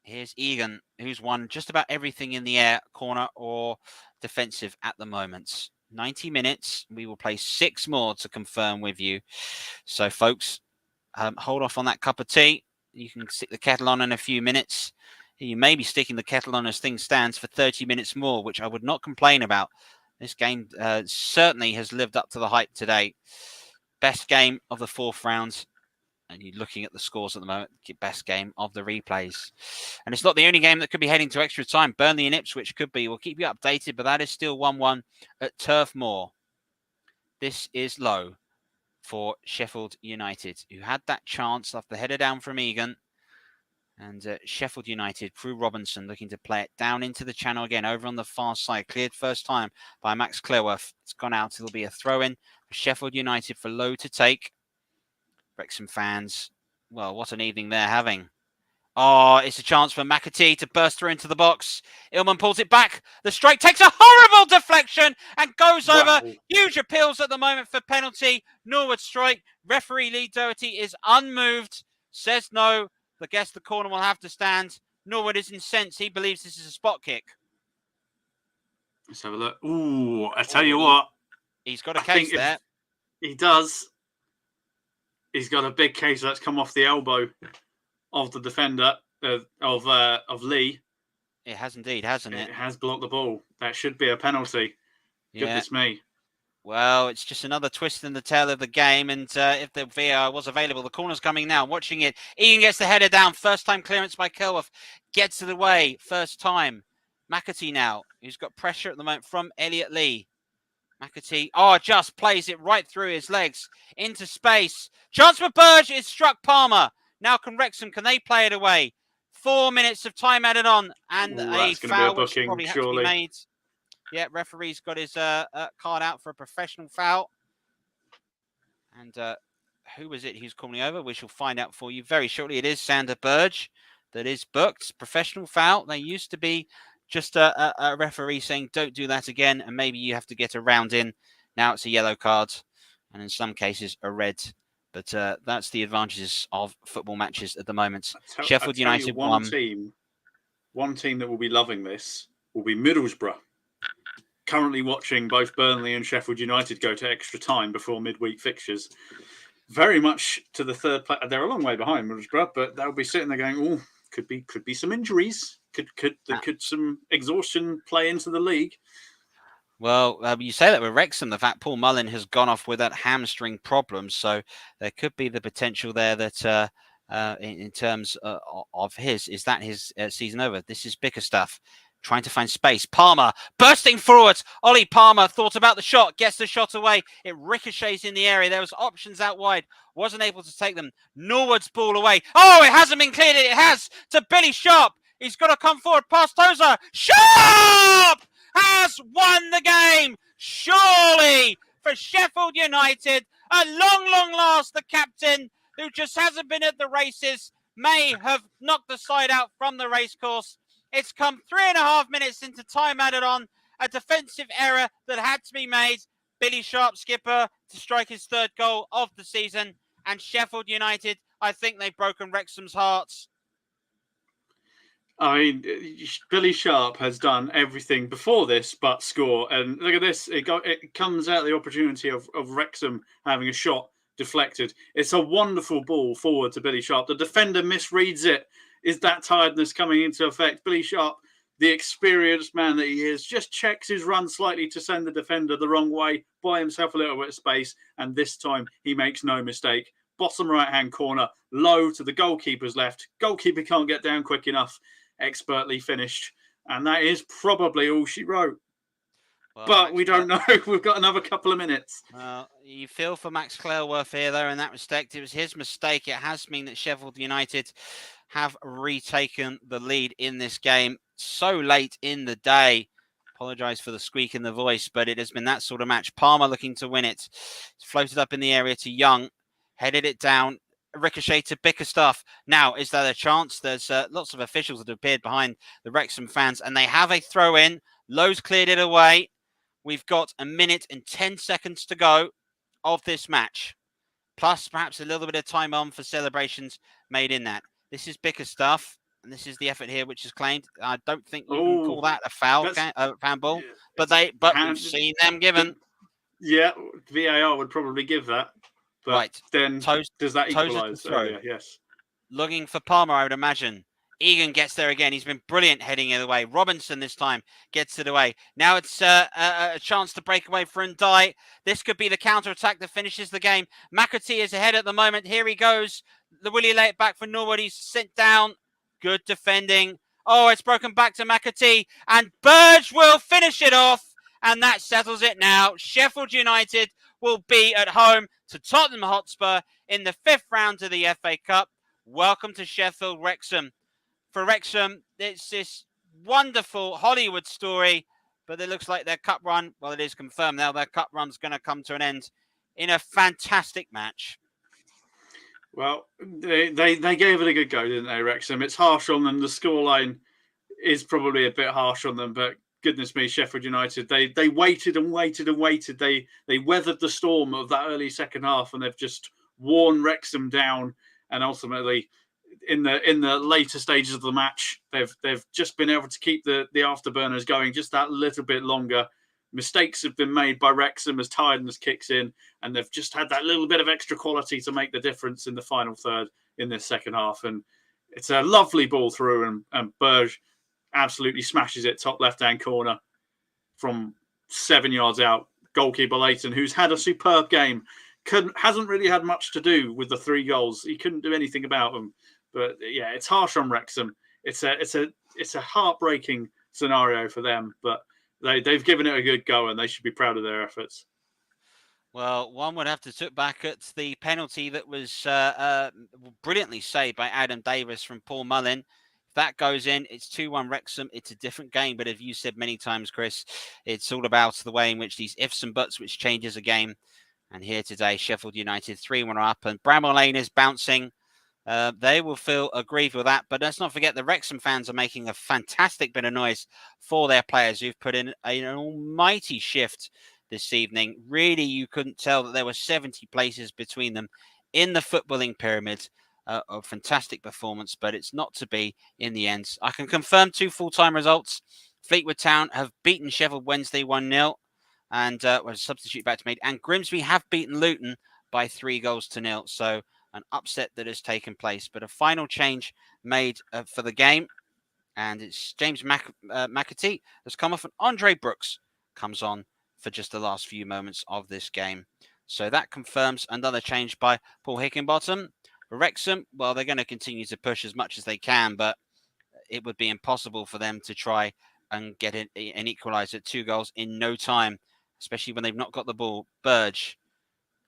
Here's Egan, who's won just about everything in the air, corner or defensive at the moment. 90 minutes. We will play 6 more to confirm with you. So, folks, hold off on that cup of tea. You can stick the kettle on in a few minutes. You may be sticking the kettle on as things stands for 30 minutes more, which I would not complain about. This game certainly has lived up to the hype today. Best game of the 4th round. And you're looking at the scores at the moment. Best game of the replays. And it's not the only game that could be heading to extra time. Burnley and Ipswich could be. We'll keep you updated, but that is still 1-1 at Turf Moor. This is low for Sheffield United, who had that chance off the header down from Egan. And Sheffield United, through Robinson, looking to play it down into the channel again, over on the far side. Cleared first time by Max Clearworth. It's gone out. It'll be a throw-in for Sheffield United for Low to take. Wrexham fans, well, what an evening they're having. Oh, it's a chance for McAtee to burst through into the box. Illman pulls it back. The strike takes a horrible deflection and goes over. Huge appeals at the moment for penalty. Norwood strike. Referee Lee Doherty is unmoved. Says no. I guess the corner will have to stand. Norwood is incensed. He believes this is a spot kick. Let's have a look. Ooh, I tell you what. He's got a case there. He does. He's got a big case that's come off the elbow of the defender of Lee. It has indeed, hasn't it? It has blocked the ball. That should be a penalty. Goodness me. Well, it's just another twist in the tail of the game. And if the VAR was available, the corner's coming now. Watching it. Ian gets the header down. First time clearance by Kilworth. Gets it away. First time. McAtee now, who's got pressure at the moment from Elliot Lee. McAtee, just plays it right through his legs into space. Chance for Burge is struck Palmer. Now can Wrexham, can they play it away? 4 minutes of time added on and a foul which probably had to be made. Yeah, referee's got his card out for a professional foul. And who was it who's calling over? We shall find out for you very shortly. It is Sander Burge that is booked. Professional foul. They used to be just a referee saying, don't do that again, and maybe you have to get a round in. Now it's a yellow card, and in some cases a red. But that's the advantages of football matches at the moment. Sheffield United won. One team that will be loving this will be Middlesbrough. Currently watching both Burnley and Sheffield United go to extra time before midweek fixtures. Very much to the third place. They're a long way behind Middlesbrough, but they'll be sitting there going, "Oh, could be some injuries. Could some exhaustion play into the league?" Well, you say that with Wrexham, the fact Paul Mullin has gone off with that hamstring problem, so there could be the potential there that in terms of his season over. This is Bickerstaff trying to find space. Palmer bursting forward. Ollie Palmer thought about the shot, gets the shot away. It ricochets in the area. There was options out wide. Wasn't able to take them. Norwood's ball away. Oh, it hasn't been cleared. It has to Billy Sharp. He's got to come forward past Tozer. Sharp has won the game. Surely for Sheffield United. At long last, the captain, who just hasn't been at the races, may have knocked the side out from the racecourse. It's come 3.5 minutes into time added on. A defensive error that had to be made. Billy Sharp, skipper, to strike his 3rd goal of the season. And Sheffield United, I think they've broken Wrexham's hearts. I mean, Billy Sharp has done everything before this but score. And look at this. It comes out the opportunity of Wrexham having a shot deflected. It's a wonderful ball forward to Billy Sharp. The defender misreads it. Is that tiredness coming into effect? Billy Sharp, the experienced man that he is, just checks his run slightly to send the defender the wrong way, buy himself a little bit of space, and this time he makes no mistake. Bottom right-hand corner, low to the goalkeeper's left. Goalkeeper can't get down quick enough. Expertly finished. And that is probably all she wrote. Well, but we don't know. We've got another couple of minutes. You feel for Max Clearworth here, though, in that respect. It was his mistake. It has meant that Sheffield United have retaken the lead in this game so late in the day. Apologise for the squeak in the voice, but it has been that sort of match. Palmer looking to win it. It's floated up in the area to Young, headed it down, ricochet to Bickerstaff. Now, is there a chance? There's lots of officials that have appeared behind the Wrexham fans, and they have a throw in. Lowe's cleared it away. We've got 1 minute and 10 seconds to go of this match, plus perhaps a little bit of time on for celebrations made in that. This is Bickerstaff. And this is the effort here, which is claimed. I don't think you can call that a foul, handball, but we've seen them given. Yeah, VAR would probably give that. But right. Then does that equalise? Yes. Looking for Palmer, I would imagine. Egan gets there again. He's been brilliant heading it away. Robinson this time gets it away. Now it's a chance to break away for Ndai. This could be the counter-attack that finishes the game. McAtee is ahead at the moment. Here he goes. Will he lay it back for Norwood? He's sent down. Good defending. Oh, it's broken back to McAtee. And Burge will finish it off. And that settles it now. Sheffield United will be at home to Tottenham Hotspur in the 5th round of the FA Cup. Welcome to Sheffield, Wrexham. For Wrexham, it's this wonderful Hollywood story. But it looks like their cup run, well, it is confirmed now, their cup run's going to come to an end in a fantastic match. Well, they gave it a good go, didn't they, Wrexham? It's harsh on them. The scoreline is probably a bit harsh on them, but goodness me, Sheffield United, they waited and waited and waited. They weathered the storm of that early second half, and they've just worn Wrexham down. And ultimately, in the later stages of the match, they've just been able to keep the afterburners going just that little bit longer. Mistakes have been made by Wrexham as tiredness kicks in, and they've just had that little bit of extra quality to make the difference in the final third in this second half. And it's a lovely ball through, and Burge absolutely smashes it top left-hand corner from 7 yards out. Goalkeeper Leighton, who's had a superb game, hasn't really had much to do with the 3 goals. He couldn't do anything about them. But yeah, it's harsh on Wrexham. It's a heartbreaking scenario for them, but they've given it a good go, and they should be proud of their efforts. Well, one would have to look back at the penalty that was brilliantly saved by Adam Davis from Paul Mullin. If that goes in, it's 2-1 Wrexham. It's a different game, but as you said many times, Chris, it's all about the way in which these ifs and buts, which changes a game. And here today, Sheffield United 3-1 up, and Bramall Lane is bouncing. They will feel aggrieved with that, but let's not forget the Wrexham fans are making a fantastic bit of noise for their players who've put in an almighty shift this evening. Really, you couldn't tell that there were 70 places between them in the footballing pyramid. A fantastic performance, but it's not to be in the end. I can confirm 2 full-time results. Fleetwood Town have beaten Sheffield Wednesday 1-0, and was a substitute back to made. And Grimsby have beaten Luton by 3-0. So an upset that has taken place, but a final change made for the game, and it's James McAtee has come off, and Andre Brooks comes on for just the last few moments of this game. So that confirms another change by Paul Hickenbottom. For Wrexham, well, they're going to continue to push as much as they can, but it would be impossible for them to try and get an equaliser at 2 goals in no time, especially when they've not got the ball. Burge.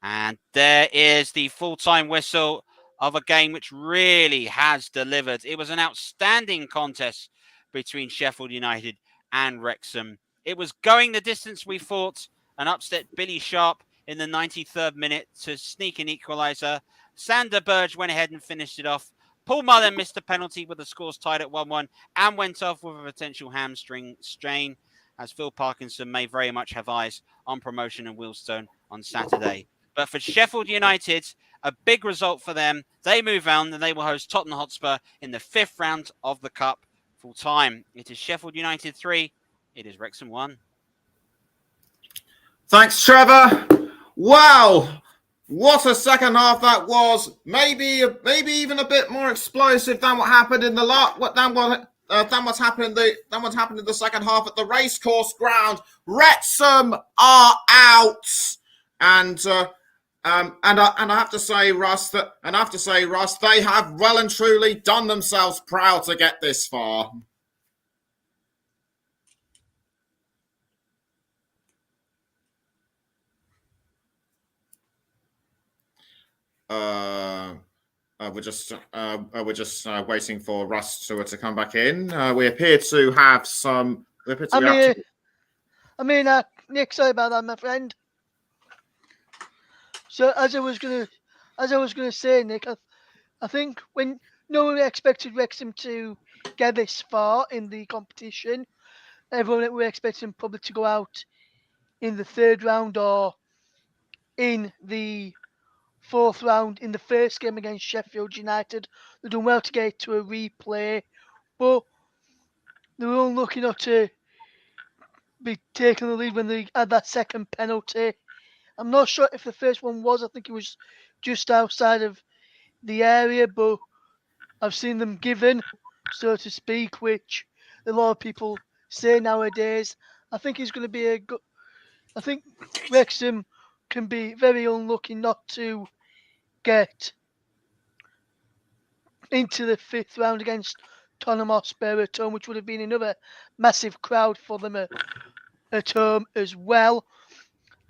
And there is the full-time whistle of a game which really has delivered. It was an outstanding contest between Sheffield United and Wrexham. It was going the distance, we thought. An upset Billy Sharp in the 93rd minute to sneak an equaliser. Sander Burge went ahead and finished it off. Paul Mullin missed a penalty with the scores tied at 1-1 and went off with a potential hamstring strain, as Phil Parkinson may very much have eyes on promotion in Wealdstone on Saturday. But for Sheffield United, a big result for them. They move on and they will host Tottenham Hotspur in the 5th round of the Cup full time. It is Sheffield United 3. It is Wrexham 1. Thanks, Trevor. Wow. What a second half that was. Maybe even a bit more explosive than what happened in the what's happened in the second half at the racecourse ground. Wrexham are out. And I have to say, Russ, they have well and truly done themselves proud to get this far. We're just waiting for Russ to come back in. We appear to have some. I'm here. Nick, sorry about that, my friend. So as I was gonna say, Nick, I think when no one expected Wrexham to get this far in the competition, everyone were expecting probably to go out in the third round or in the fourth round in the first game against Sheffield United. They've done well to get to a replay, but they were unlucky not to be taking the lead when they had that second penalty. I'm not sure if the first one was. I think it was just outside of the area, but I've seen them given, so to speak, which a lot of people say nowadays. I think it's going to be a good. I think Wrexham can be very unlucky not to get into the fifth round against Tottenham Hotspur at home, which would have been another massive crowd for them at home as well.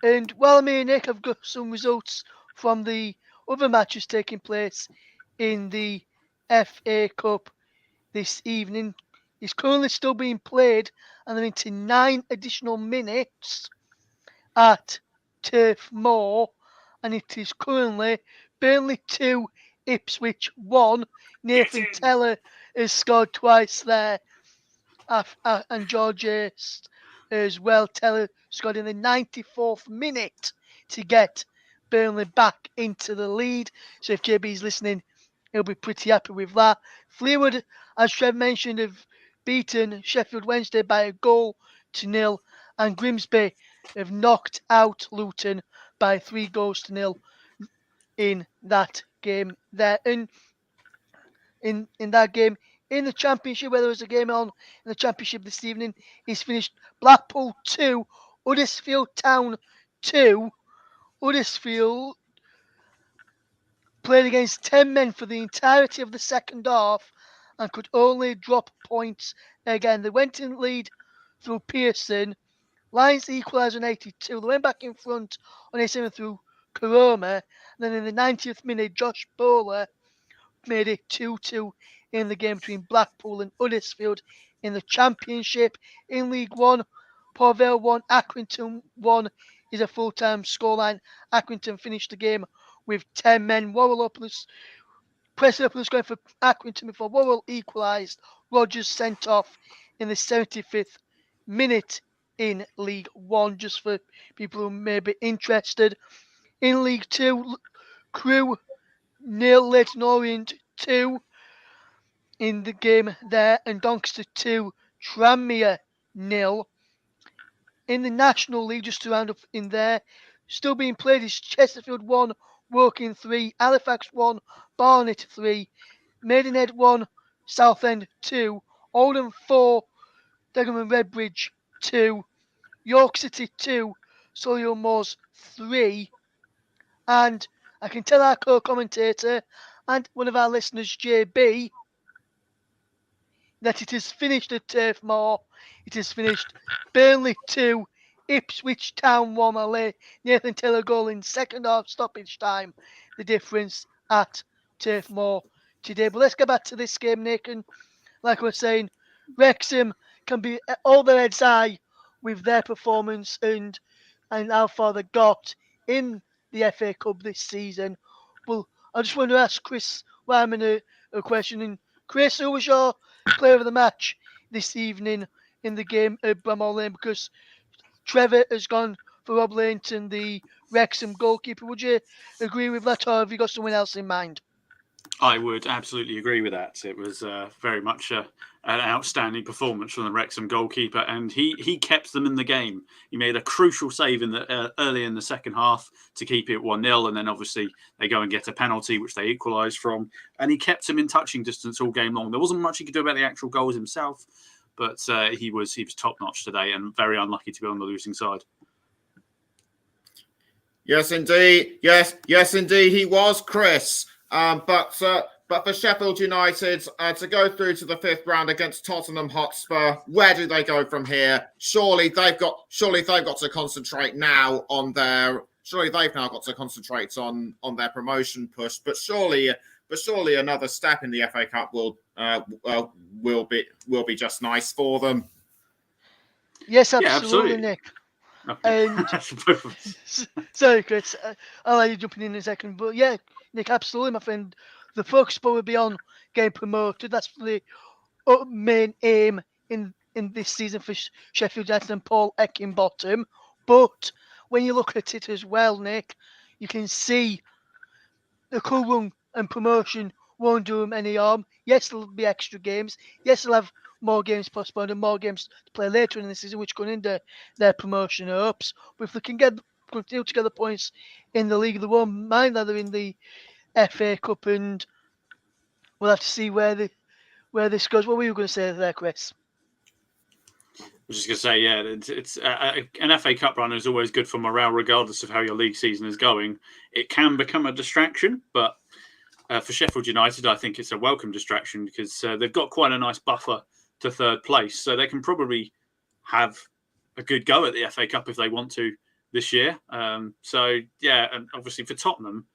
And while me and Nick have got some results from the other matches taking place in the FA Cup this evening, is currently still being played and they're into 9 additional minutes at Turf Moor, and it is currently Burnley 2, Ipswich 1. Nathan Teller has scored twice there, and George as well. Teller scored in the 94th minute to get Burnley back into the lead. So if JB's listening, he'll be pretty happy with that. Fleetwood, as Trev mentioned, have beaten Sheffield Wednesday by 1-0, and Grimsby have knocked out Luton by 3-0 in that game there. And in that game in the Championship, where there was a game on in the Championship this evening, he's finished Blackpool 2, Huddersfield Town 2. Huddersfield played against 10 men for the entirety of the second half and could only drop points again. They went in lead through Pearson. Lions equalised on 82. They went back in front on 87 through Karoma. Then in the 90th minute, Josh Bowler made it 2-2 in the game between Blackpool and Huddersfield in the Championship. In League One, Port Vale 1, Accrington 1 is a full-time scoreline. Accrington finished the game with 10 men. Worrell pressing up the score for Accrington before Worrell equalised. Rogers sent off in the 75th minute in League One, just for people who may be interested. In League Two, Crewe 0, Leyton Orient 2 in the game there, and Doncaster 2, Tranmere 0. In the National League, just to round up in there, still being played is Chesterfield 1, Woking 3, Halifax 1, Barnet 3, Maidenhead 1, Southend 2, Oldham 4, Dagenham and Redbridge 2, York City 2, Solihull Moors 3, and I can tell our co-commentator and one of our listeners, JB, that it is finished at Turf Moor. It is finished Burnley 2, Ipswich Town 1. Away. Nathan Taylor goal in second half stoppage time. The difference at Turf Moor today. But let's get back to this game, Nick. And like I was saying, Wrexham can be all their heads high with their performance and how far they got in the FA Cup this season. Well, I just want to ask Chris Wyman a question. And Chris, who was your player of the match this evening in the game at Bramall Lane? Because Trevor has gone for Rob Lainton, the Wrexham goalkeeper. Would you agree with that, or have you got someone else in mind? I would absolutely agree with that. It was very much an outstanding performance from the Wrexham goalkeeper, and he kept them in the game. He made a crucial save in the early in the second half to keep it 1-0, and then obviously they go and get a penalty, which they equalised from, and he kept them in touching distance all game long. There wasn't much he could do about the actual goals himself, but he was top notch today, and very unlucky to be on the losing side. Yes, indeed. Yes, indeed, he was, Chris. But for Sheffield United to go through to the fifth round against Tottenham Hotspur, where do they go from here? Surely they've got to concentrate now on their. Surely they've now got to concentrate on their promotion push. But surely another step in the FA Cup will be just nice for them. Yes, Yeah, absolutely, absolutely. Nick. Okay. And Both of us. sorry, Chris. I'll let you jump in a second. But yeah, Nick, absolutely, my friend. The focus will be on getting promoted. That's the main aim in this season for Sheffield United and Paul Eckingbottom. But when you look at it as well, Nick, you can see the current run and promotion won't do them any harm. Yes, there'll be extra games. Yes, they'll have more games postponed and more games to play later in the season, which can hinder their promotion hopes. But if they can continue to get the points in the league, they won't mind that they're in the FA Cup, and we'll have to see where this goes. What were you going to say there, Chris? I was just going to say, yeah, it's an FA Cup run is always good for morale, regardless of how your league season is going. It can become a distraction, but for Sheffield United, I think it's a welcome distraction because they've got quite a nice buffer to third place, so they can probably have a good go at the FA Cup if they want to this year. So yeah, and obviously for Tottenham,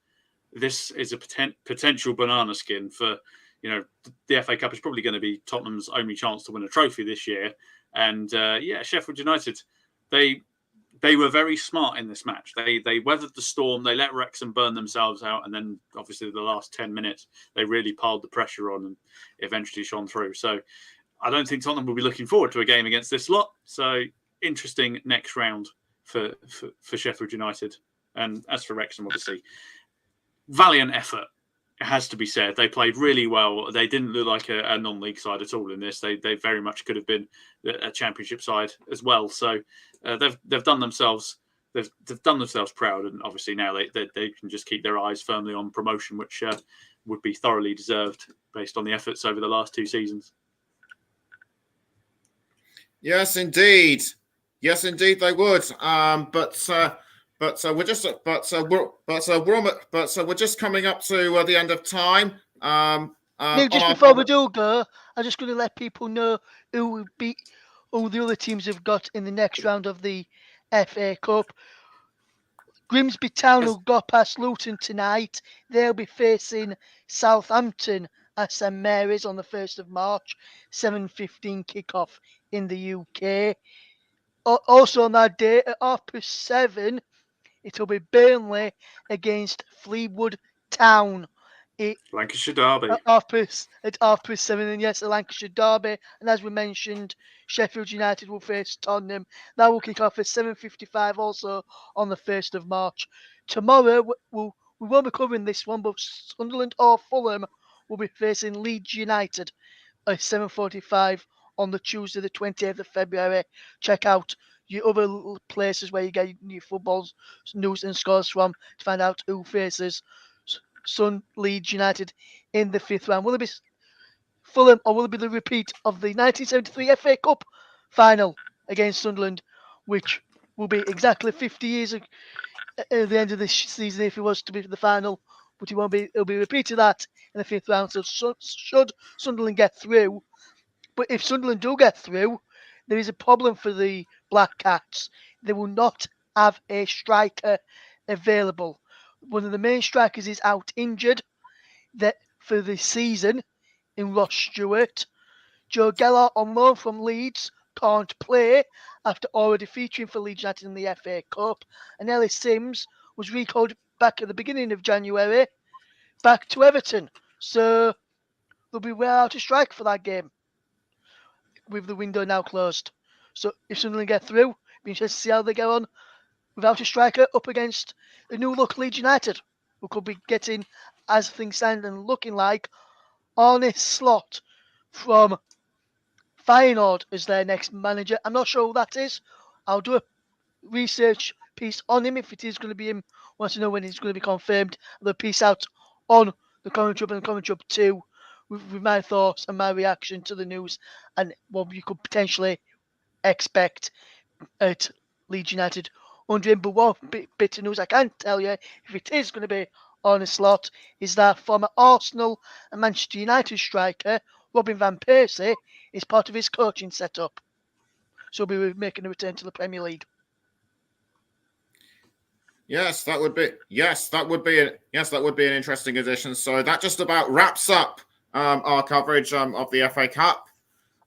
this is a potential banana skin for, the FA Cup is probably going to be Tottenham's only chance to win a trophy this year. And Sheffield United, they were very smart in this match. They weathered the storm. They let Wrexham burn themselves out, and then obviously the last 10 minutes they really piled the pressure on and eventually shone through. So I don't think Tottenham will be looking forward to a game against this lot. So interesting next round for Sheffield United. And as for Wrexham, obviously, valiant effort. It has to be said. They played really well. They didn't look like a non-league side at all in this. They very much could have been a championship side as well. So they've done themselves proud, and obviously now they can just keep their eyes firmly on promotion, which would be thoroughly deserved based on the efforts over the last 2 seasons. Yes, indeed. Yes, indeed, they would. We're just coming up to the end of time. Nick, just before we do go, I'm just going to let people know who the other teams have got in the next round of the FA Cup. Grimsby Town, who got past Luton tonight, they'll be facing Southampton at St Mary's on the 1st of March, 7:15 kickoff in the UK. Also on that day at 7:30, it'll be Burnley against Fleetwood Town. Lancashire Derby. At 7:30, and yes, the Lancashire Derby. And as we mentioned, Sheffield United will face Tottenham. That will kick off at 7:55 also on the 1st of March. Tomorrow, we won't be covering this one, but Sunderland or Fulham will be facing Leeds United at 7:45 on the Tuesday, the 28th of February. Check out your other places where you get your football news and scores from to find out who faces Leeds United in the 5th round. Will it be Fulham or will it be the repeat of the 1973 FA Cup final against Sunderland, which will be exactly 50 years at the end of this season if it was to be the final, but it won't be. It'll be repeated that in the 5th round. So should Sunderland get through, but if Sunderland do get through, there is a problem for the Black Cats. They will not have a striker available. One of the main strikers is out injured for the season in Ross Stewart. Joe Geller on loan from Leeds can't play after already featuring for Leeds United in the FA Cup. And Ellis Sims was recalled back at the beginning of January back to Everton. So they'll be well out of strike for that game with the window now closed. So if Sunderland get through, be interested to see how they go on without a striker up against a new look Leeds United, who could be getting, as things stand and looking like, Arne Slot from Feyenoord as their next manager. I'm not sure who that is. I'll do a research piece on him if it is going to be him. Want to know when he's going to be confirmed. The piece out on the Commentary Hub and the Commentary Hub 2 with my thoughts and my reaction to the news and what you could potentially expect at Leeds United under him. But one bit of news I can tell you, if it is going to be on a slot, is that former Arsenal and Manchester United striker Robin van Persie is part of his coaching setup. So he'll be making a return to the Premier League. Yes, that would be an interesting addition. So that just about wraps up our coverage of the FA Cup.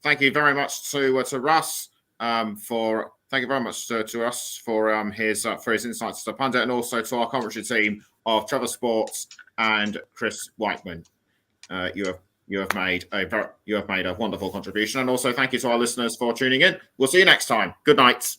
Thank you very much to Russ, Thank you very much to us for his insights as a pundit, and also to our commentary team of Trevor Sports and Chris Whiteman. You have made a wonderful contribution, and also thank you to our listeners for tuning in. We'll see you next time. Good night.